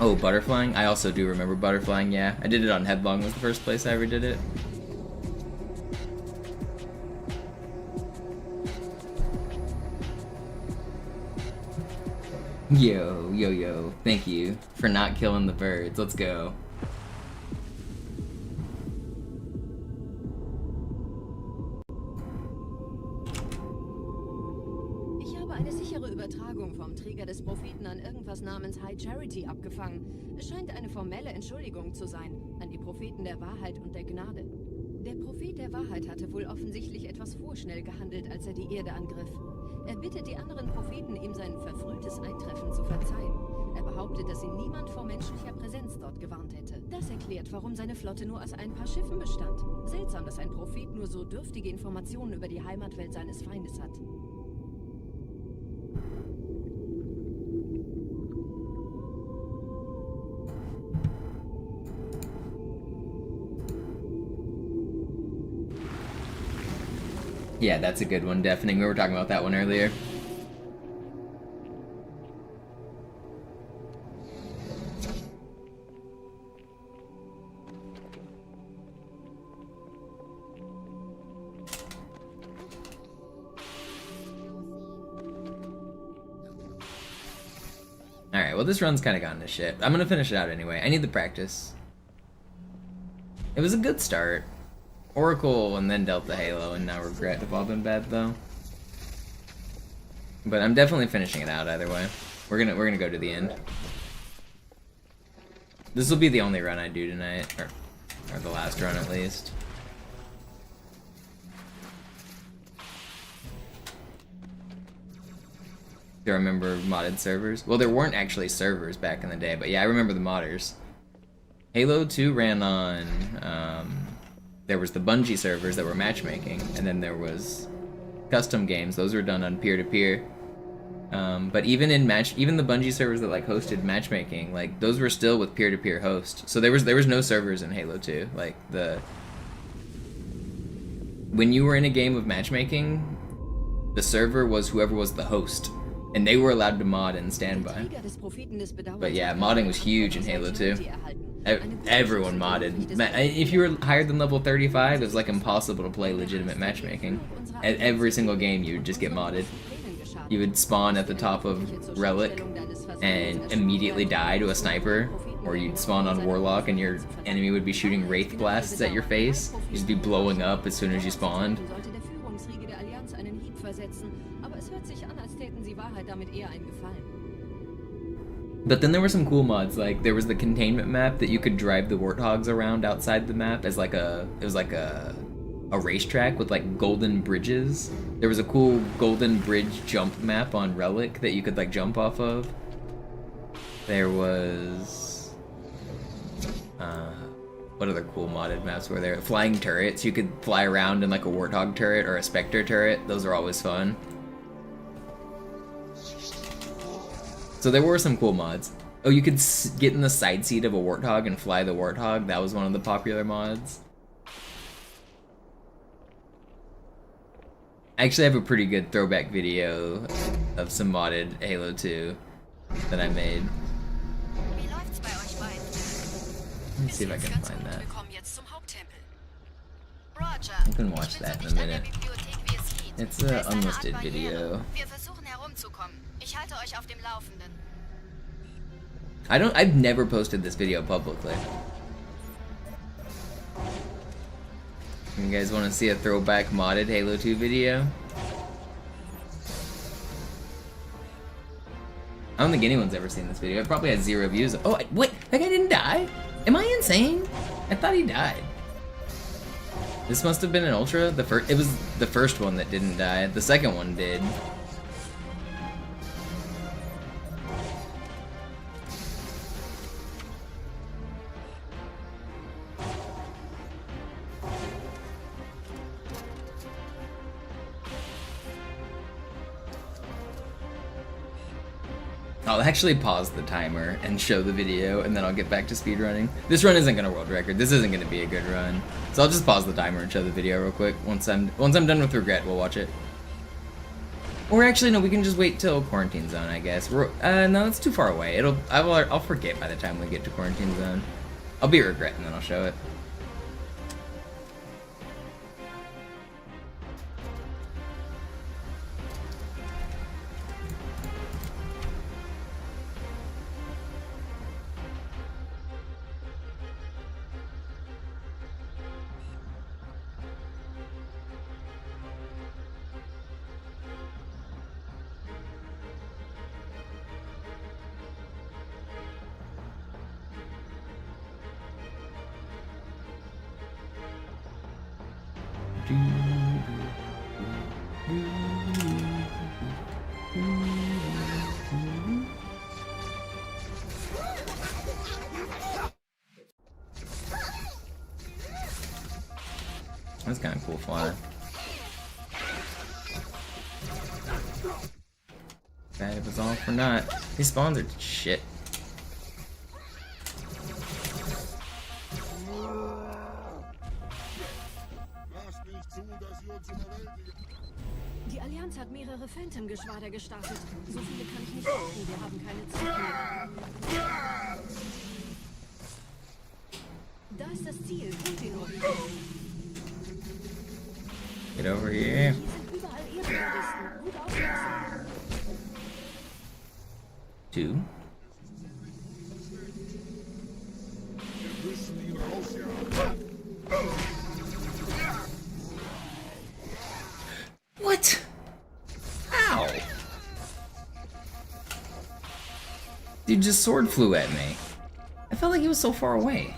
S2: Oh, butterflying? I also do remember butterflying, yeah. I did it on Headlong, was the first place I ever did it. Yo. Thank you for not killing the birds. Let's go.
S9: Ich habe eine sichere Übertragung vom Träger des Propheten an irgendwas namens High Charity abgefangen. Es scheint eine formelle Entschuldigung zu sein, an die Propheten der Wahrheit und der Gnade. Der Prophet der Wahrheit hatte wohl offensichtlich etwas vorschnell gehandelt, als er die Erde angriff. Er bittet die anderen Propheten, ihm sein verfrühtes Eintreffen zu verzeihen. Er behauptet, dass ihn niemand vor menschlicher Präsenz dort gewarnt hätte. Das erklärt, warum seine Flotte nur aus ein paar Schiffen bestand. Seltsam, dass ein Prophet nur so dürftige Informationen über die Heimatwelt seines Feindes hat.
S2: Yeah, that's a good one, deafening. We were talking about that one earlier. Alright, well this run's kind of gone to shit. I'm gonna finish it out anyway. I need the practice. It was a good start. Oracle and then Delta Halo, and now Regret have all been bad though. But I'm definitely finishing it out either way. We're gonna go to the end. This will be the only run I do tonight, or the last run at least. Do I remember modded servers? Well, there weren't actually servers back in the day, but yeah, I remember the modders. Halo 2 ran on, there was the Bungie servers that were matchmaking, and then there was custom games. Those were done on peer-to-peer. But even the Bungie servers that like hosted matchmaking, like those were still with peer-to-peer host. So there was no servers in Halo 2. Like when you were in a game of matchmaking, the server was whoever was the host. And they were allowed to mod in standby. But yeah, modding was huge in Halo 2. Everyone modded. If you were higher than level 35, it was like impossible to play legitimate matchmaking. At every single game, you would just get modded. You would spawn at the top of Relic and immediately die to a sniper, or you'd spawn on Warlock and your enemy would be shooting Wraith Blasts at your face. You'd just be blowing up as soon as you spawned. But then there were some cool mods, like there was the containment map that you could drive the warthogs around outside the map as like a racetrack with like golden bridges. There was a cool golden bridge jump map on Relic that you could like jump off of. There was what other cool modded maps were there? Flying turrets. You could fly around in like a warthog turret or a specter turret. Those are always fun. So there were some cool mods. Oh, you could get in the side seat of a warthog and fly the warthog. That was one of the popular mods. I actually have a pretty good throwback video of some modded Halo 2 that I made. Let me see if I can find that. You can watch that in a minute. It's an unlisted video. I've never posted this video publicly. You guys want to see a throwback modded Halo 2 video? I don't think anyone's ever seen this video. It probably has 0 views. Oh, wait, that guy didn't die? Am I insane? I thought he died. This must have been an Ultra. It was the first one that didn't die. The second one did. I'll actually pause the timer and show the video, and then I'll get back to speedrunning. This run isn't gonna world record. This isn't gonna be a good run, so I'll just pause the timer and show the video real quick. Once I'm done with Regret, we'll watch it. Or actually, no, we can just wait till Quarantine Zone, I guess. No, that's too far away. I'll forget by the time we get to Quarantine Zone. I'll be Regret, and then I'll show it. That's kind of cool flying. Bad it was all for naught. These spawns are shit.
S9: Die Allianz hat mehrere Phantom-Geschwader gestartet. So viele kann ich nicht orten, wir haben keine Zeit mehr. Da ist das Ziel, holt ihn um.
S2: Get over here.
S9: Hier sind überall Ehrengardisten. Gut aufpassen.
S2: 2. What? Ow! Dude just sword flew at me. I felt like he was so far away.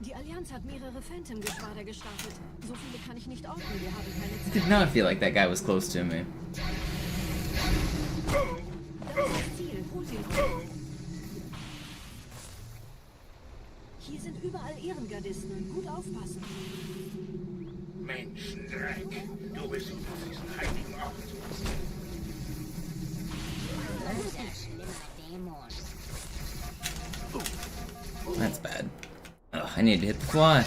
S9: Die Allianz hat mehrere Phantom-Geschwader gestartet. So viele kann ich nicht orten, wir haben keine
S2: I
S9: Zeit.
S2: did not feel like that guy was close to me.
S9: Da ist das Ziel, holt ihn um. Hier sind überall Ehrengardisten. Gut aufpassen.
S5: Menschendreck, du besuchst diesen heiligen Ort.
S2: That's bad. Ugh, I need to hit the fly.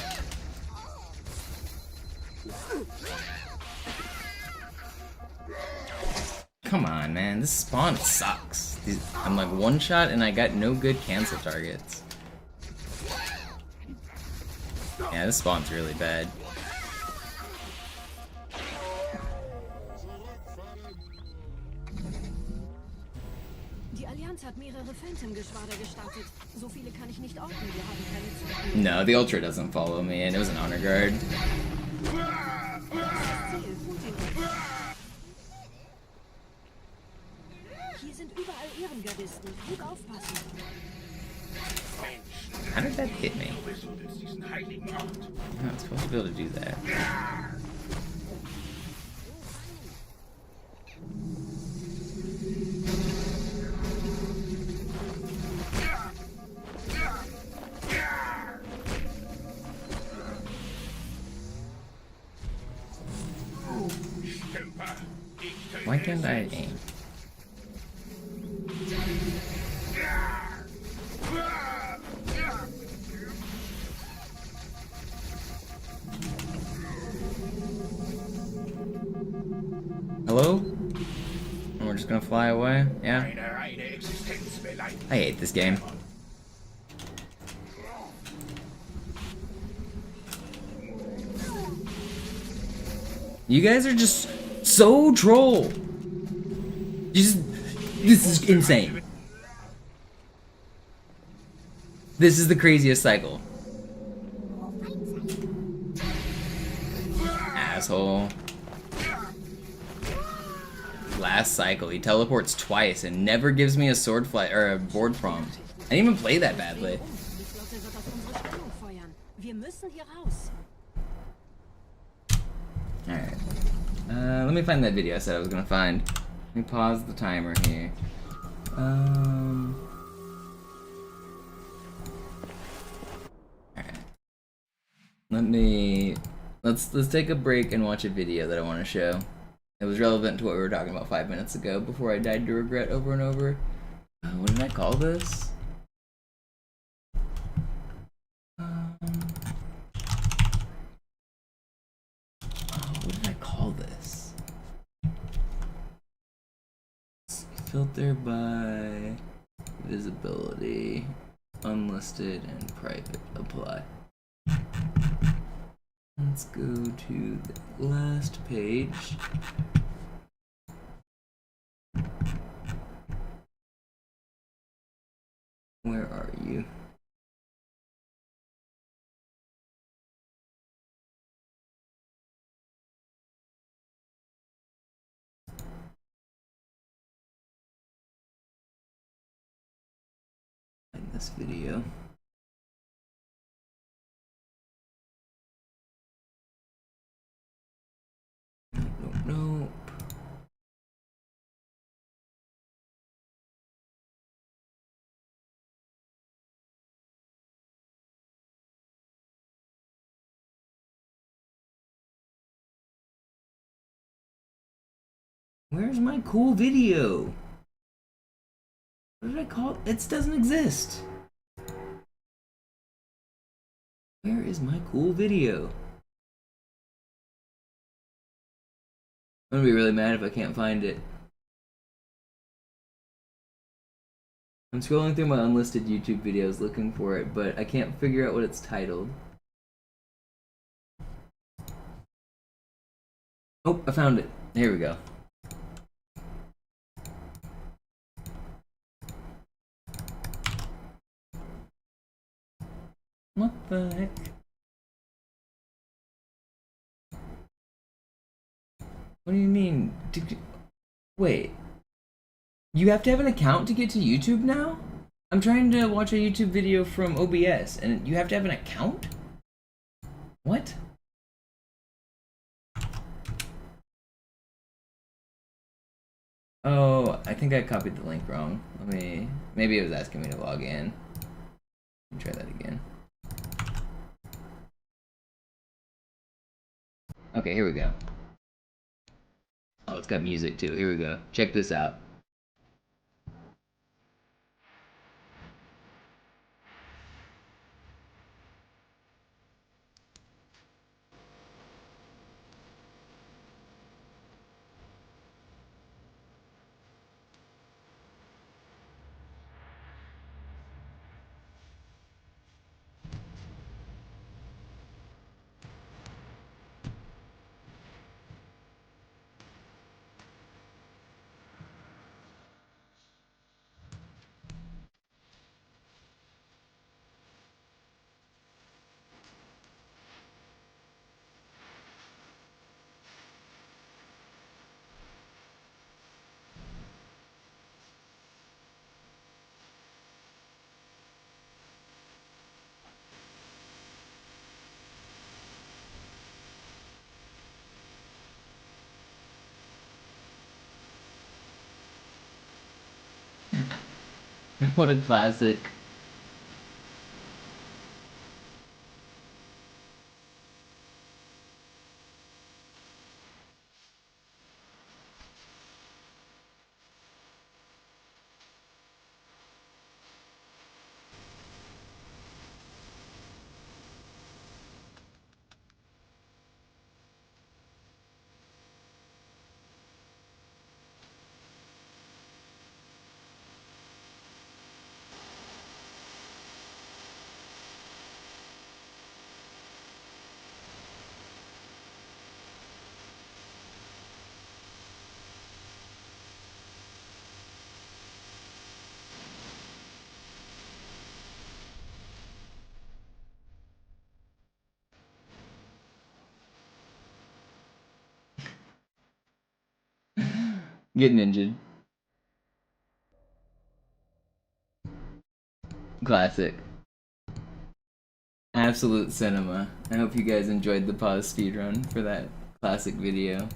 S2: Come on, man. This spawn sucks. I'm like one shot and I got no good cancel targets. Yeah, this spawn's really bad.
S9: Die Allianz hat mehrere Phantom-Geschwader gestartet. So viele kann ich nicht orten, wir haben keine Zeit mehr.
S2: No, the Ultra doesn't follow me, and it was an honor guard.
S9: Hier sind überall Ehrengardisten. Gut aufpassen.
S2: How did that hit me? I'm not supposed to be able to do that. Why can't I aim? Hello? And we're just gonna fly away? Yeah? I hate this game. You guys are just so troll. This is insane. This is the craziest cycle. Asshole. Last cycle, he teleports twice and never gives me a sword flight or a board prompt. I didn't even play that badly. Alright. Let me find that video I said I was gonna find. Let me pause the timer here. Alright. Let's take a break and watch a video that I want to show. It was relevant to what we were talking about 5 minutes ago before I died to regret over and over. What did I call this? What did I call this? Filter by visibility, unlisted, and private. Apply. Let's go to the last page. Where are you? In this video. Nope. Where's my cool video? What did I call it? It doesn't exist. Where is my cool video? I'm gonna be really mad if I can't find it. I'm scrolling through my unlisted YouTube videos looking for it, but I can't figure out what it's titled. Oh, I found it. Here we go. What the heck? What do you mean? Wait. You have to have an account to get to YouTube now? I'm trying to watch a YouTube video from OBS, and you have to have an account? What? Oh, I think I copied the link wrong. Maybe it was asking me to log in. Let me try that again. Okay, here we go. Oh, it's got music too. Here we go. Check this out. What a classic. Get ninja. Classic. Absolute cinema. I hope you guys enjoyed the pause speedrun for that classic video.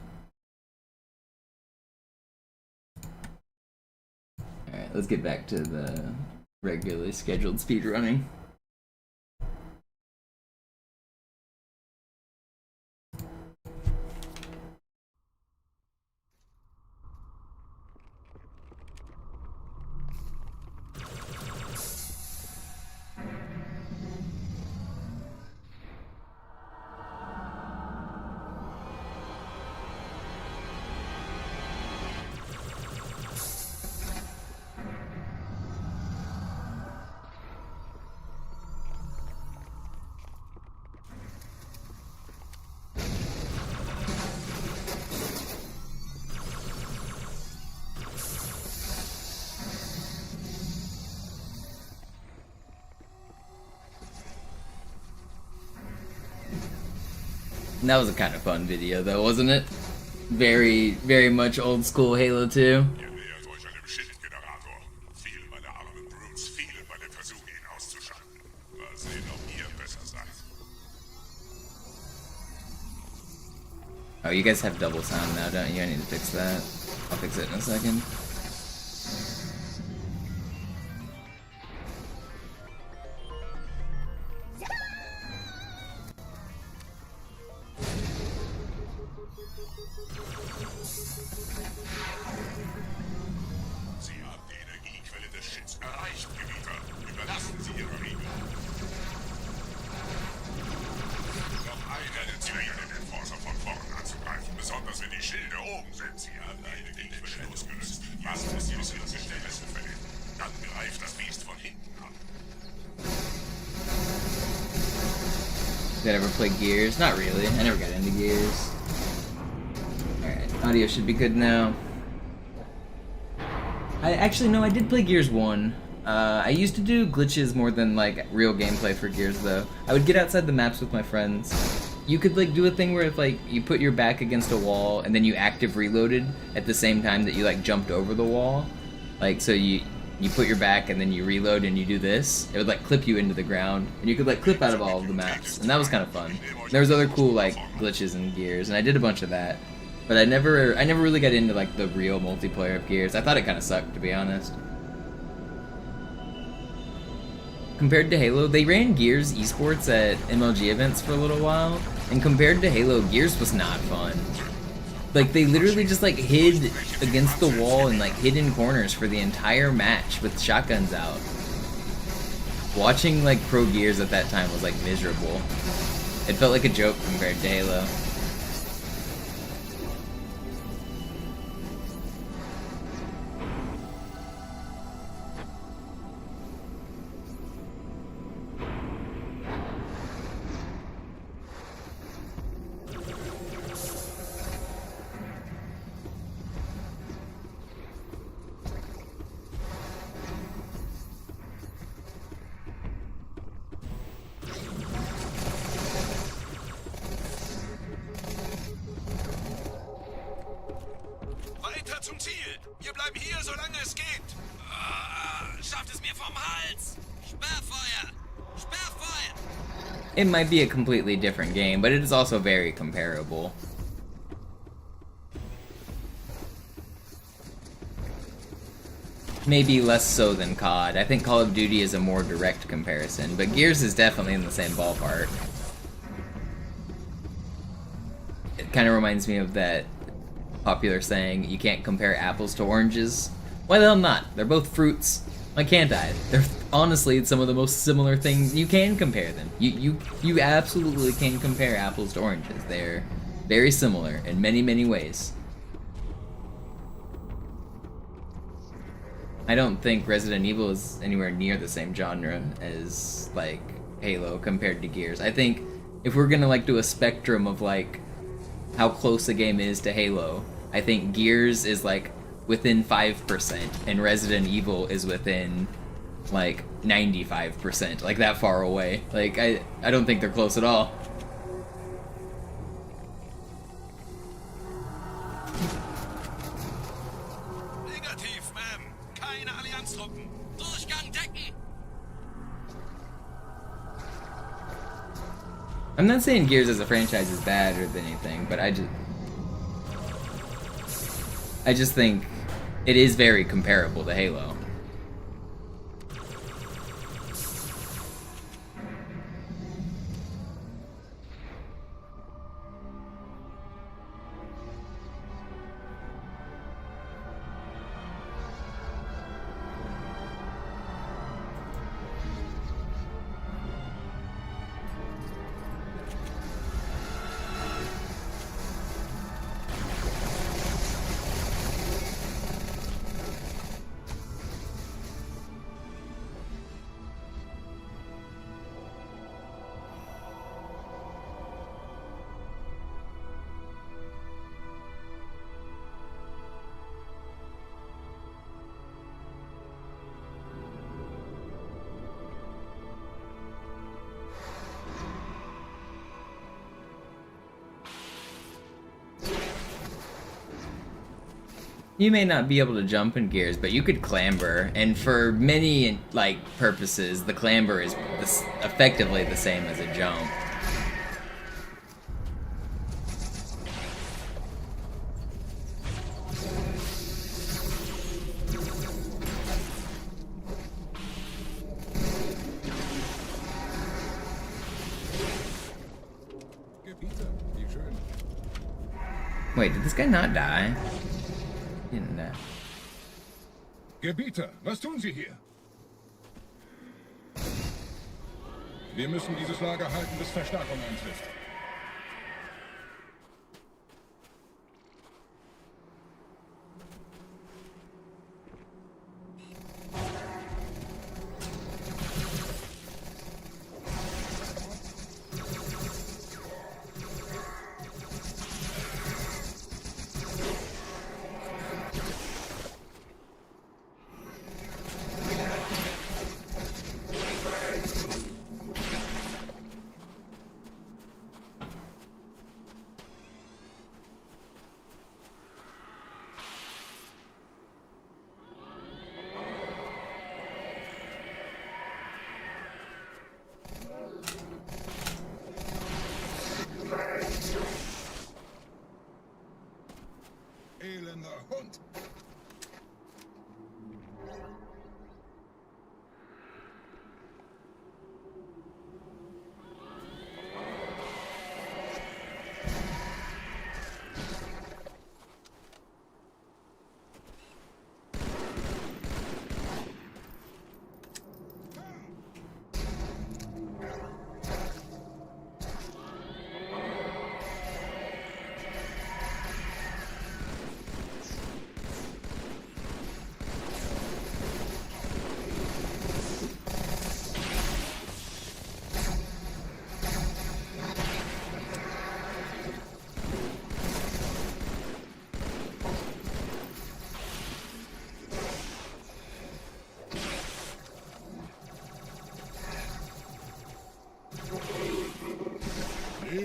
S2: Alright, let's get back to the regularly scheduled speedrunning. That was a kind of fun video though, wasn't it? Very, very much old school Halo 2. Oh, you guys have double sound now, don't you? I need to fix that. I'll fix it in a second.
S11: Besonders wenn die Schilde oben
S2: Did I ever play Gears? Not really. I never got into Gears. Alright, audio should be good now. I did play Gears 1. I used to do glitches more than like real gameplay for Gears though. I would get outside the maps with my friends. You could like do a thing where if like you put your back against a wall and then you active reloaded at the same time that you like jumped over the wall. Like so you put your back and then you reload and you do this. It would like clip you into the ground and you could like clip out of all of the maps and that was kind of fun. There was other cool like glitches in Gears and I did a bunch of that. But I never really got into like the real multiplayer of Gears. I thought it kind of sucked, to be honest. Compared to Halo, they ran Gears esports at MLG events for a little while, and compared to Halo, Gears was not fun. Like they literally just like hid against the wall and like hid in corners for the entire match with shotguns out. Watching like pro Gears at that time was like miserable. It felt like a joke compared to Halo.
S11: Zum Ziel! Wir bleiben hier, solange es geht! Schafft es mir vom Hals! Sperrfeuer! Sperrfeuer!
S2: It might be a completely different game, but it is also very comparable. Maybe less so than COD. I think Call of Duty is a more direct comparison, but Gears is definitely in the same ballpark. It kind of reminds me of that popular saying, you can't compare apples to oranges. Why the hell not? They're both fruits. Why can't I? They're honestly some of the most similar things. You can compare them. You absolutely can compare apples to oranges. They're very similar in many, many ways. I don't think Resident Evil is anywhere near the same genre as like Halo compared to Gears. I think if we're gonna like do a spectrum of like how close a game is to Halo, I think Gears is like within 5% and Resident Evil is within like 95%, like that far away. Like I don't think they're close at all.
S11: Negativ, Ma'am. Keine Allianztruppen. Durchgang decken.
S2: I'm not saying Gears as a franchise is bad or anything, but I just think it is very comparable to Halo. You may not be able to jump in Gears, but you could clamber, and for many like purposes, the clamber is effectively the same as a jump. Wait, did this guy not die? He didn't die.
S11: Gebieter, was tun Sie hier? Wir müssen dieses Lager halten, bis Verstärkung eintrifft.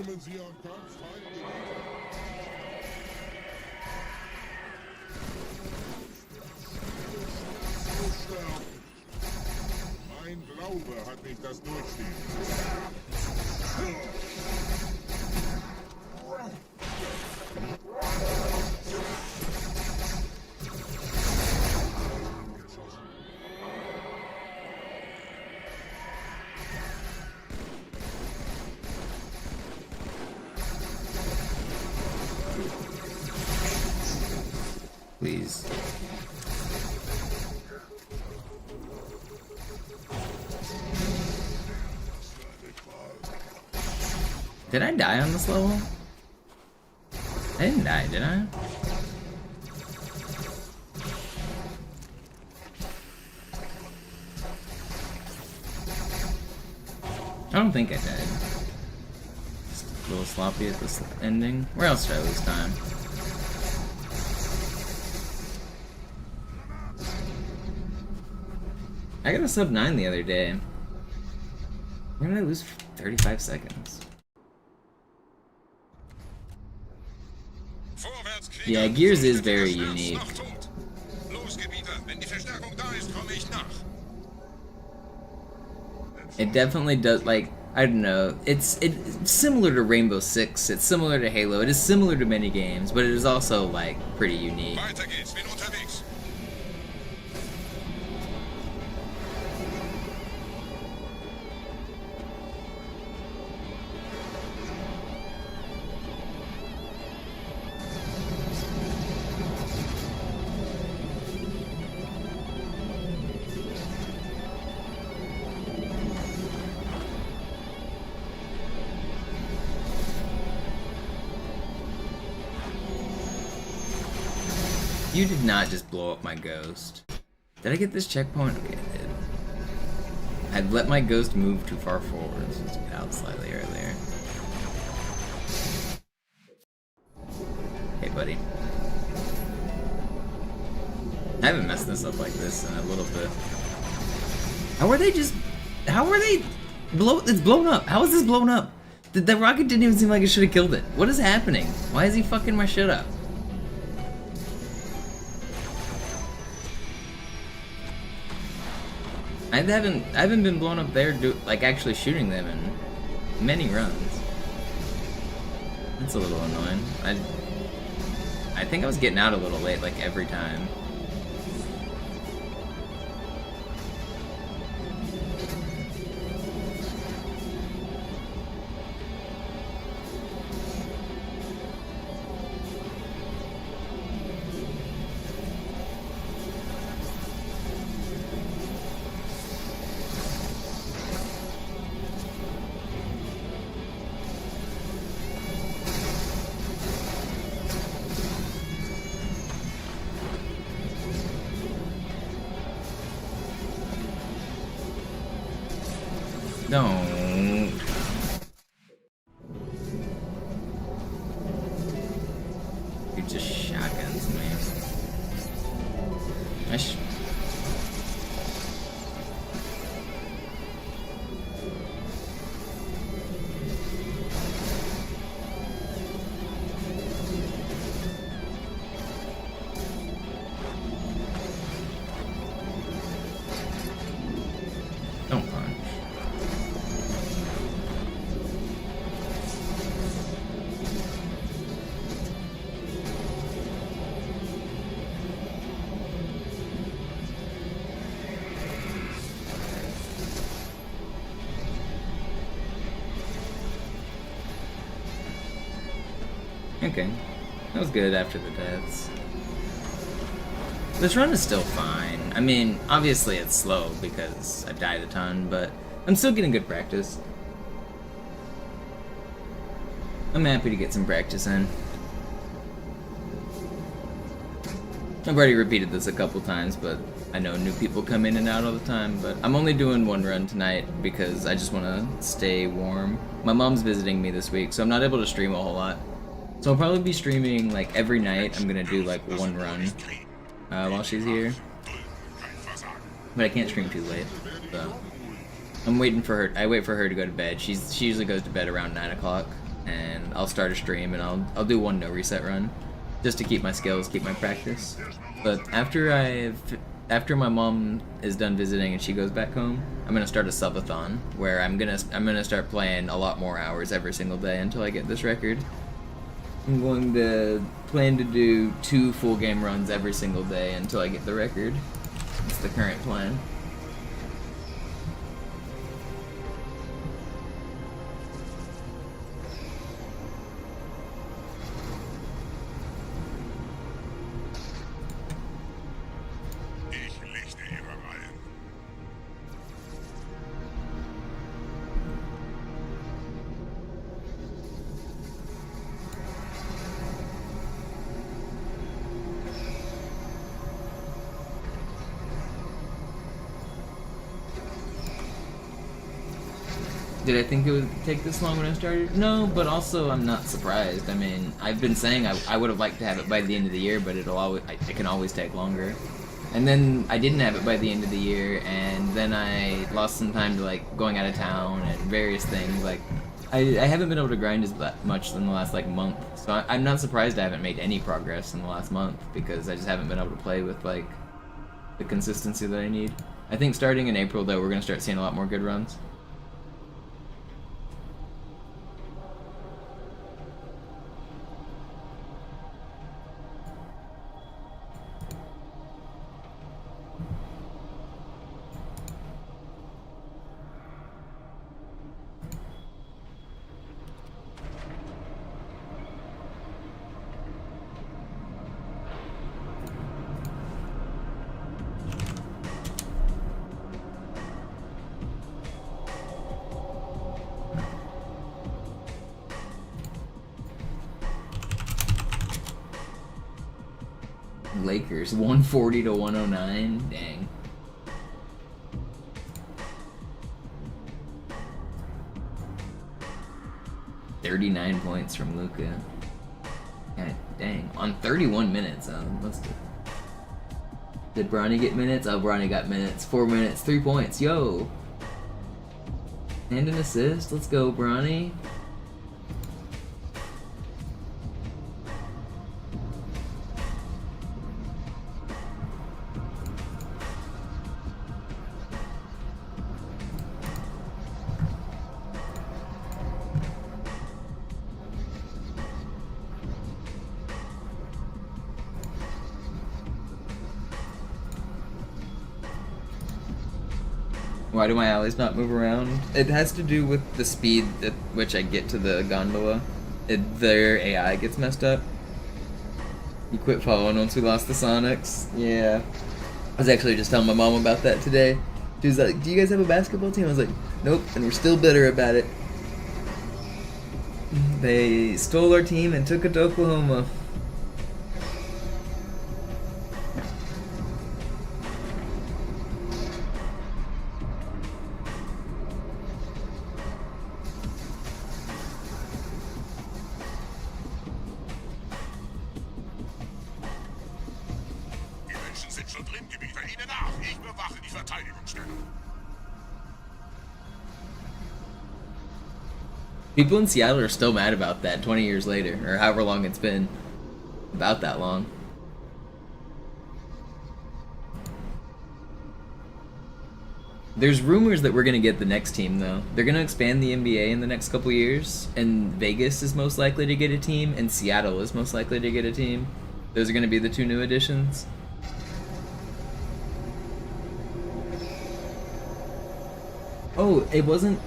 S11: Nehmen Sie an Kampf teil. Mein Glaube hat mich das durchstehen.
S2: Please. Did I die on this level? I didn't die, did I? I don't think I did. Just a little sloppy at this ending. Where else did I lose time? I got a sub 9 the other day. Where did I lose 35 seconds? Yeah, Gears is very unique. It definitely does, like, I don't know, it's similar to Rainbow Six, it's similar to Halo, it is similar to many games, but it is also, like, pretty unique. You did not just blow up my ghost. Did I get this checkpoint? Okay, I did. I'd let my ghost move too far forward, so let's get out slightly earlier. Hey, buddy. I haven't messed this up like this in a little bit. How are they just... How are they... It's blown up. How is this blown up? The rocket didn't even seem like it should have killed it. What is happening? Why is he fucking my shit up? I haven't been blown up there, like actually shooting them in many runs. That's a little annoying. I think I was getting out a little late, like every time. Don't. You just shotguns me. Don't punch. Okay, that was good after the deaths. This run is still fine. I mean, obviously it's slow because I died a ton, but I'm still getting good practice. I'm happy to get some practice in. I've already repeated this a couple times, but I know new people come in and out all the time, but I'm only doing one run tonight because I just want to stay warm. My mom's visiting me this week, so I'm not able to stream a whole lot. So I'll probably be streaming like every night. I'm gonna do like one run while she's here, but I can't stream too late. So I'm waiting for her. I wait for her to go to bed. She usually goes to bed around 9 o'clock. and I'll start a stream and I'll do one no reset run, just to keep my skills, keep my practice. But after my mom is done visiting and she goes back home, I'm gonna start a subathon where I'm gonna start playing a lot more hours every single day until I get this record. I'm going to plan to do 2 full game runs every single day until I get the record. That's the current plan. Did I think it would take this long when I started? No, but also I'm not surprised. I mean, I've been saying I would have liked to have it by the end of the year, but it can always take longer. And then I didn't have it by the end of the year, and then I lost some time to like going out of town and various things. Like, I haven't been able to grind as much in the last like month, so I'm not surprised I haven't made any progress in the last month, because I just haven't been able to play with like the consistency that I need. I think starting in April though, we're gonna start seeing a lot more good runs. Lakers 140 to 109. Dang. $39 points from Luka. God dang. On 31 minutes. Did Bronny get minutes? Oh, Bronny got minutes. 4 minutes, 3 points. Yo. And an assist. Let's go, Bronny. Why do my alleys not move around? It has to do with the speed at which I get to the gondola. Their AI gets messed up. You quit following once we lost the Sonics. Yeah. I was actually just telling my mom about that today. She was like, do you guys have a basketball team? I was like, nope, and we're still bitter about it. They stole our team and took it to Oklahoma. People in Seattle are still mad about that 20 years later, or however long it's been. About that long. There's rumors that we're going to get the next team, though. They're going to expand the NBA in the next couple years, and Vegas is most likely to get a team, and Seattle is most likely to get a team. Those are going to be the 2 new additions. Oh, it wasn't...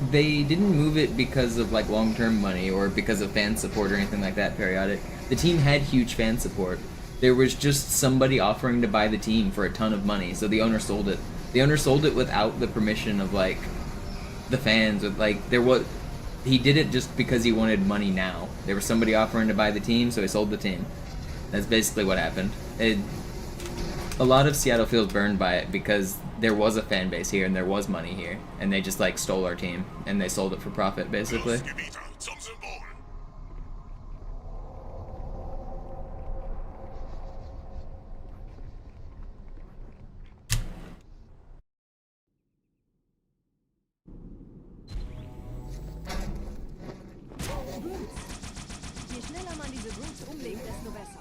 S2: They didn't move it because of like long-term money or because of fan support or anything like that, Periodic. The team had huge fan support. There was just somebody offering to buy the team for a ton of money, so the owner sold it. The owner sold it without the permission of like the fans. With like he did it just because he wanted money now. There was somebody offering to buy the team, so he sold the team. That's basically what happened. A lot of Seattle feels burned by it because there was a fan base here and there was money here, and they just like stole our team and they sold it for profit basically.
S9: Je schneller man diese Brutes umlegt, desto besser.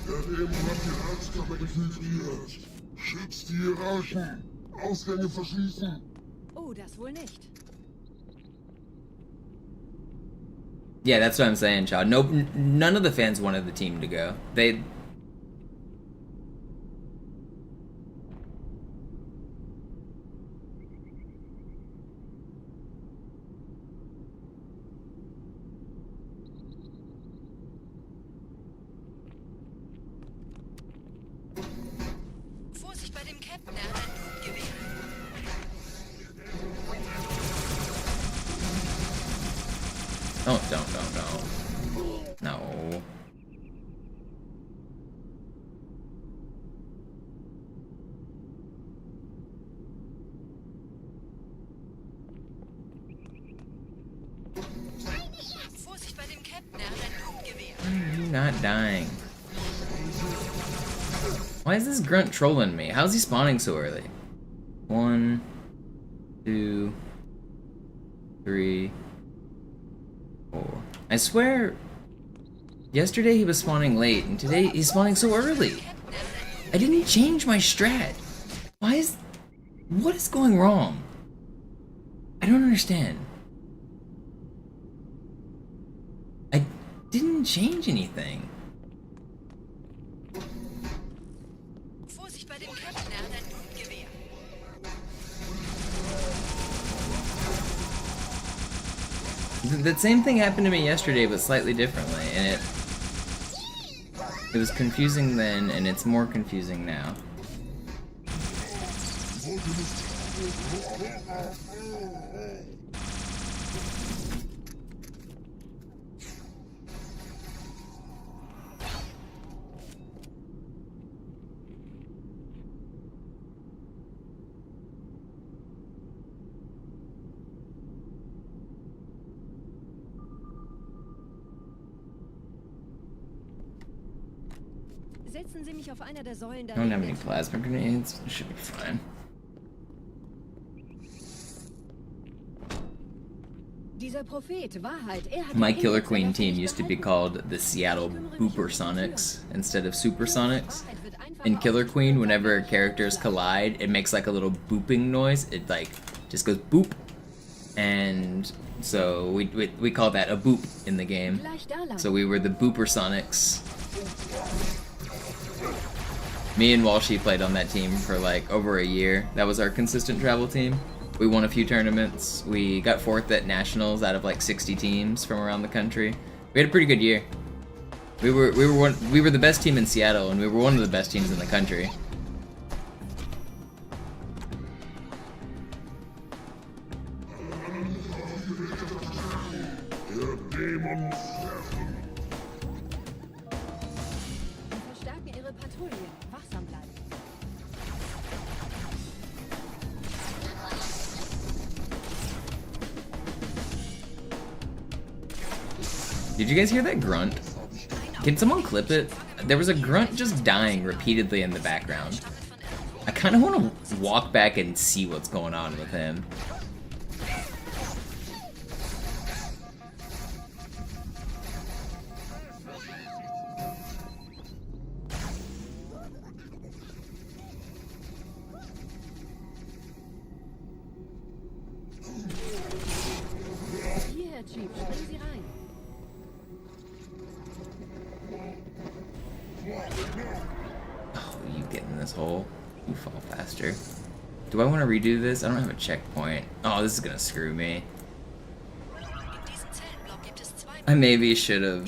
S11: Der Dämon hat die Heizkammer infiltriert. Schützt die Hierarchen. Ausgänge verschließen.
S9: Oh, das wohl nicht.
S2: Yeah, that's what I'm saying, child. Nope, none of the fans wanted the team to go. They...
S10: Vorsicht bei dem Captain, er hat ein Blutgewehr.
S2: Don't. No.
S10: Vorsicht bei dem Captain, er hat ein Blutgewehr.
S2: You're not dying. Why is this grunt trolling me? How's he spawning so early? 1, 2, 3, 4. I swear, yesterday he was spawning late, and today he's spawning so early. I didn't change my strat. What is going wrong? I don't understand. I didn't change anything.
S10: Vorsicht bei dem Captain, er hat ein Blutgewehr.
S2: The same thing happened to me yesterday, but slightly differently, and it was confusing then, and it's more confusing now.
S9: Setzen Sie mich auf einer der Säulen
S2: I don't have
S9: daneben.
S2: any plasma grenades. It should be fine.
S9: Dieser Prophet war halt, er hat
S2: My
S9: den
S2: Killer
S9: Inhalt
S2: Queen
S9: seiner
S2: team
S9: Pflicht
S2: used to be
S9: behalten.
S2: called the Seattle Boopersonics instead of Supersonics. In Killer Queen, whenever characters collide, it makes like a little booping noise. It like just goes boop, and so we call that a boop in the game.
S9: Gleich da lang.
S2: So we were the Boopersonics. Me and Walshy played on that team for like over a year. That was our consistent travel team. We won a few tournaments. We got 4th at nationals out of like 60 teams from around the country. We had a pretty good year. We were the best team in Seattle, and we were one of the best teams in the country.
S9: Verstärken Ihre Patrouillen. Wachsam bleiben.
S2: Did you guys hear that grunt? Can someone clip it? There was a grunt just dying repeatedly in the background. I kind of want to walk back and see what's going on with him.
S9: Hierher, Chief. Springen Sie rein.
S2: Oh, you get in this hole. You fall faster. Do I want to redo this? I don't have a checkpoint. Oh, this is gonna screw me. I maybe should have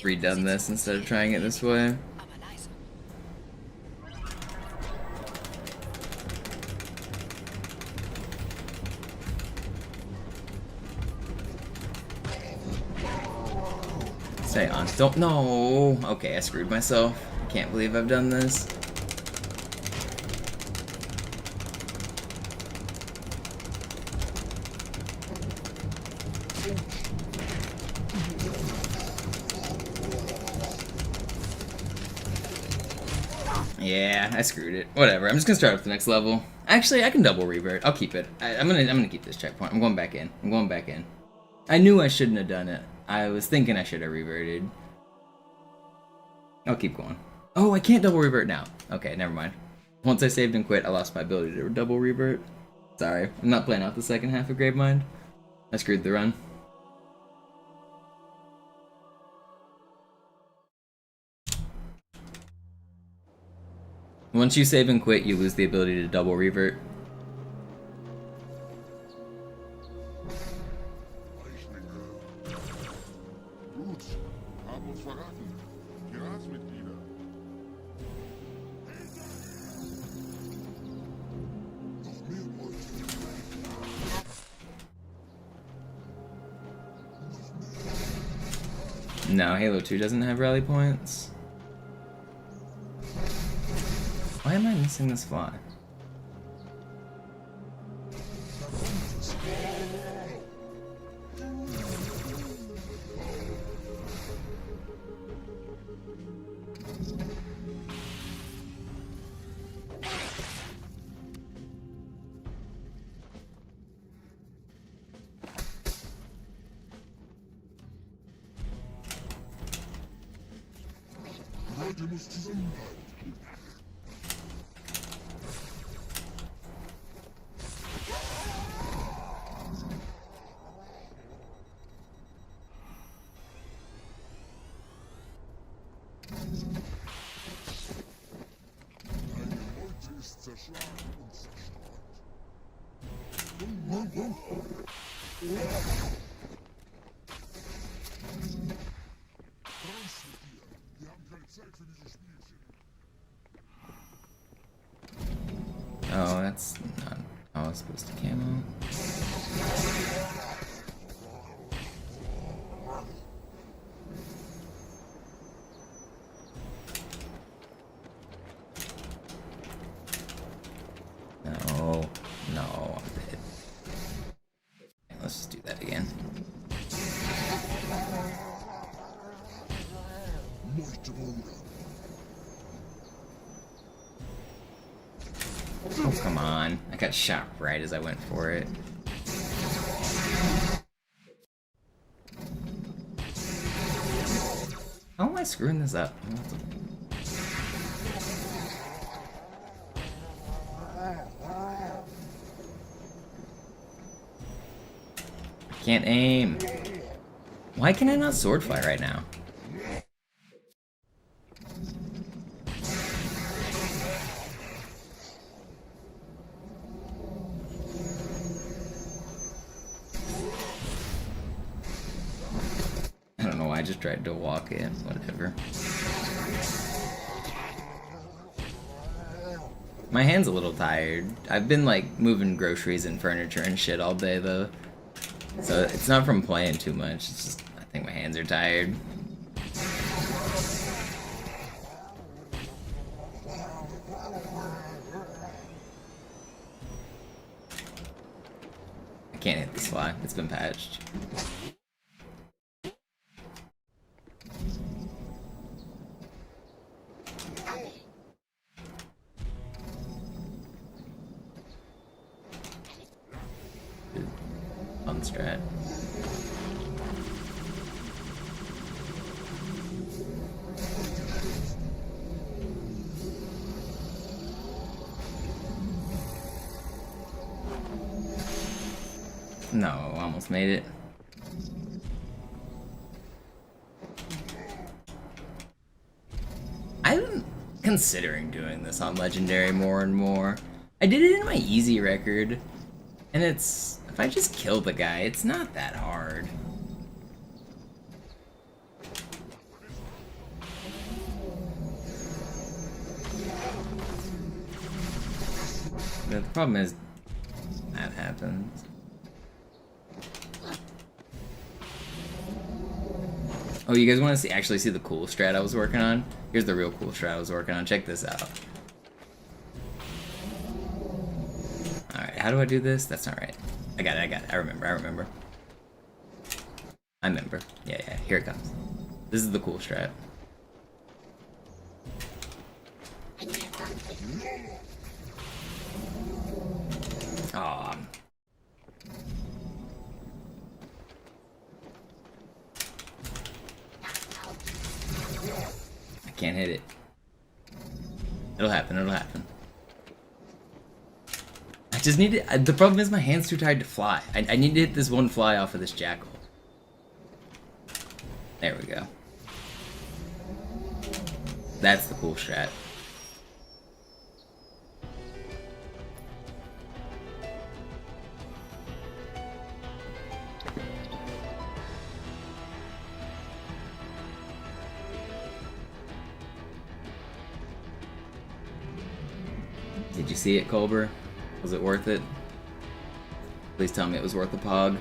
S2: redone this instead of trying it this way. Stay on. Don't. No. Okay, I screwed myself. I can't believe I've done this. Yeah, I screwed it. Whatever. I'm just gonna start with the next level. Actually, I can double revert. I'll keep it. I'm gonna keep this checkpoint. I'm going back in. I'm going back in. I knew I shouldn't have done it. I was thinking I should have reverted. I'll keep going. Oh, I can't double revert now. Okay, never mind. Once I saved and quit, I lost my ability to double revert. Sorry, I'm not playing out the second half of Gravemind. I screwed the run. Once you save and quit, you lose the ability to double revert.
S11: Gut, haben uns verraten. Piratsmitglieder. Noch mehr Leute.
S2: No, Halo 2 doesn't have rally points. Why am I missing this fly?
S11: Leute muss zusammenhalten. Zerschlagen und zerstreut. Raus mit dir! Wir haben keine Zeit für diese Spielchen.
S2: Oh, that's not how I was supposed to camo. No, I'm dead. Let's just do that again. Oh, come on. I got shot right as I went for it. How am I screwing this up? Can't aim. Why can I not sword fly right now? I don't know why I just tried to walk it. Whatever. My hand's a little tired. I've been like moving groceries and furniture and shit all day though. So it's not from playing too much, it's just, I think my hands are tired. I can't hit this fly, it's been patched. On strat. No, almost made it. I'm considering doing this on Legendary more and more. I did it in my easy record, and it's, if I just kill the guy, it's not that hard. But the problem is, that happens. Oh, you guys want to actually see the cool strat I was working on? Here's the real cool strat I was working on. Check this out. Alright, how do I do this? That's not right. I got it. I remember. Yeah, here it comes. This is the cool strat. Aw. I can't hit it. It'll happen, it'll happen. I just need to, the problem is my hand's too tired to fly. I need to hit this one fly off of this jackal. There we go. That's the cool strat. Did you see it, Culber? Was it worth it? Please tell me it was worth the pog.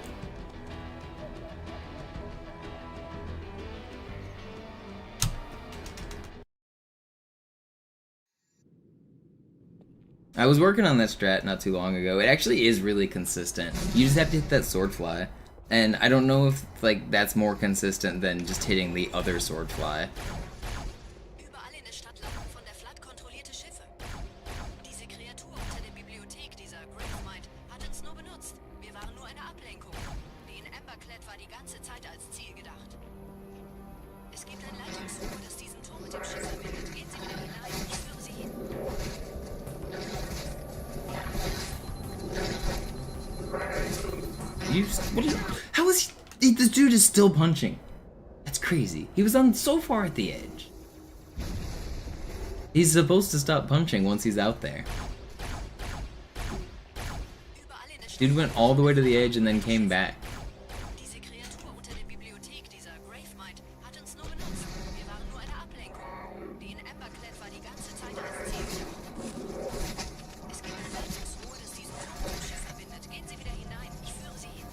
S2: I was working on that strat not too long ago. It actually is really consistent. You just have to hit that sword fly. And I don't know if like that's more consistent than just hitting the other sword fly.
S9: Überall in der Stadt landen von der Flood kontrollierte Schiffe. Diese Kreatur unter der Bibliothek, dieser Gravemind, hat uns nur benutzt. Wir waren nur eine Ablenkung. Die in Emberclad war die ganze Zeit als Ziel gedacht. Es gibt ein Leitungsrohr, das diesen Turm mit dem Schiff verbindet. Gehen Sie wieder hinein. Ich führe Sie hin.
S2: How is he? This dude is still punching. That's crazy. He was on so far at the edge. He's supposed to stop punching once he's out there. Dude went all the way to the edge and then came back.
S9: Diese Kreatur unter der Bibliothek, dieser Gravemind, hat uns nur benutzt. Wir waren nur eine Ablenkung. Die in Emberclad war die ganze Zeit als Ziel gedacht. Es gibt ein Leitungsrohr, das diesen Turm mit dem Schiff verbindet. Gehen Sie wieder hinein. Ich führe Sie hin.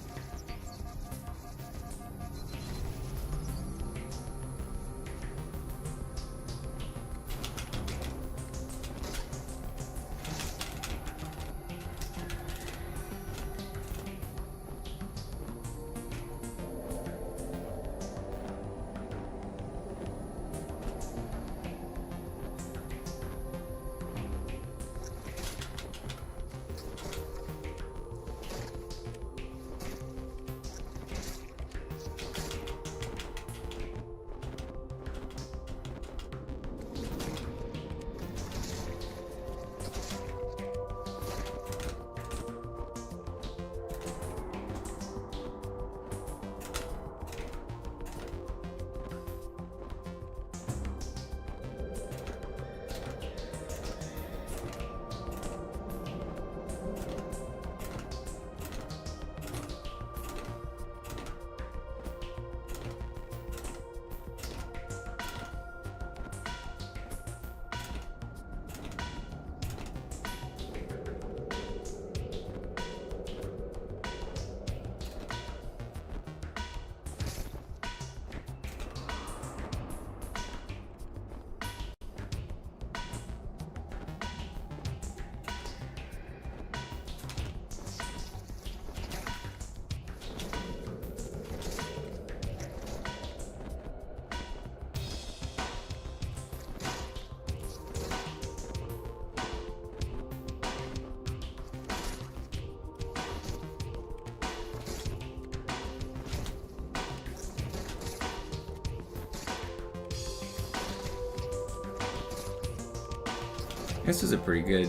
S2: This was a pretty good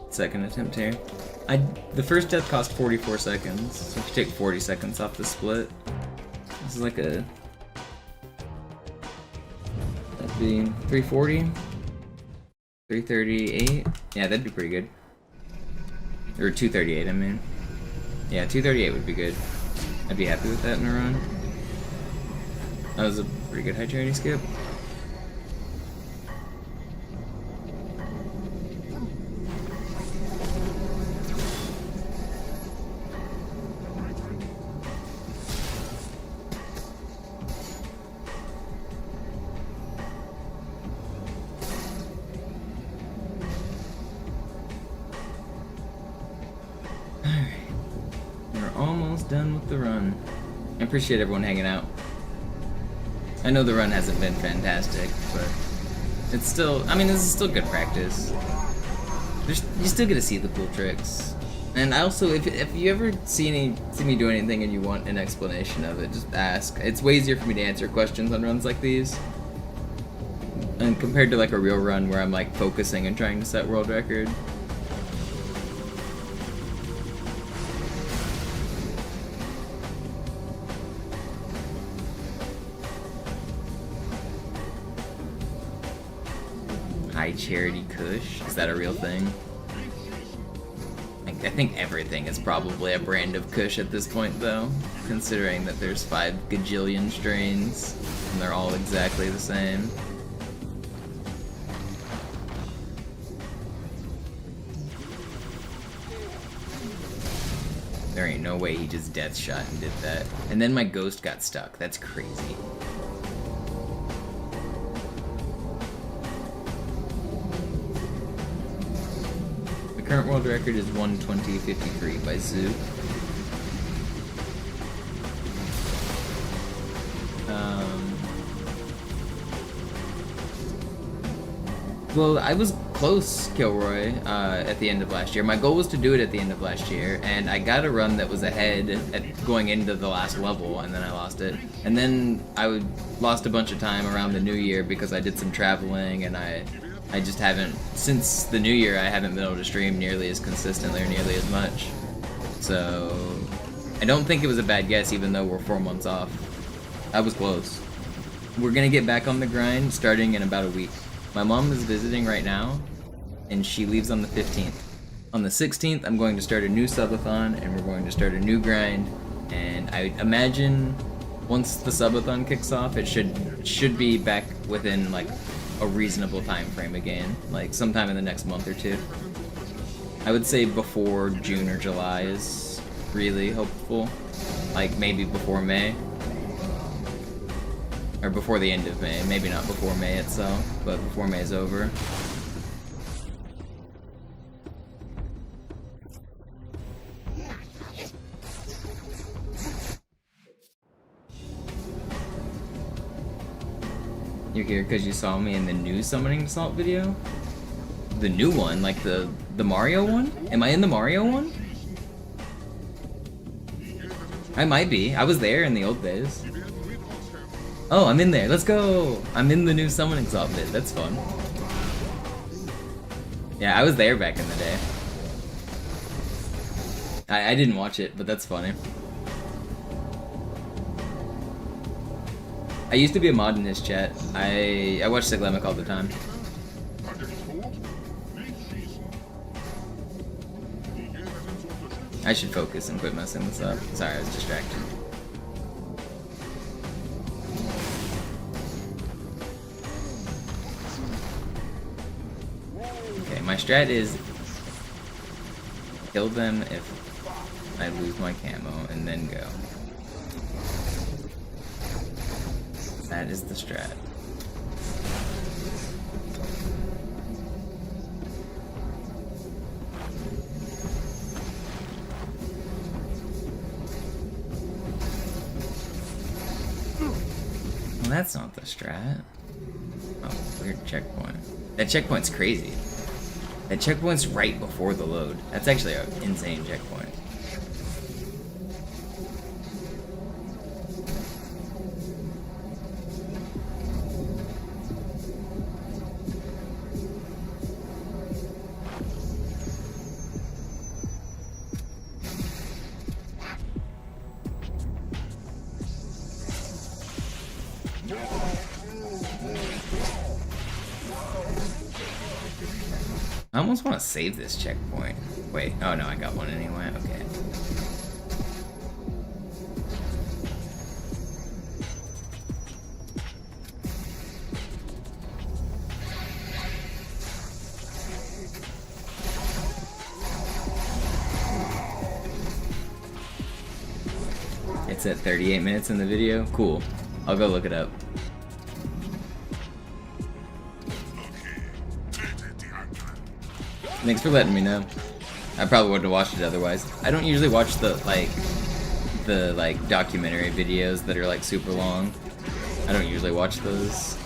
S2: second attempt here. The first death cost 44 seconds, so if you take 40 seconds off the split, this is like a... that'd be 340? 338? Yeah, that'd be pretty good. Or 238, I mean. Yeah, 238 would be good. I'd be happy with that in a run. That was a pretty good high charity skip. Done with the run. I appreciate everyone hanging out. I know the run hasn't been fantastic, but it's still, I mean, this is still good practice. you still get to see the cool tricks. And I also, if you ever see me do anything and you want an explanation of it, just ask. It's way easier for me to answer questions on runs like these. And compared to like a real run where I'm like focusing and trying to set world record. High Charity Kush? Is that a real thing? I think everything is probably a brand of Kush at this point though, considering that there's 5 gajillion strains and they're all exactly the same. There ain't no way he just death shot and did that. And then my ghost got stuck. That's crazy. The current world record is 1:20:53 by Zoo. Well, I was close, Kilroy, at the end of last year. My goal was to do it at the end of last year, and I got a run that was ahead at going into the last level, and then I lost it. And then I lost a bunch of time around the new year because I did some traveling, and I just haven't, since the new year, I haven't been able to stream nearly as consistently or nearly as much. So, I don't think it was a bad guess, even though we're 4 months off. I was close. We're gonna get back on the grind starting in about a week. My mom is visiting right now, and she leaves on the 15th. On the 16th, I'm going to start a new subathon, and we're going to start a new grind, and I imagine once the subathon kicks off, it should be back within, like, a reasonable time frame again, like, sometime in the next month or two. I would say before June or July is really hopeful, like, maybe before May. Or before the end of May. Maybe not before May itself, but before May's over. You're here because you saw me in the new Summoning Assault video? The new one? Like the Mario one? Am I in the Mario one? I might be. I was there in the old days. Oh, I'm in there. Let's go! I'm in the new Summoning Assault bit. That's fun. Yeah, I was there back in the day. I didn't watch it, but that's funny. I used to be a mod in his chat. I watch Siglemic all the time. I should focus and quit messing this up. Sorry, I was distracted. Okay, my strat is kill them if I lose my camo and then go. That is the strat. Well, that's not the strat. Oh, weird checkpoint. That checkpoint's crazy. That checkpoint's right before the load. That's actually an insane checkpoint. I almost want to save this checkpoint. Wait, oh no, I got one anyway, okay. It's at 38 minutes in the video? Cool. I'll go look it up. Thanks for letting me know. I probably wouldn't have watched it otherwise. I don't usually watch the documentary videos that are like super long. I don't usually watch those.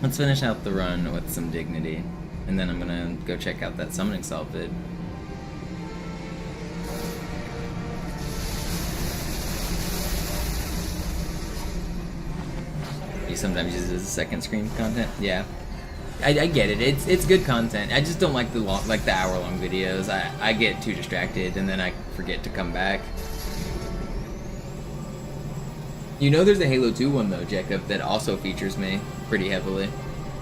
S2: Let's finish out the run with some dignity, and then I'm gonna go check out that summoning salt vid. You sometimes use it as a second screen content? Yeah. I get it. It's good content. I just don't like the hour-long videos. I get too distracted and then I forget to come back. You know there's a Halo 2 one though, Jacob, that also features me pretty heavily.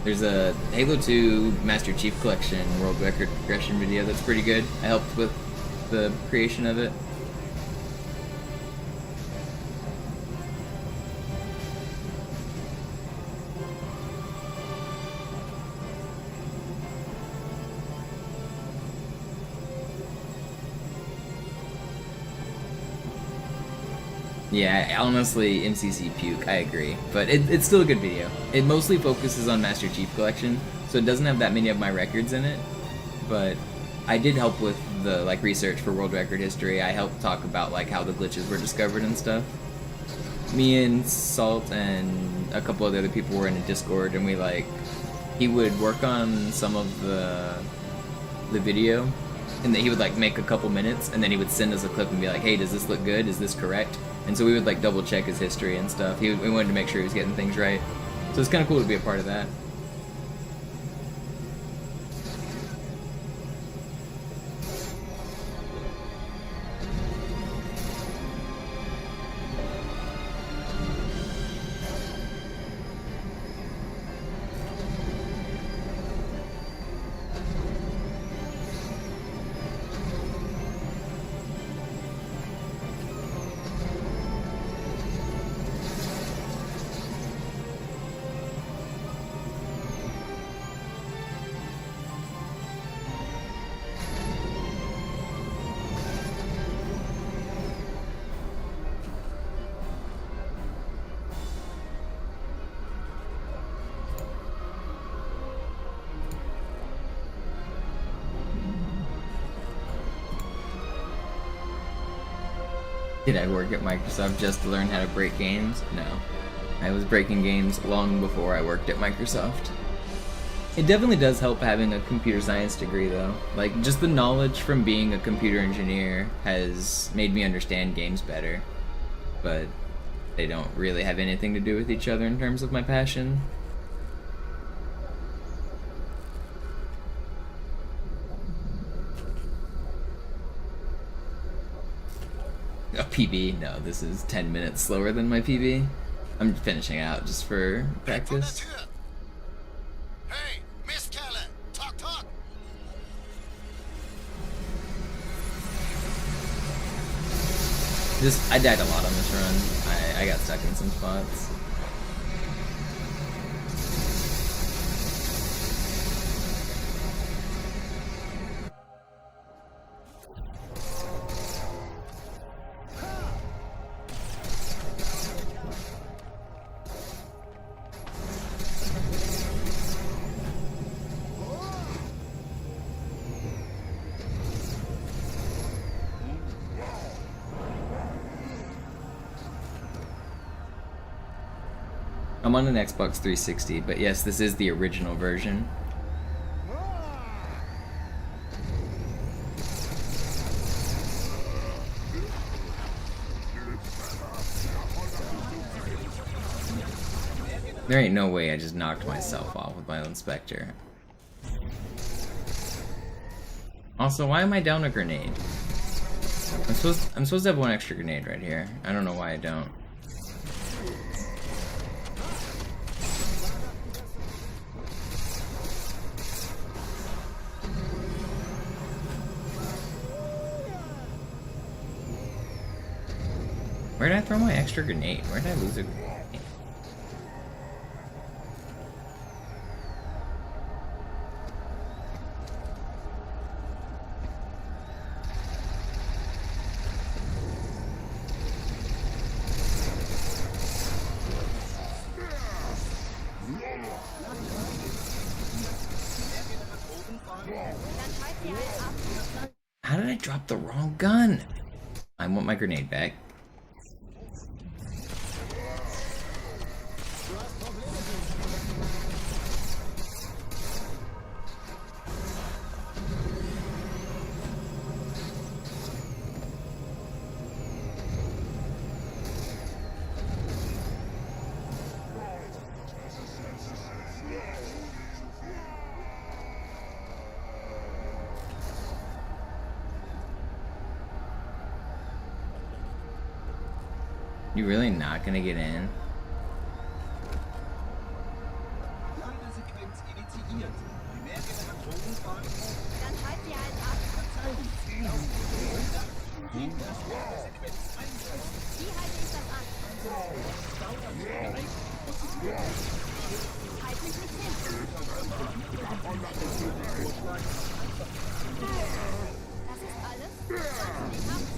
S2: There's a Halo 2 Master Chief Collection World Record progression video that's pretty good. I helped with the creation of it. Yeah, honestly, MCC puke, I agree. But it's still a good video. It mostly focuses on Master Chief Collection, so it doesn't have that many of my records in it. But I did help with the research for world record history. I helped talk about how the glitches were discovered and stuff. Me and Salt and a couple of other people were in a Discord, and he would work on some of the video, and that he would make a couple minutes, and then he would send us a clip and be like, hey, does this look good? Is this correct? And so we would double check his history and stuff. We wanted to make sure he was getting things right. So it's kind of cool to be a part of that. Did I work at Microsoft just to learn how to break games? No. I was breaking games long before I worked at Microsoft. It definitely does help having a computer science degree though. Just the knowledge from being a computer engineer has made me understand games better. But they don't really have anything to do with each other in terms of my passion. A PB? No, this is 10 minutes slower than my PB. I'm finishing out just for practice.
S8: Hey, Mistkerle! Talk, talk!
S2: I died a lot on this run. I got stuck in some spots. I'm on an Xbox 360, but yes, this is the original version. There ain't no way I just knocked myself off with my own Spectre. Also, why am I down a grenade? I'm supposed to have one extra grenade right here. I don't know why I don't. Where did I throw my extra grenade? Where did I lose a grenade? How did I drop the wrong gun? I want my grenade back. You really not gonna get in?
S8: Landesequenz initiiert. Primärgeneratoren fahren hoch.
S10: Dann halt sie halt ab.
S8: Landesequenz einsetzen.
S10: Wie halte ich das an? Halt mich nicht hin. Das ist alles? Ich hab's.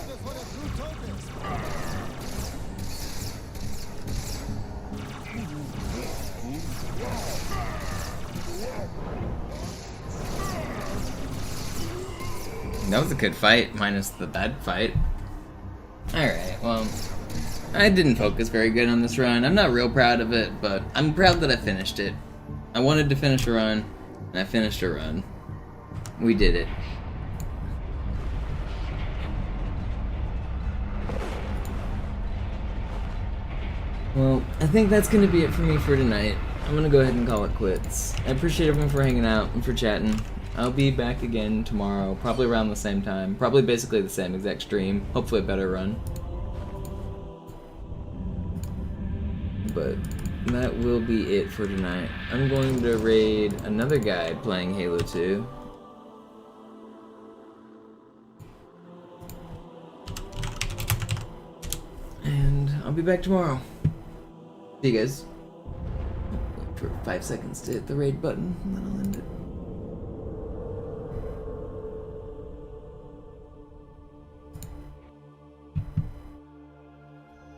S6: Bevor der Blut tot ist.
S2: That was a good fight, minus the bad fight. Alright, well, I didn't focus very good on this run. I'm not real proud of it, but I'm proud that I finished it. I wanted to finish a run, and I finished a run. We did it. Well, I think that's going to be it for me for tonight. I'm going to go ahead and call it quits. I appreciate everyone for hanging out and for chatting. I'll be back again tomorrow, probably around the same time. Probably basically the same exact stream. Hopefully a better run. But that will be it for tonight. I'm going to raid another guy playing Halo 2. And I'll be back tomorrow. See you guys. Wait for 5 seconds to hit the raid button, and then I'll end it.